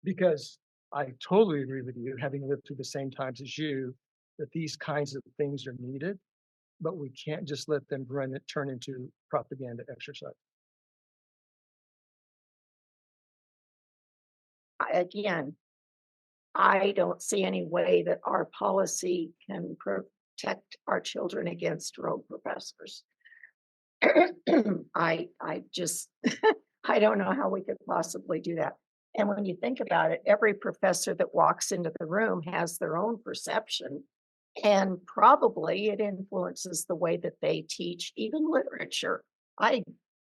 Because I totally agree with you, having lived through the same times as you, that these kinds of things are needed, but we can't just let them turn into propaganda exercise. Again, I don't see any way that our policy can protect our children against rogue professors. I just, I don't know how we could possibly do that. And when you think about it, every professor that walks into the room has their own perception, and probably it influences the way that they teach even literature. I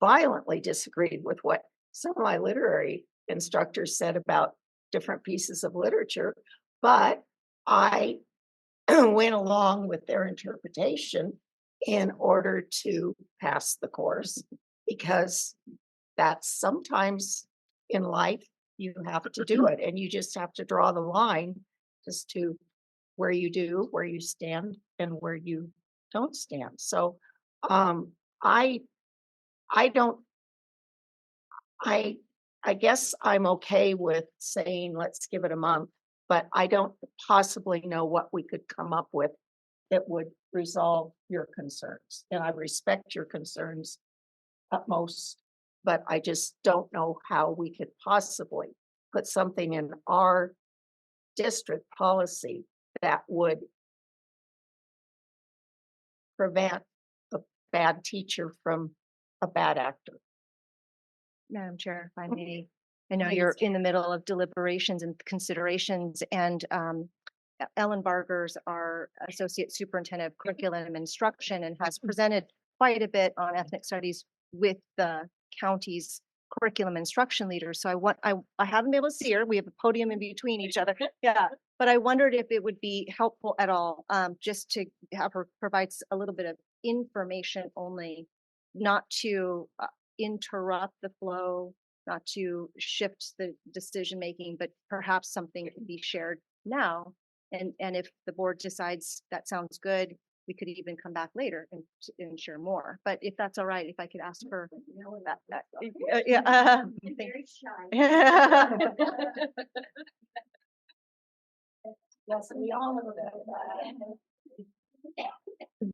violently disagreed with what some of my literary instructors said about different pieces of literature, but I went along with their interpretation in order to pass the course, because that's sometimes in life you have to do it, and you just have to draw the line as to where you do, where you stand, and where you don't stand. So I don't, I guess I'm okay with saying let's give it a month, but I don't possibly know what we could come up with that would resolve your concerns. And I respect your concerns utmost, but I just don't know how we could possibly put something in our district policy that would prevent a bad teacher from a bad actor. Madam Chair, if I may, I know you're in the middle of deliberations and considerations, and Ellen Barger's our Associate Superintendent of Curriculum and Instruction and has presented quite a bit on ethnic studies with the county's curriculum instruction leaders. So I haven't been able to see her. We have a podium in between each other. Yeah, but I wondered if it would be helpful at all, just to have her provide a little bit of information only, not to interrupt the flow, not to shift the decision making, but perhaps something can be shared now. And if the board decides that sounds good, we could even come back later and share more. But if that's all right, if I could ask for that. Yeah. Very shy. Yes, we all know that.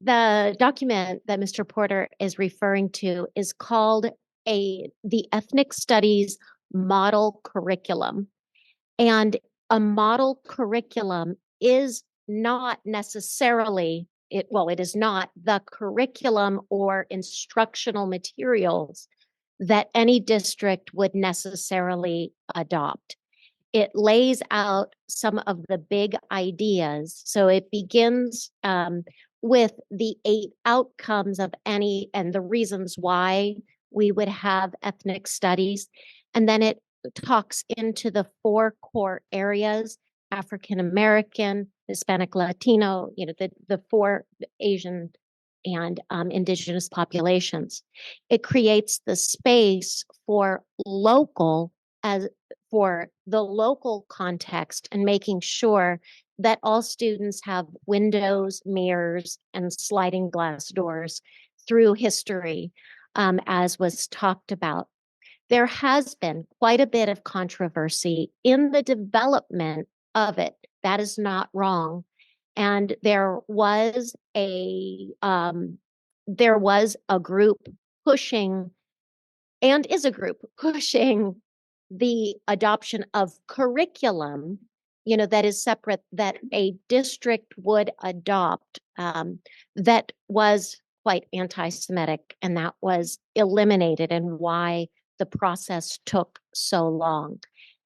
The document that Mr. Porter is referring to is called the Ethnic Studies Model Curriculum. And a model curriculum is not necessarily, it is not the curriculum or instructional materials that any district would necessarily adopt. It lays out some of the big ideas. So it begins with the 8 outcomes of any and the reasons why we would have ethnic studies. And then it talks into the 4 core areas: African American, Hispanic, Latino, the 4 Asian and indigenous populations. It creates the space for the local context, and making sure that all students have windows, mirrors, and sliding glass doors through history, as was talked about. There has been quite a bit of controversy in the development of it. That is not wrong. And there was a group pushing, and is a group pushing, the adoption of curriculum that is separate, that a district would adopt, that was quite anti-Semitic, and that was eliminated, and why the process took so long.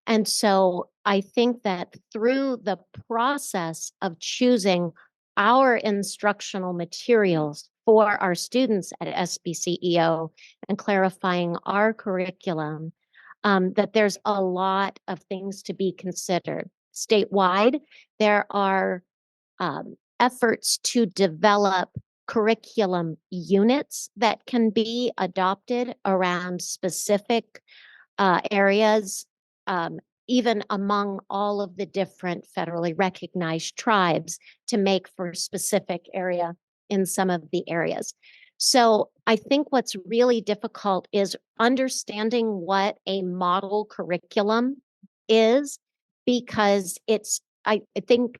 And so I think that through the process of choosing our instructional materials for our students at SBCEO and clarifying our curriculum, that there's a lot of things to be considered. Statewide, there are efforts to develop curriculum units that can be adopted around specific areas, even among all of the different federally recognized tribes, to make for specific area in some of the areas. So I think what's really difficult is understanding what a model curriculum is, because I think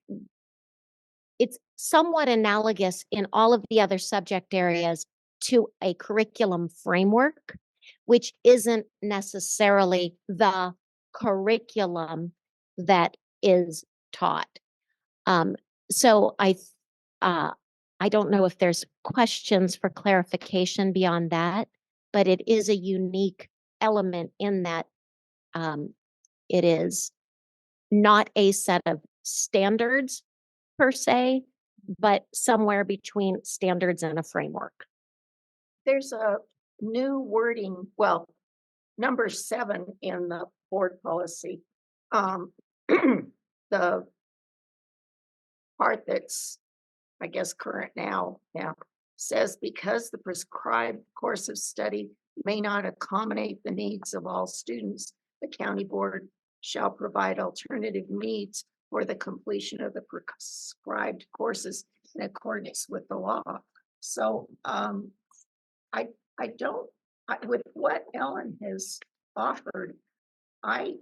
it's somewhat analogous in all of the other subject areas to a curriculum framework, which isn't necessarily the curriculum that is taught. So I don't know if there's questions for clarification beyond that, but it is a unique element in that it is not a set of standards per se, but somewhere between standards and a framework. There's a new wording, well, number 7 in the board policy. The part that's, I guess, current now, says because the prescribed course of study may not accommodate the needs of all students, the county board shall provide alternative means for the completion of the prescribed courses in accordance with the law. So with what Ellen has offered, I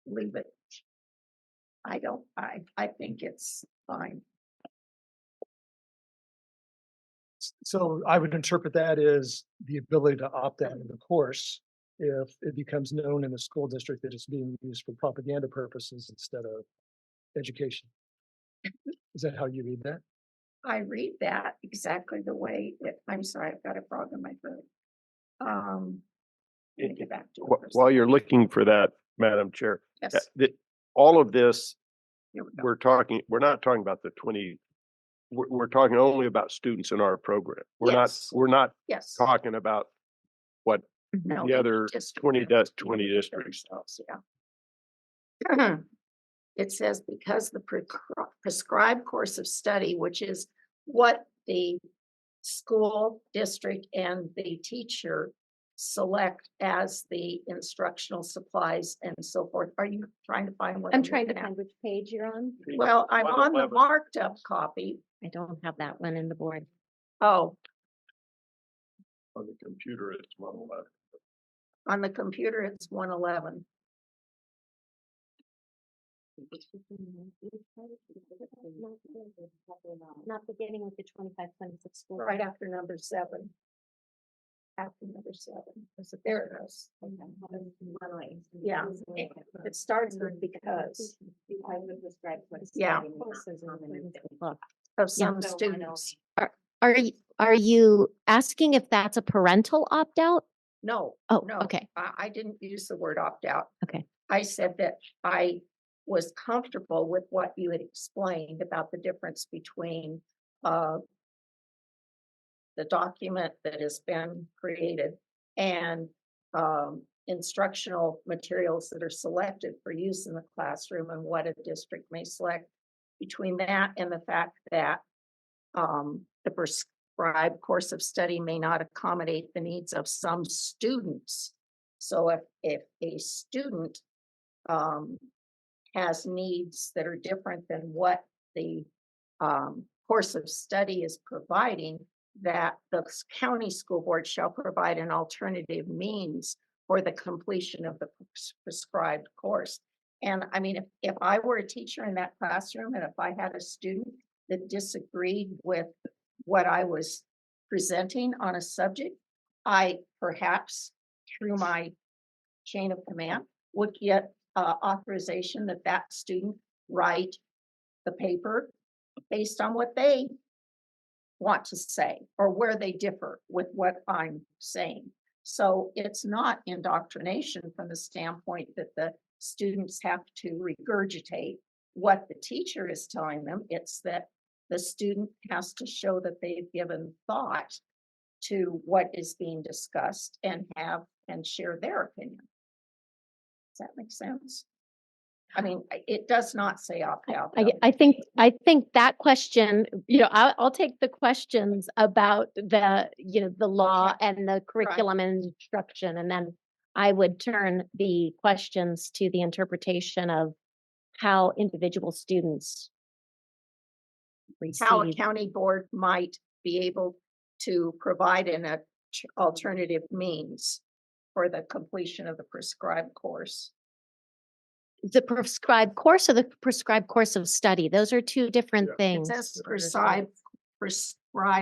leave it. I think it's fine. So I would interpret that as the ability to opt out of the course if it becomes known in the school district that it's being used for propaganda purposes instead of education. Is that how you read that? I read that exactly the way that, I'm sorry, I've got a frog in my throat. Let me get back to it for a While second. you're looking for that, Madam Chair, Yes. all of this, Here we go. we're not talking about the 20, we're talking only about students in our program. Yes. We're not Yes. talking about what No, the other district 20 members does, 20 do it districts. themselves, yeah. It says because the prescribed course of study, which is what the school district and the teacher select as the instructional supplies and so forth. Are you trying to find what I'm trying to looking at? find which page you're on. Well, I'm on the 111. marked up copy. I don't have that one in the board. Oh, On the computer, it's 111. on the computer, it's 111. Not beginning with the 25-26 school. Right after number 7. After number 7. There it goes. Yeah. It starts with because. Yeah. Of some students. Are you asking if that's a parental opt-out? No. Oh, No. okay. I didn't use the word opt out. Okay. I said that I was comfortable with what you had explained about the difference between the document that has been created and instructional materials that are selected for use in the classroom, and what a district may select. Between that and the fact that the prescribed course of study may not accommodate the needs of some students. So if a student has needs that are different than what the course of study is providing, that the county school board shall provide an alternative means for the completion of the prescribed course. And I mean, if I were a teacher in that classroom, and if I had a student that disagreed with what I was presenting on a subject, I perhaps, through my chain of command, would get authorization that that student write the paper based on what they want to say or where they differ with what I'm saying. So it's not indoctrination from the standpoint that the students have to regurgitate what the teacher is telling them. It's that the student has to show that they've given thought to what is being discussed and share their opinion. Does that make sense? I mean, it does not say opt-out. I think that question, I'll take the questions about the, the law and the curriculum and instruction, and then I would turn the questions to the interpretation of how individual students How a receive. county board might be able to provide an alternative means for the completion of the prescribed course. The prescribed course or the prescribed course of study. Those are two different It things. says prescribed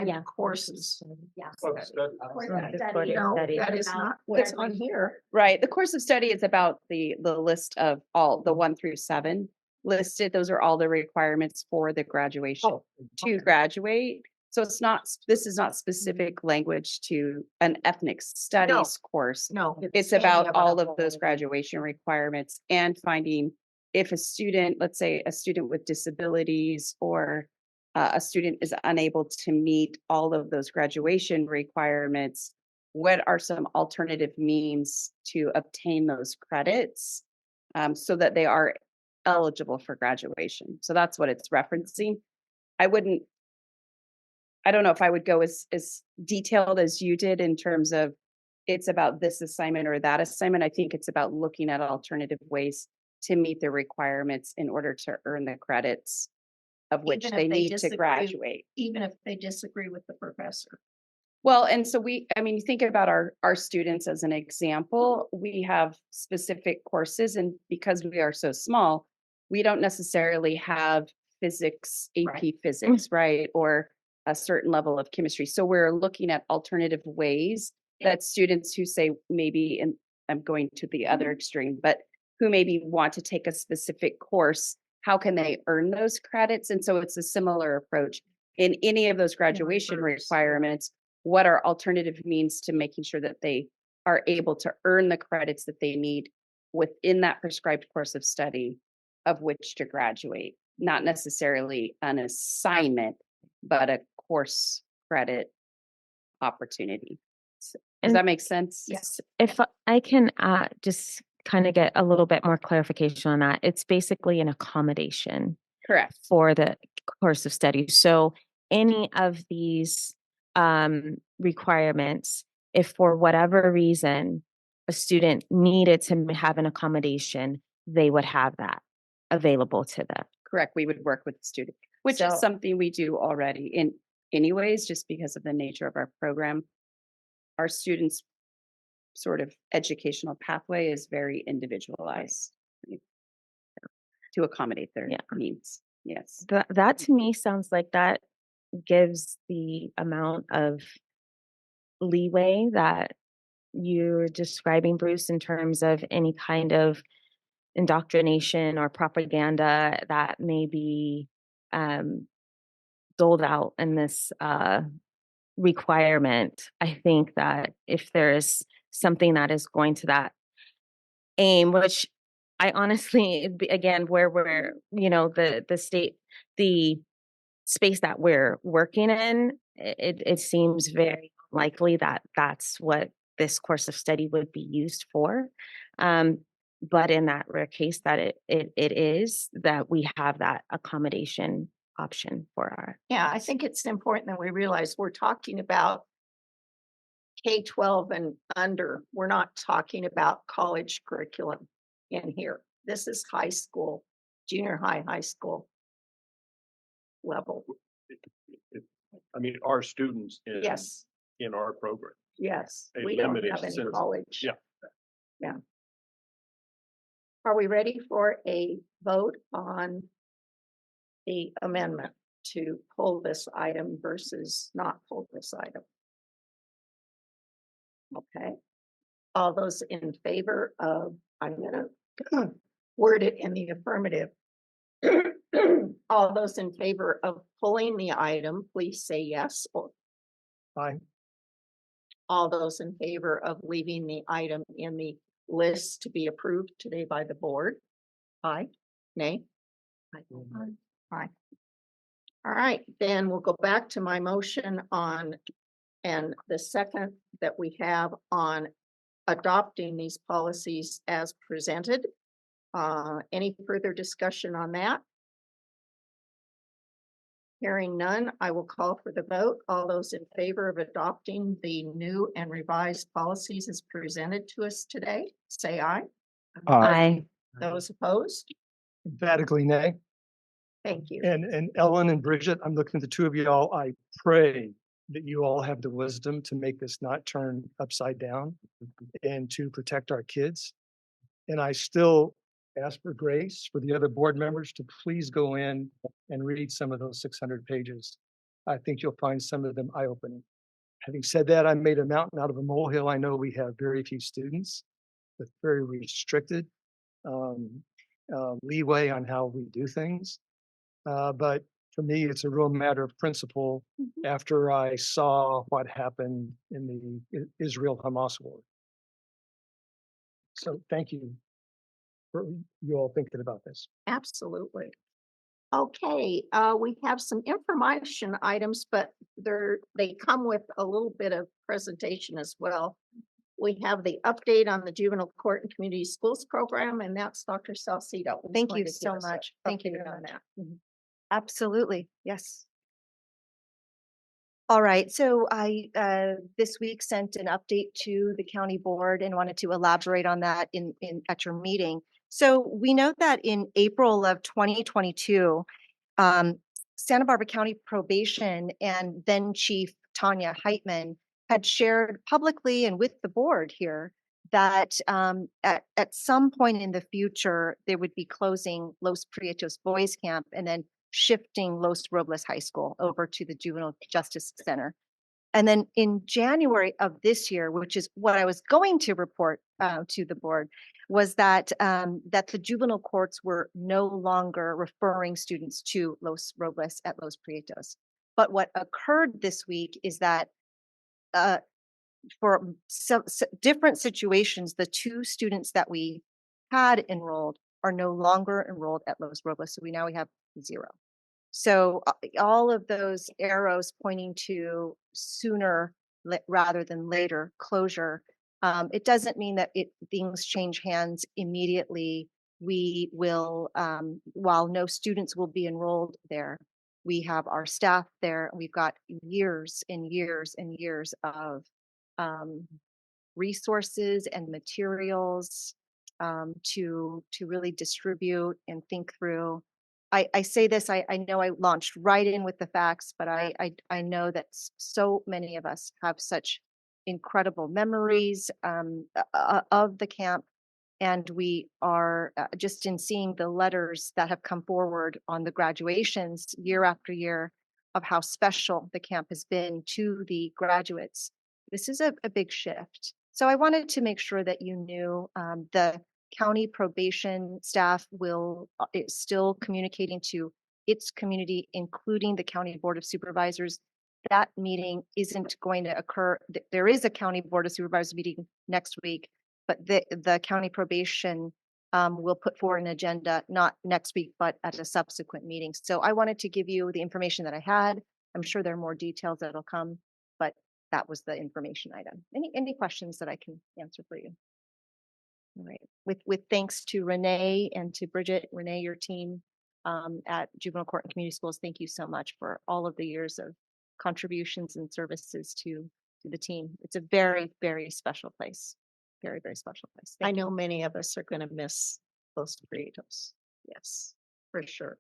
Yeah. courses. Yeah. No, that is not what's on here. Right. The course of study is about the list of all the 1 through 7 listed. Those are all the requirements for the graduation to graduate. So this is not specific language to an ethnic studies course. No. It's about all of those graduation requirements and finding if a student, let's say a student with disabilities or a student is unable to meet all of those graduation requirements, what are some alternative means to obtain those credits so that they are eligible for graduation? So that's what it's referencing. I don't know if I would go as detailed as you did in terms of it's about this assignment or that assignment. I think it's about looking at alternative ways to meet the requirements in order to earn the credits of which Even they if they need to disagree. graduate. Even if they disagree with the professor. Well, and so you think about our students as an example, we have specific courses, and because we are so small, we don't necessarily have physics, AP physics, right? Or a certain level of chemistry. So we're looking at alternative ways that students who say maybe, and I'm going to the other extreme, but who maybe want to take a specific course, how can they earn those credits? And so it's a similar approach in any of those graduation requirements. What are alternative means to making sure that they are able to earn the credits that they need within that prescribed course of study of which to graduate? Not necessarily an assignment, but a course credit opportunity. Does that make sense? Yes. If I can just kind of get a little bit more clarification on that, it's basically an accommodation. Correct. For the course of study. So any of these requirements, if for whatever reason a student needed to have an accommodation, they would have that available to them. Correct. We would work with the student, which So- is something we do already in anyways, just because of the nature of our program. Our students' sort of educational pathway is very individualized to accommodate their needs. Yes. That to me sounds like that gives the amount of leeway that you're describing, Bruce, in terms of any kind of indoctrination or propaganda that may be doled out in this requirement. I think that if there is something that is going to that aim, which I honestly, again, where we're, the state, the space that we're working in, it seems very likely that that's what this course of study would be used for. But in that rare case that it is, that we have that accommodation option for our. Yeah, I think it's important that we realize we're talking about K-12 and under. We're not talking about college curriculum in here. This is high school, junior high, high school level. I mean, our students Yes, in our program. yes. A We don't limited have any sense of- college. Yeah. Yeah. Are we ready for a vote on the amendment to pull this item versus not pull this item? Okay. All those in favor of, I'm gonna heard it in the affirmative. All those in favor of pulling the item, please say yes. Or Aye. all those in favor of leaving the item in the list to be approved today by the board? Aye. Nay? Aye. Aye. All right, then we'll go back to my motion on, and the second that we have on adopting these policies as presented. Any further discussion on that? Hearing none, I will call for the vote. All those in favor of adopting the new and revised policies as presented to us today, say aye. Aye. Those opposed? Emphatically nay. Thank you. And Ellen and Bridget, I'm looking at the two of you all. I pray that you all have the wisdom to make this not turn upside down and to protect our kids. And I still ask for grace for the other board members to please go in and read some of those 600 pages. I think you'll find some of them eye-opening. Having said that, I made a mountain out of a molehill. I know we have very few students with very restricted leeway on how we do things. But for me, it's a real matter of principle after I saw what happened in the Israel-Hamas war. So thank you for you all thinking about this. Absolutely. Okay, we have some information items, but they come with a little bit of presentation as well. We have the update on the Juvenile Court and Community Schools program, and that's Dr. Salcido. who's Thank going you to give so us a much. Thank you update very on much. that. Absolutely, yes. All right, so I this week sent an update to the county board and wanted to elaborate on that in at your meeting. So we know that in April of 2022, Santa Barbara County Probation and then Chief Tanya Heitman had shared publicly and with the board here that at some point in the future, they would be closing Los Prietos Boys Camp and then shifting Los Robles High School over to the Juvenile Justice Center. And then in January of this year, which is what I was going to report to the board, was that that the juvenile courts were no longer referring students to Los Robles at Los Prietos. But what occurred this week is that for some different situations, the two students that we had enrolled are no longer enrolled at Los Robles. So we have 0. So all of those arrows pointing to sooner rather than later closure. It doesn't mean that things change hands immediately. We will, while no students will be enrolled there, we have our staff there. We've got years and years and years of resources and materials to really distribute and think through. I say this, I know I launched right in with the facts, but I know that so many of us have such incredible memories of the camp. And we are just in seeing the letters that have come forward on the graduations year after year of how special the camp has been to the graduates. This is a big shift. So I wanted to make sure that you knew the county probation staff is still communicating to its community, including the county board of supervisors. That meeting isn't going to occur. There is a county board of supervisors meeting next week, but the county probation will put forward an agenda, not next week, but at a subsequent meeting. So I wanted to give you the information that I had. I'm sure there are more details that'll come, but that was the information item. Any questions that I can answer for you? All right. With thanks to Renee and to Bridget, Renee, your team at Juvenile Court and Community Schools, thank you so much for all of the years of contributions and services to the team. It's a very, very special place. Very, very special place. I know many of us are going to miss Los Prietos. Yes, for sure.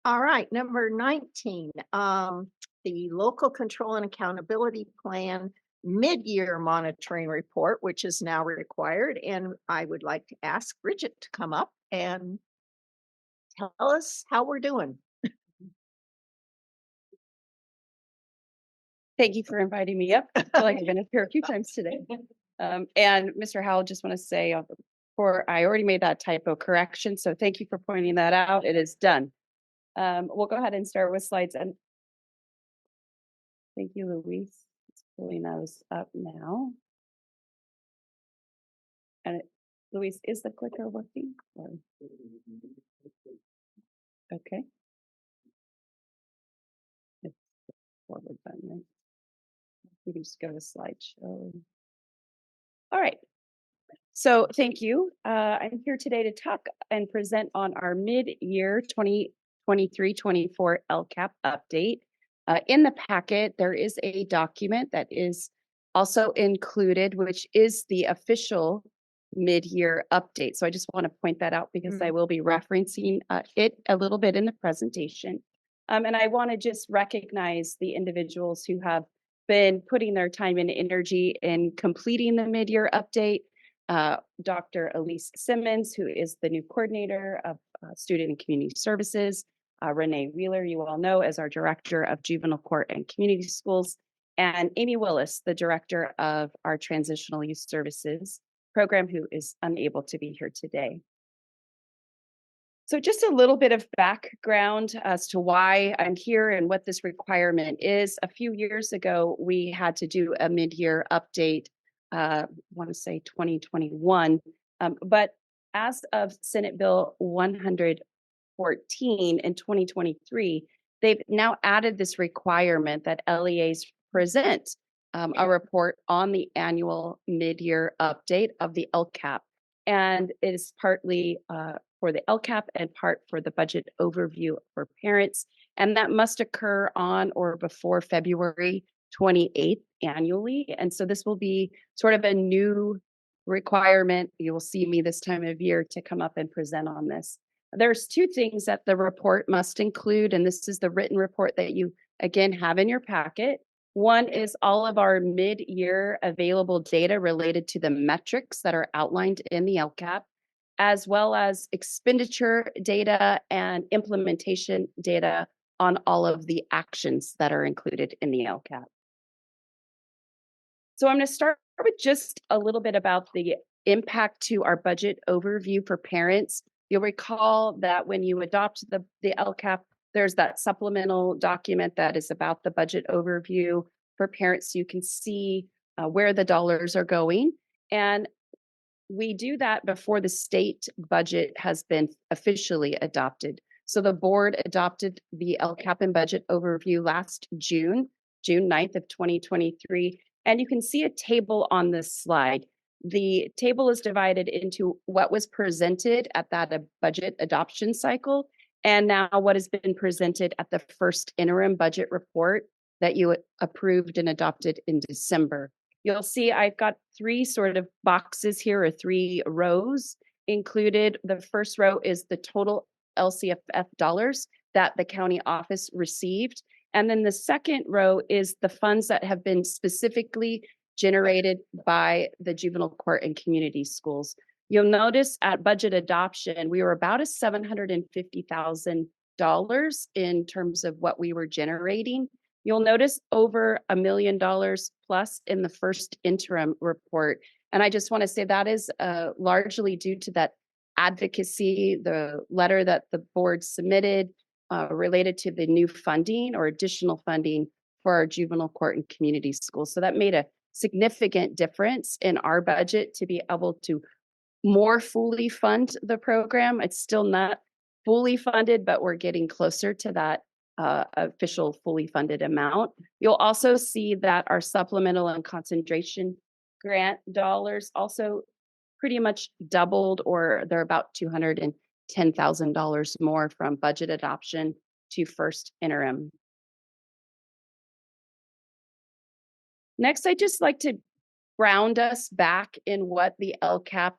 All right, number 19, the Local Control and Accountability Plan mid-year monitoring report, which is now required. And I would like to ask Bridget to come up and tell us how we're doing. Thank you for inviting me up. I feel like I've been up here a few times today. And Mr. Howell, just want to say I already made that typo correction, so thank you for pointing that out. It is done. We'll go ahead and start with slides and thank you, Luis. It's pulling those up now. And Luis, is the clicker working? Okay. It's the forward button, right? We can just go to slideshow. All right. So thank you. I'm here today to talk and present on our mid-year 2023-24 LCAP update. In the packet, there is a document that is also included, which is the official mid-year update. So I just want to point that out because I will be referencing it a little bit in the presentation. And I want to just recognize the individuals who have been putting their time and energy in completing the mid-year update. Dr. Elise Simmons, who is the new coordinator of Student and Community Services, Renee Wheeler, you all know, as our Director of Juvenile Court and Community Schools, and Amy Willis, the Director of our Transitional Youth Services program, who is unable to be here today. So just a little bit of background as to why I'm here and what this requirement is. A few years ago, we had to do a mid-year update, I want to say 2021, but as of Senate Bill 114 in 2023, they've now added this requirement that LEAs present a report on the annual mid-year update of the LCAP. And it is partly for the LCAP and part for the budget overview for parents. And that must occur on or before February 28th annually. And so this will be sort of a new requirement. You will see me this time of year to come up and present on this. There's two things that the report must include, and this is the written report that you again have in your packet. One is all of our mid-year available data related to the metrics that are outlined in the LCAP, as well as expenditure data and implementation data on all of the actions that are included in the LCAP. So I'm going to start with just a little bit about the impact to our budget overview for parents. You'll recall that when you adopt the LCAP, there's that supplemental document that is about the budget overview for parents. So you can see where the dollars are going. And we do that before the state budget has been officially adopted. So the board adopted the LCAP and budget overview last June 9th of 2023. And you can see a table on this slide. The table is divided into what was presented at that budget adoption cycle and now what has been presented at the first interim budget report that you approved and adopted in December. You'll see I've got three sort of boxes here, or three rows included. The first row is the total LCFF dollars that the county office received. And then the second row is the funds that have been specifically generated by the juvenile court and community schools. You'll notice at budget adoption, we were about $750,000 in terms of what we were generating. You'll notice over $1 million plus in the first interim report. And I just want to say that is largely due to that advocacy, the letter that the board submitted related to the new funding or additional funding for our juvenile court and community schools. So that made a significant difference in our budget to be able to more fully fund the program. It's still not fully funded, but we're getting closer to that official fully funded amount. You'll also see that our supplemental and concentration grant dollars also pretty much doubled, or they're about $210,000 more from budget adoption to first interim. Next, I'd just like to ground us back in what the LCAP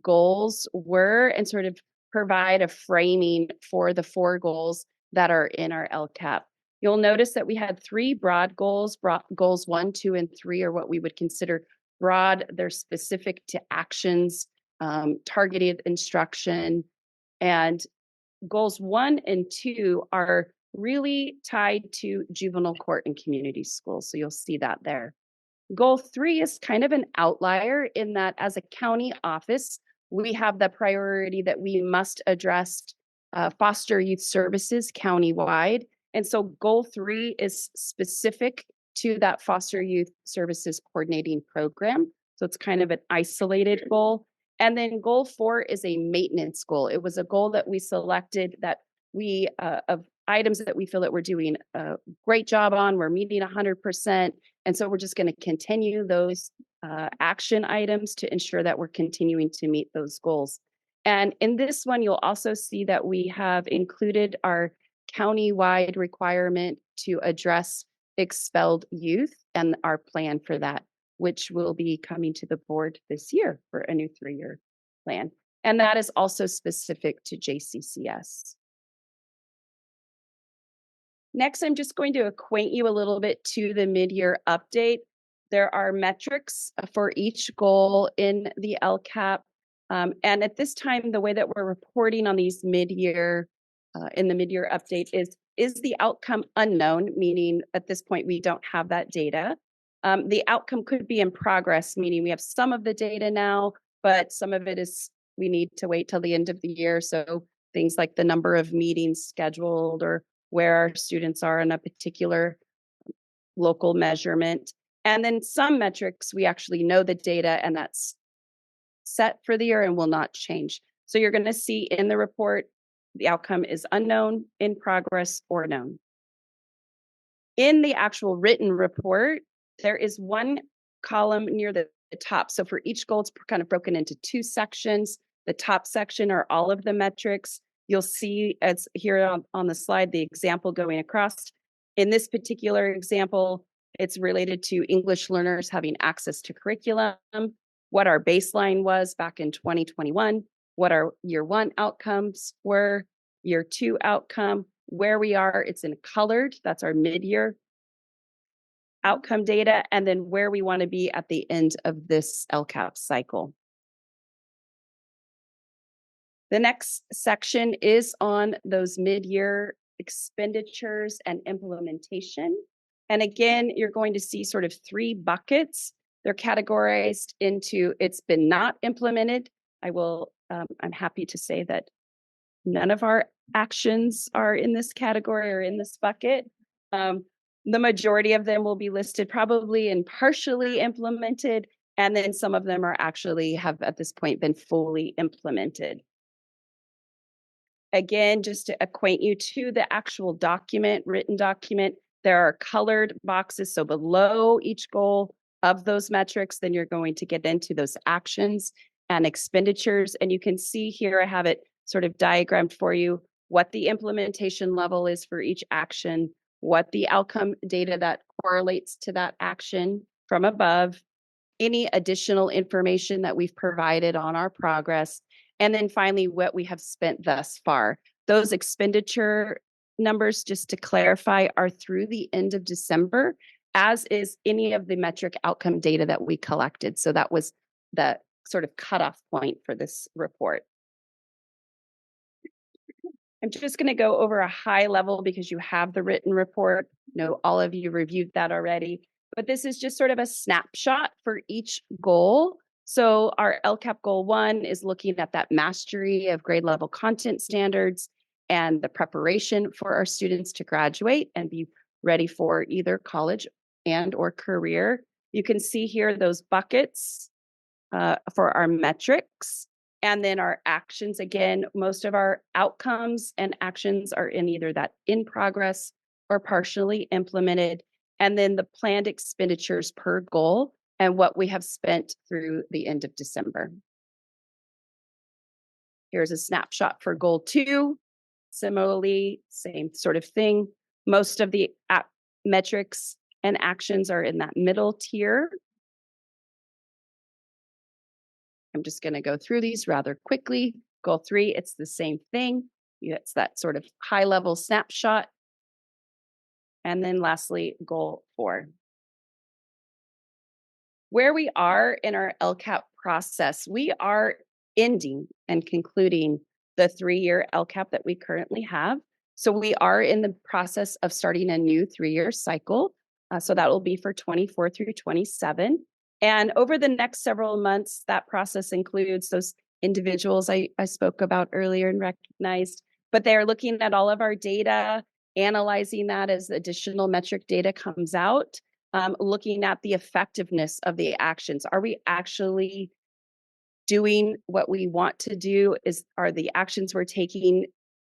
goals were and sort of provide a framing for the 4 goals that are in our LCAP. You'll notice that we had 3 broad goals. Goals 1, 2, and 3 are what we would consider broad. They're specific to actions, targeted instruction, and goals 1 and 2 are really tied to juvenile court and community schools. So you'll see that there. Goal 3 is kind of an outlier in that as a county office, we have the priority that we must address foster youth services countywide. And so goal 3 is specific to that foster youth services coordinating program. So it's kind of an isolated goal. And then goal 4 is a maintenance goal. It was a goal that we selected that we, of items that we feel that we're doing a great job on, we're meeting 100%. And so we're just going to continue those action items to ensure that we're continuing to meet those goals. And in this one, you'll also see that we have included our county-wide requirement to address expelled youth and our plan for that, which will be coming to the board this year for a new 3-year plan. And that is also specific to JCCS. Next, I'm just going to acquaint you a little bit to the mid-year update. There are metrics for each goal in the LCAP. And at this time, the way that we're reporting on these mid-year, in the mid-year update is the outcome unknown, meaning at this point, we don't have that data. The outcome could be in progress, meaning we have some of the data now, but some of it is we need to wait till the end of the year. So things like the number of meetings scheduled or where our students are in a particular local measurement. And then some metrics, we actually know the data and that's set for the year and will not change. So you're going to see in the report, the outcome is unknown, in progress, or known. In the actual written report, there is one column near the top. So for each goal, it's kind of broken into 2 sections. The top section are all of the metrics. You'll see as here on the slide, the example going across. In this particular example, it's related to English learners having access to curriculum, what our baseline was back in 2021, what our year 1 outcomes were, year 2 outcome, where we are, it's in colored, that's our mid-year outcome data, and then where we want to be at the end of this LCAP cycle. The next section is on those mid-year expenditures and implementation. And again, you're going to see sort of 3 buckets. They're categorized into it's been not implemented. I'm happy to say that none of our actions are in this category or in this bucket. The majority of them will be listed probably in partially implemented, and then some of them are actually have at this point been fully implemented. Again, just to acquaint you to the actual document, written document, there are colored boxes. So below each goal of those metrics, then you're going to get into those actions and expenditures. And you can see here, I have it sort of diagrammed for you, what the implementation level is for each action, what the outcome data that correlates to that action from above, any additional information that we've provided on our progress, and then finally, what we have spent thus far. Those expenditure numbers, just to clarify, are through the end of December, as is any of the metric outcome data that we collected. So that was the sort of cutoff point for this report. I'm just going to go over a high level because you have the written report. No, all of you reviewed that already, but this is just sort of a snapshot for each goal. So our LCAP goal 1 is looking at that mastery of grade level content standards and the preparation for our students to graduate and be ready for either college and or career. You can see here those buckets for our metrics. And then our actions, again, most of our outcomes and actions are in either that in progress or partially implemented. And then the planned expenditures per goal and what we have spent through the end of December. Here's a snapshot for goal 2. Similarly, same sort of thing. Most of the metrics and actions are in that middle tier. I'm just going to go through these rather quickly. Goal 3, it's the same thing. It's that sort of high level snapshot. And then lastly, goal 4. Where we are in our LCAP process, we are ending and concluding the 3-year LCAP that we currently have. So we are in the process of starting a new 3-year cycle. So that will be for 24 through 27. And over the next several months, that process includes those individuals I spoke about earlier and recognized, but they are looking at all of our data, analyzing that as additional metric data comes out, looking at the effectiveness of the actions. Are we actually doing what we want to do? Are the actions we're taking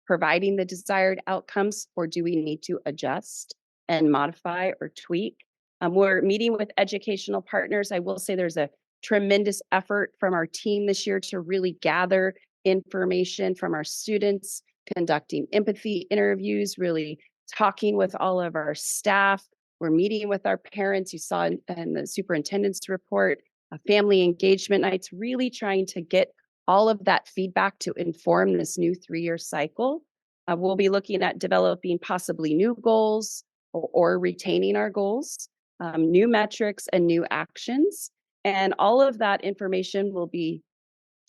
providing the desired outcomes, or do we need to adjust and modify or tweak? We're meeting with educational partners. I will say there's a tremendous effort from our team this year to really gather information from our students, conducting empathy interviews, really talking with all of our staff. We're meeting with our parents. You saw in the superintendent's report, family engagement nights, really trying to get all of that feedback to inform this new 3-year cycle. We'll be looking at developing possibly new goals or retaining our goals, new metrics and new actions. And all of that information will be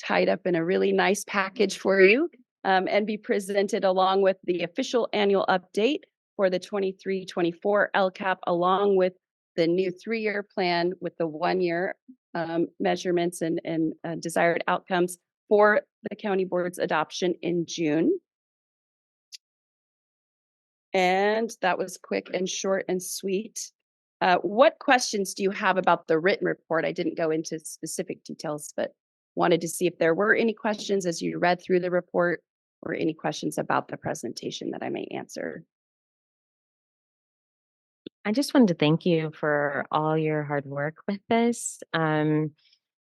tied up in a really nice package for you and be presented along with the official annual update for the 23-24 LCAP, along with the new 3-year plan with the 1-year measurements and desired outcomes for the county board's adoption in June. And that was quick and short and sweet. What questions do you have about the written report? I didn't go into specific details, but wanted to see if there were any questions as you read through the report or any questions about the presentation that I may answer. I just wanted to thank you for all your hard work with this.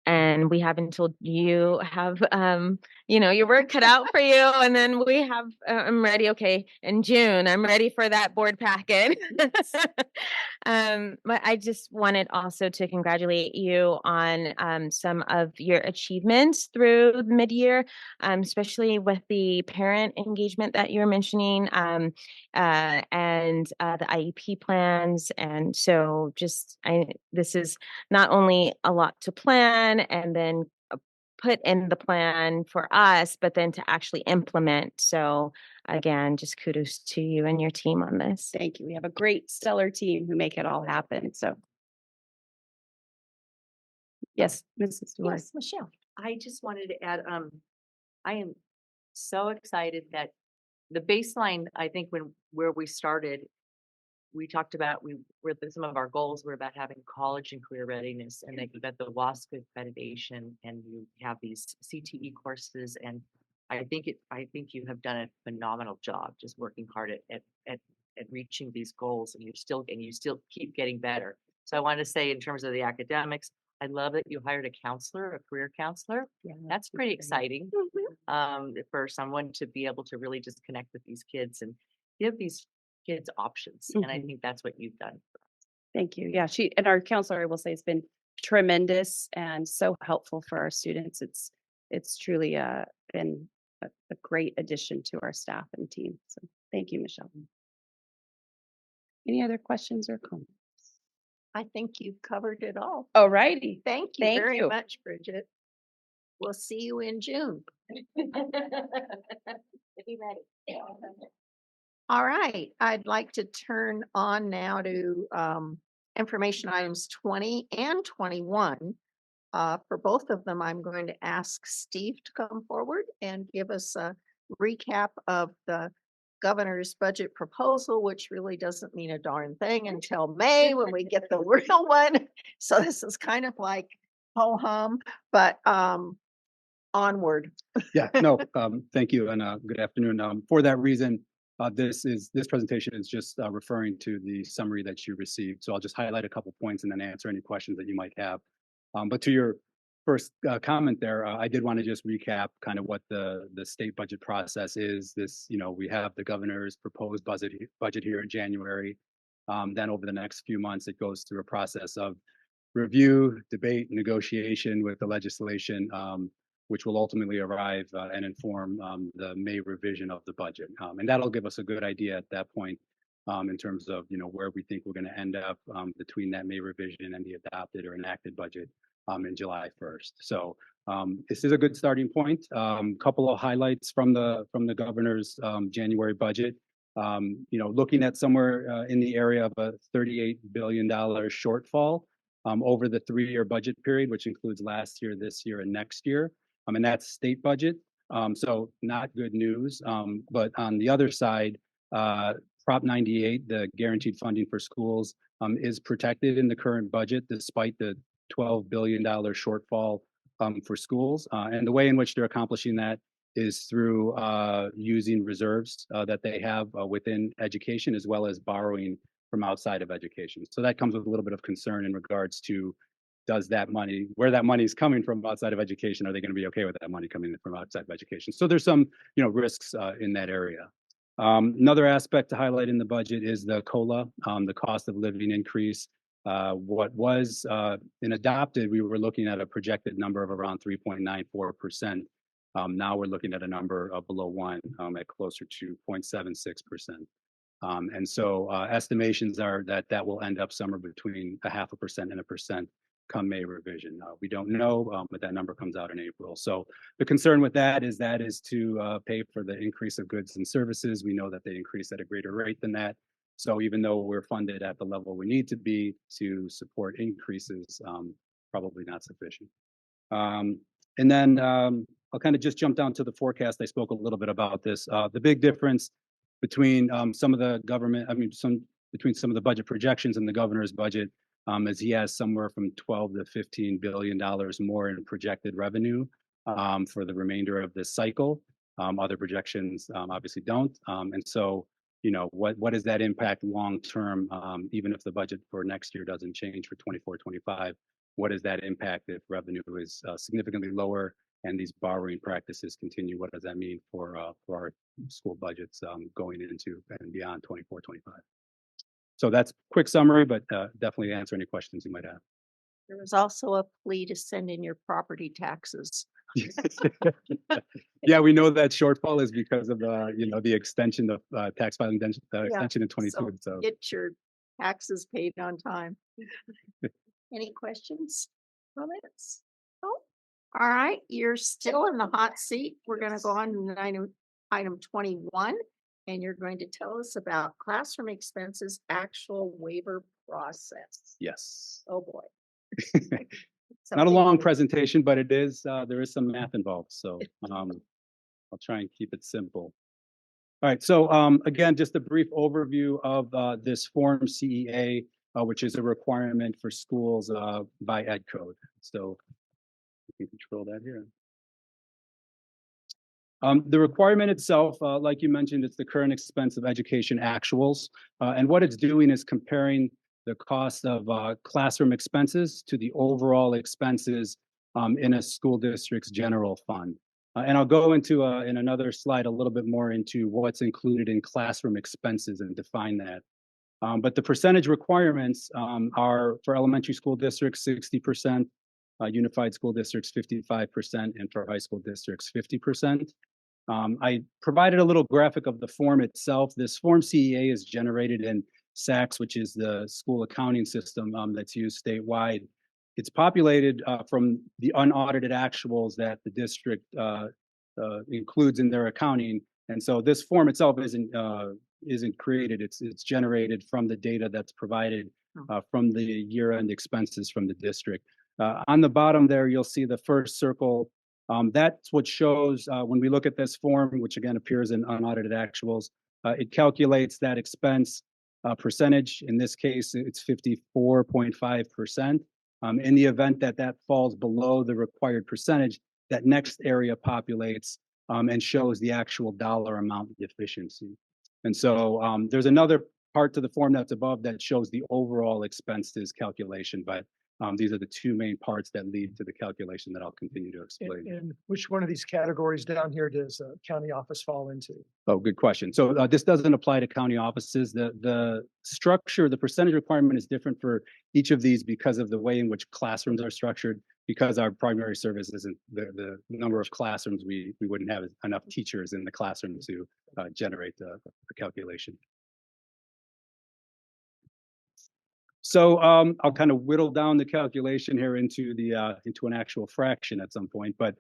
And we have until you have, your work cut out for you. And then we have, I'm ready. Okay. In June, I'm ready for that board packet. But I just wanted also to congratulate you on some of your achievements through the mid-year, especially with the parent engagement that you're mentioning, and the IEP plans. And so this is not only a lot to plan and then put in the plan for us, but then to actually implement. So again, just kudos to you and your team on this. Thank you. We have a great stellar team who make it all happen. So yes, Mrs. Stewart. Yes, Michelle. I just wanted to add, I am so excited that the baseline, I think where we started, we talked about, some of our goals were about having college and career readiness, and like about the WASC accreditation, and you have these CTE courses, and I think you have done a phenomenal job just working hard at reaching these goals, and you still keep getting better. So I want to say, in terms of the academics, I love that you hired a counselor, a career counselor. Yeah, that's pretty exciting. For someone to be able to really just connect with these kids and give these kids options. And I think that's what you've done. Thank you. Yeah, and our counselor, I will say, has been tremendous and so helpful for our students. It's truly been a great addition to our staff and team. So thank you, Michelle. Any other questions or comments? I think you've covered it all. All righty. Thank you very much, Bridget. We'll see you in June. Be ready. All right, I'd like to turn on now to information items 20 and 21. For both of them, I'm going to ask Steve to come forward and give us a recap of the governor's budget proposal, which really doesn't mean a darn thing until May when we get the real one. So this is kind of like ho-hum, but onward. Yeah, no, thank you and good afternoon. For that reason, this presentation is just referring to the summary that you received. So I'll just highlight a couple points and then answer any questions that you might have. But to your first comment there, I did want to just recap kind of what the state budget process is. We have the governor's proposed budget here in January. Then over the next few months, it goes through a process of review, debate, negotiation with the legislation, which will ultimately arrive and inform the May revision of the budget. And that'll give us a good idea at that point in terms of where we think we're going to end up between that May revision and the adopted or enacted budget in July 1st. So this is a good starting point. Couple of highlights from the governor's January budget. Looking at somewhere in the area of a $38 billion shortfall over the 3-year budget period, which includes last year, this year, and next year. and that's state budget. So not good news. But on the other side, Prop 98, the guaranteed funding for schools, is protected in the current budget despite the $12 billion shortfall for schools. And the way in which they're accomplishing that is through using reserves that they have within education, as well as borrowing from outside of education. So that comes with a little bit of concern in regards to does that money, where that money is coming from outside of education, are they going to be okay with that money coming from outside of education? So there's some, risks in that area. Another aspect to highlight in the budget is the COLA, the cost of living increase. What was adopted, we were looking at a projected number of around 3.94%. Now we're looking at a number below 1 at closer to 0.76%. And so estimations are that will end up somewhere between 0.5% and 1% come May revision. We don't know, but that number comes out in April. So the concern with that is to pay for the increase of goods and services. We know that they increase at a greater rate than that. So even though we're funded at the level we need to be to support increases, probably not sufficient. And then I'll kind of just jump down to the forecast. I spoke a little bit about this. The big difference between some of the government, between some of the budget projections and the governor's budget, as he has somewhere from $12 to $15 billion more in projected revenue for the remainder of this cycle. Other projections obviously don't. And so, what does that impact long term, even if the budget for next year doesn't change for 24-25? What does that impact if revenue is significantly lower and these borrowing practices continue? What does that mean for our school budgets going into and beyond 24-25? So that's a quick summary, but definitely answer any questions you might have. There was also a plea to send in your property taxes. Yeah, we know that shortfall is because of the extension of tax filing extension in 22. So get your taxes paid on time. Any questions, comments? Oh, all right. You're still in the hot seat. We're going to go on to item 21, and you're going to tell us about classroom expenses actual waiver process. yes. Oh boy. Not a long presentation, but it is, there is some math involved. So I'll try and keep it simple. All right. So again, just a brief overview of this Form CEA, which is a requirement for schools by Ed Code. So you can control that here. The requirement itself, like you mentioned, it's the current expense of education actuals. And what it's doing is comparing the cost of classroom expenses to the overall expenses in a school district's general fund. And I'll go into in another slide a little bit more into what's included in classroom expenses and define that. But the percentage requirements are for elementary school districts, 60%, unified school districts, 55%, and for high school districts, 50%. I provided a little graphic of the form itself. This Form CEA is generated in SACS, which is the school accounting system that's used statewide. It's populated from the unaudited actuals that the district includes in their accounting. And so this form itself isn't created. It's generated from the data that's provided from the year-end expenses from the district. On the bottom there, you'll see the first circle. That's what shows when we look at this form, which again appears in unaudited actuals, it calculates that expense percentage. In this case, it's 54.5%. In the event that falls below the required percentage, that next area populates and shows the actual dollar amount deficiency. And so there's another part to the form that's above that shows the overall expenses calculation, but these are the two main parts that lead to the calculation that I'll continue to explain. And which one of these categories down here does county office fall into? Oh, good question. So this doesn't apply to county offices. The structure, the percentage requirement is different for each of these because of the way in which classrooms are structured, because our primary service isn't the number of classrooms, we wouldn't have enough teachers in the classroom to generate the calculation. So I'll kind of whittle down the calculation here into an actual fraction at some point. But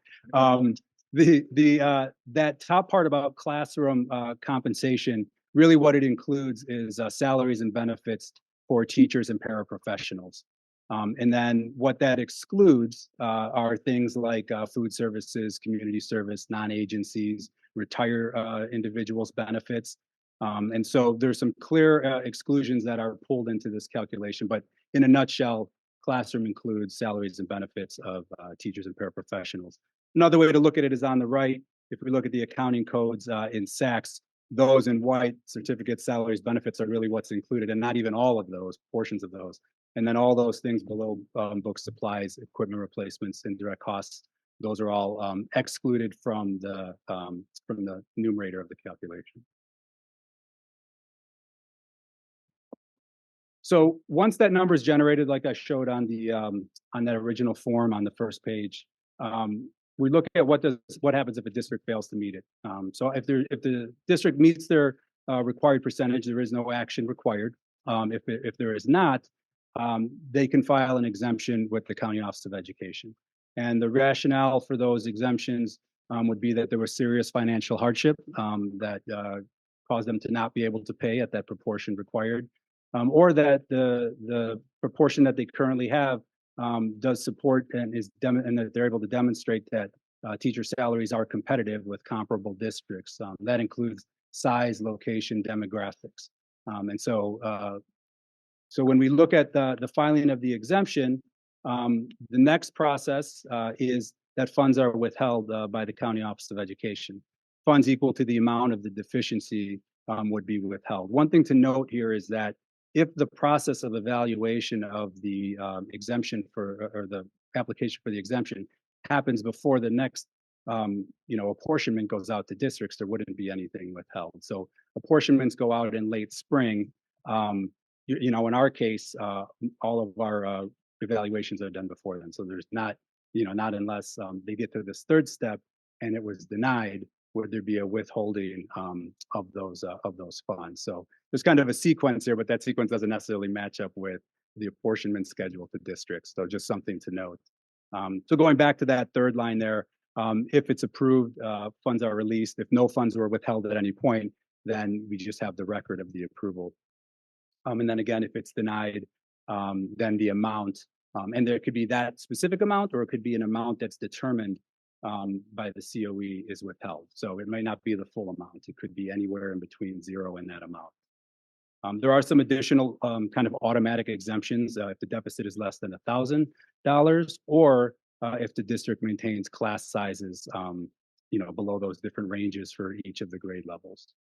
that top part about classroom compensation, really what it includes is salaries and benefits for teachers and paraprofessionals. And then what that excludes are things like food services, community service, non-agencies, retire individuals' benefits. And so there's some clear exclusions that are pulled into this calculation, but in a nutshell, classroom includes salaries and benefits of teachers and paraprofessionals. Another way to look at it is on the right. If we look at the accounting codes in SACS, those in white, certificates, salaries, benefits are really what's included, and not even all of those, portions of those. And then all those things below, books, supplies, equipment replacements, indirect costs, those are all excluded from the numerator of the calculation. So once that number is generated, like I showed on the on that original form on the first page, we look at what happens if a district fails to meet it. So if the district meets their required percentage, there is no action required. If there is not, they can file an exemption with the County Office of Education. And the rationale for those exemptions would be that there was serious financial hardship that caused them to not be able to pay at that proportion required, or that the proportion that they currently have does support and and that they're able to demonstrate that teacher salaries are competitive with comparable districts. That includes size, location, demographics. And so when we look at the filing of the exemption, the next process is that funds are withheld by the County Office of Education. Funds equal to the amount of the deficiency would be withheld. One thing to note here is that if the process of evaluation of the exemption or the application for the exemption happens before the next apportionment goes out to districts, there wouldn't be anything withheld. So apportionments go out in late spring. In our case, all of our evaluations are done before then. So there's not unless they get to this third step and it was denied, would there be a withholding of those funds. So there's kind of a sequence here, but that sequence doesn't necessarily match up with the apportionment schedule to districts. So just something to note. So going back to that third line there, if it's approved, funds are released. If no funds were withheld at any point, then we just have the record of the approval. And then again, if it's denied, then the amount, and there could be that specific amount, or it could be an amount that's determined by the COE is withheld. So it may not be the full amount. It could be anywhere in between 0 and that amount. There are some additional kind of automatic exemptions if the deficit is less than $1,000, or if the district maintains class sizes, below those different ranges for each of the grade levels.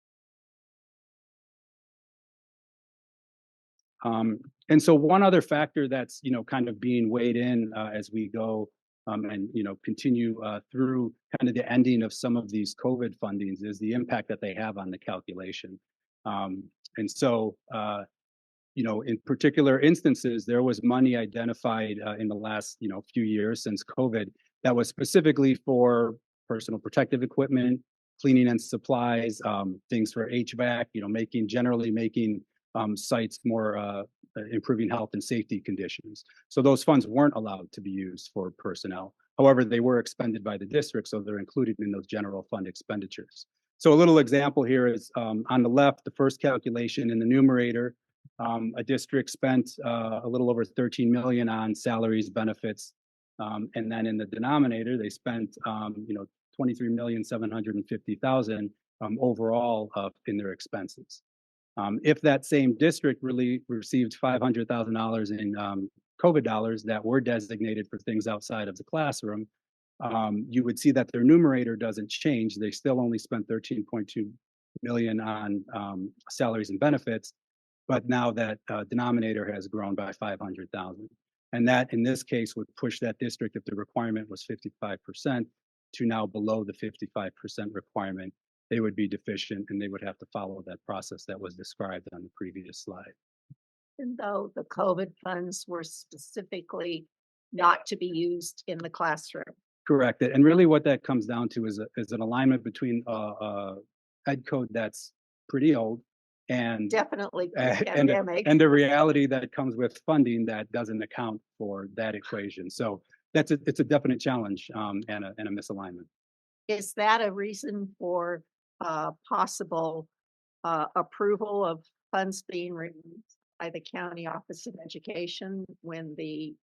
And so one other factor that's kind of being weighed in as we go and continue through kind of the ending of some of these COVID fundings is the impact that they have on the calculation. And so in particular instances, there was money identified in the last few years since COVID that was specifically for personal protective equipment, cleaning and supplies, things for HVAC, generally making sites more improving health and safety conditions. So those funds weren't allowed to be used for personnel. However, they were expended by the district, so they're included in those general fund expenditures. So a little example here is on the left, the first calculation in the numerator, a district spent a little over 13 million on salaries, benefits, and then in the denominator, they spent 23,750,000 overall in their expenses. If that same district really received $500,000 in COVID dollars that were designated for things outside of the classroom, you would see that their numerator doesn't change. They still only spent 13.2 million on salaries and benefits, but now that denominator has grown by 500,000. And that, in this case, would push that district, if the requirement was 55%, to now below the 55% requirement. They would be deficient and they would have to follow that process that was described on the previous slide. Even though the COVID funds were specifically not to be used in the classroom. Correct. And really what that comes down to is an alignment between ed code that's pretty old and Definitely and the reality that comes with funding that doesn't account for that equation. So it's a definite challenge and a misalignment. Is that a reason for possible approval of funds being removed? by the County Office of Education when they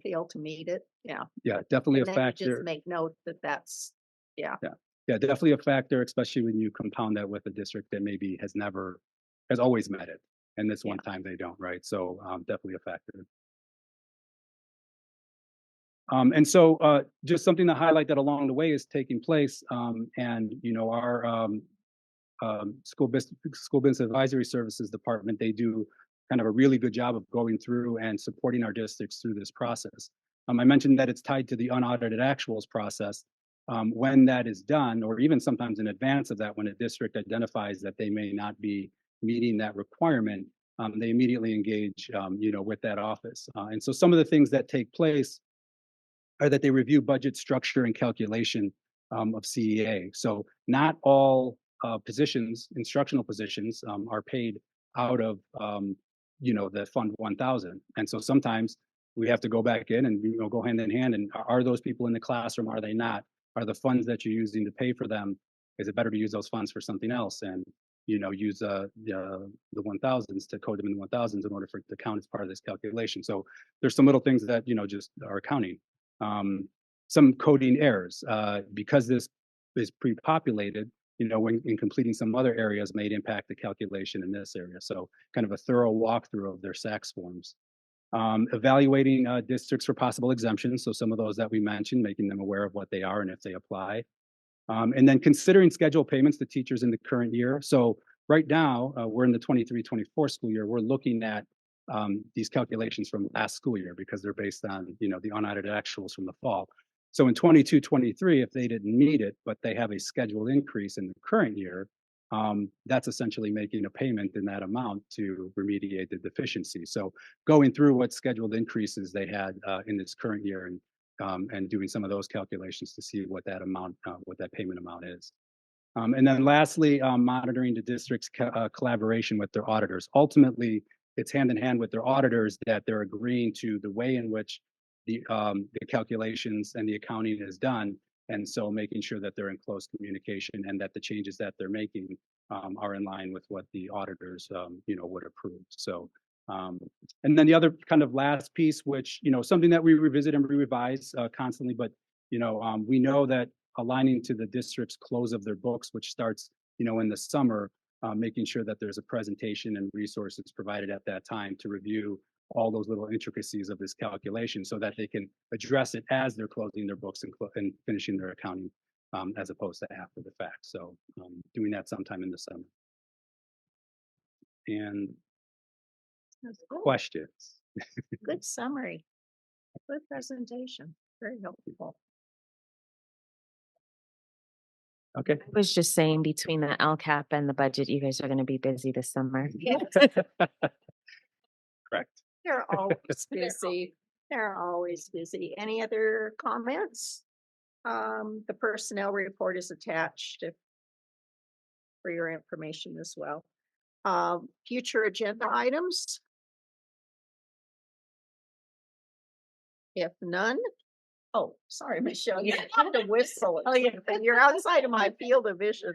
fail to meet it. Yeah. Yeah, definitely a And then you factor. just make note that that's, yeah. Yeah, definitely a factor, especially when you compound that with a district that maybe has always met it. And this one time they don't, right? So definitely a factor. And so just something to highlight that along the way is taking place. And, you know, our school business advisory services department, they do kind of a really good job of going through and supporting our districts through this process. I mentioned that it's tied to the unaudited actuals process. When that is done, or even sometimes in advance of that, when a district identifies that they may not be meeting that requirement, they immediately engage, you know, with that office. And so some of the things that take place are that they review budget structure and calculation of CEA. So not all positions, instructional positions, are paid out of you know, the Fund 1000. And so sometimes we have to go back in and, you know, go hand in hand. And are those people in the classroom? Are they not? Are the funds that you're using to pay for them? Is it better to use those funds for something else? And you know, use the 1000s to code them in the 1000s in order for it to count as part of this calculation. So there's some little things that, you know, just are accounting. Some coding errors, because this is pre-populated, you know, when in completing some other areas may impact the calculation in this area. So kind of a thorough walkthrough of their SACS forms. Evaluating districts for possible exemptions. So some of those that we mentioned, making them aware of what they are and if they apply. And then considering scheduled payments to teachers in the current year. So right now, we're in the 23-24 school year. We're looking at these calculations from last school year because they're based on, you know, the unaudited actuals from the fall. So in 22-23, if they didn't meet it, but they have a scheduled increase in the current year, that's essentially making a payment in that amount to remediate the deficiency. So going through what scheduled increases they had in this current year and doing some of those calculations to see what that amount, what that payment amount is. And then lastly, monitoring the district's collaboration with their auditors. Ultimately, it's hand in hand with their auditors that they're agreeing to the way in which the calculations and the accounting is done. And so making sure that they're in close communication and that the changes that they're making are in line with what the auditors, you know, would approve. So, and then the other kind of last piece, which, you know, something that we revisit and revise constantly, but, you know, we know that aligning to the district's close of their books, which starts, you know, in the summer, making sure that there's a presentation and resources provided at that time to review all those little intricacies of this calculation so that they can address it as they're closing their books and finishing their accounting as opposed to after the fact. So doing that sometime in the summer. And questions? Good summary. Good presentation. Very helpful. Okay. I was just saying between the LCAP and the budget, you guys are going to be busy this summer. Yes. Correct. They're always busy. They're always busy. Any other comments? The personnel report is attached for your information as well. Future agenda items? If none, oh, sorry, Michelle, you have to whistle. Oh, yeah, you're outside of my field of vision.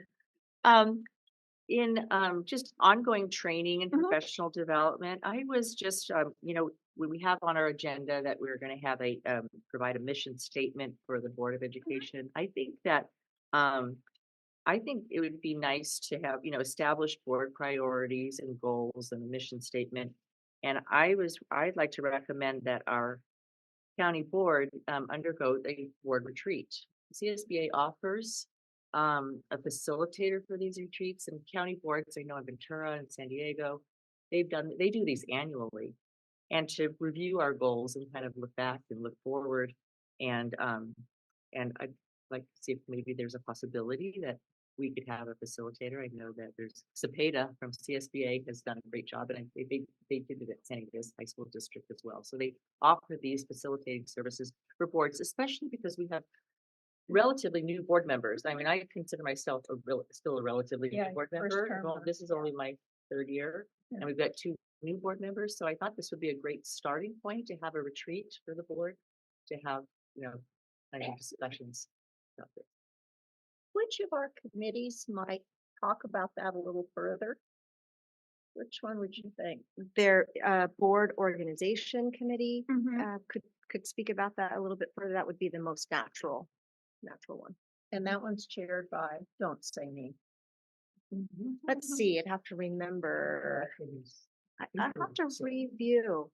In just ongoing training and professional development, I was just, you know, when we have on our agenda that we're going to have a provide a mission statement for the Board of Education. I think that I think it would be nice to have, you know, established board priorities and goals and a mission statement. And I'd like to recommend that our county board undergo a board retreat. CSBA offers a facilitator for these retreats, and county boards, I know in Ventura and San Diego, they do these annually, and to review our goals and kind of look back and look forward. And I'd like to see if maybe there's a possibility that we could have a facilitator. I know that there's Cepeda from CSBA has done a great job, and they did it at San Diego High School District as well. So they offer these facilitating services for boards, especially because we have relatively new board members. I mean, I consider myself still a relatively new board member. Well, this is only my third year, and we've got 2 new board members. So I thought this would be a great starting point to have a retreat for the board, to have, you know, kind of discussions about this. Which of our committees might talk about that a little further? Which one would you think? Their board organization committee Mhm. could speak about that a little bit further. That would be the most natural one. And that one's chaired by, don't say me. Let's see, I'd have to remember. I have to review.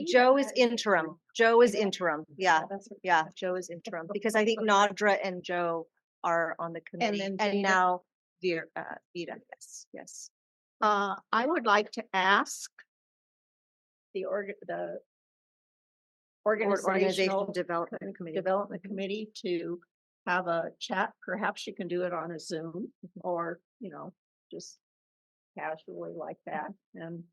Joe is interim. Joe is interim. Yeah, yeah, Joe is interim because I think Nadra and Joe are on the committee then and Vita. now Vita, yes, yes. I would like to ask the organizational Development Committee. development committee to have a chat. Perhaps you can do it on a Zoom or, just casually like that and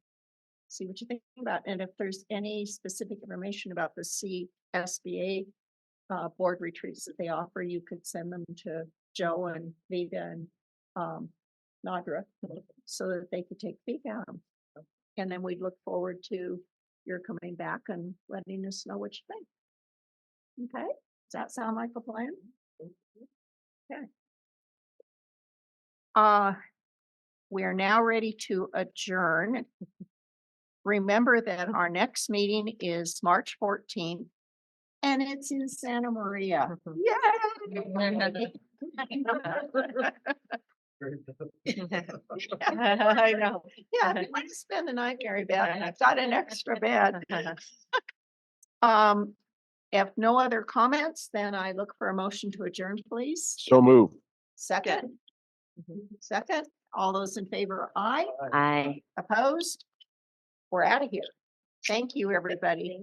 see what you think about. And if there's any specific information about the CSBA board retreats that they offer, you could send them to Joe and Vita and Nadra so that they could take a peek at them. And then we'd look forward to your coming back and letting us know what you think. Okay, does that sound like a plan? Okay. We are now ready to adjourn. Remember that our next meeting is March 14th and it's in Santa Maria. Yay! I know. Yeah, if you want to spend the night, Gary Beth, I've got an extra bed. If no other comments, then I look for a motion to adjourn, please. So move. Second. Second, all those in favor, aye. Aye. Opposed? We're out of here. Thank you, everybody.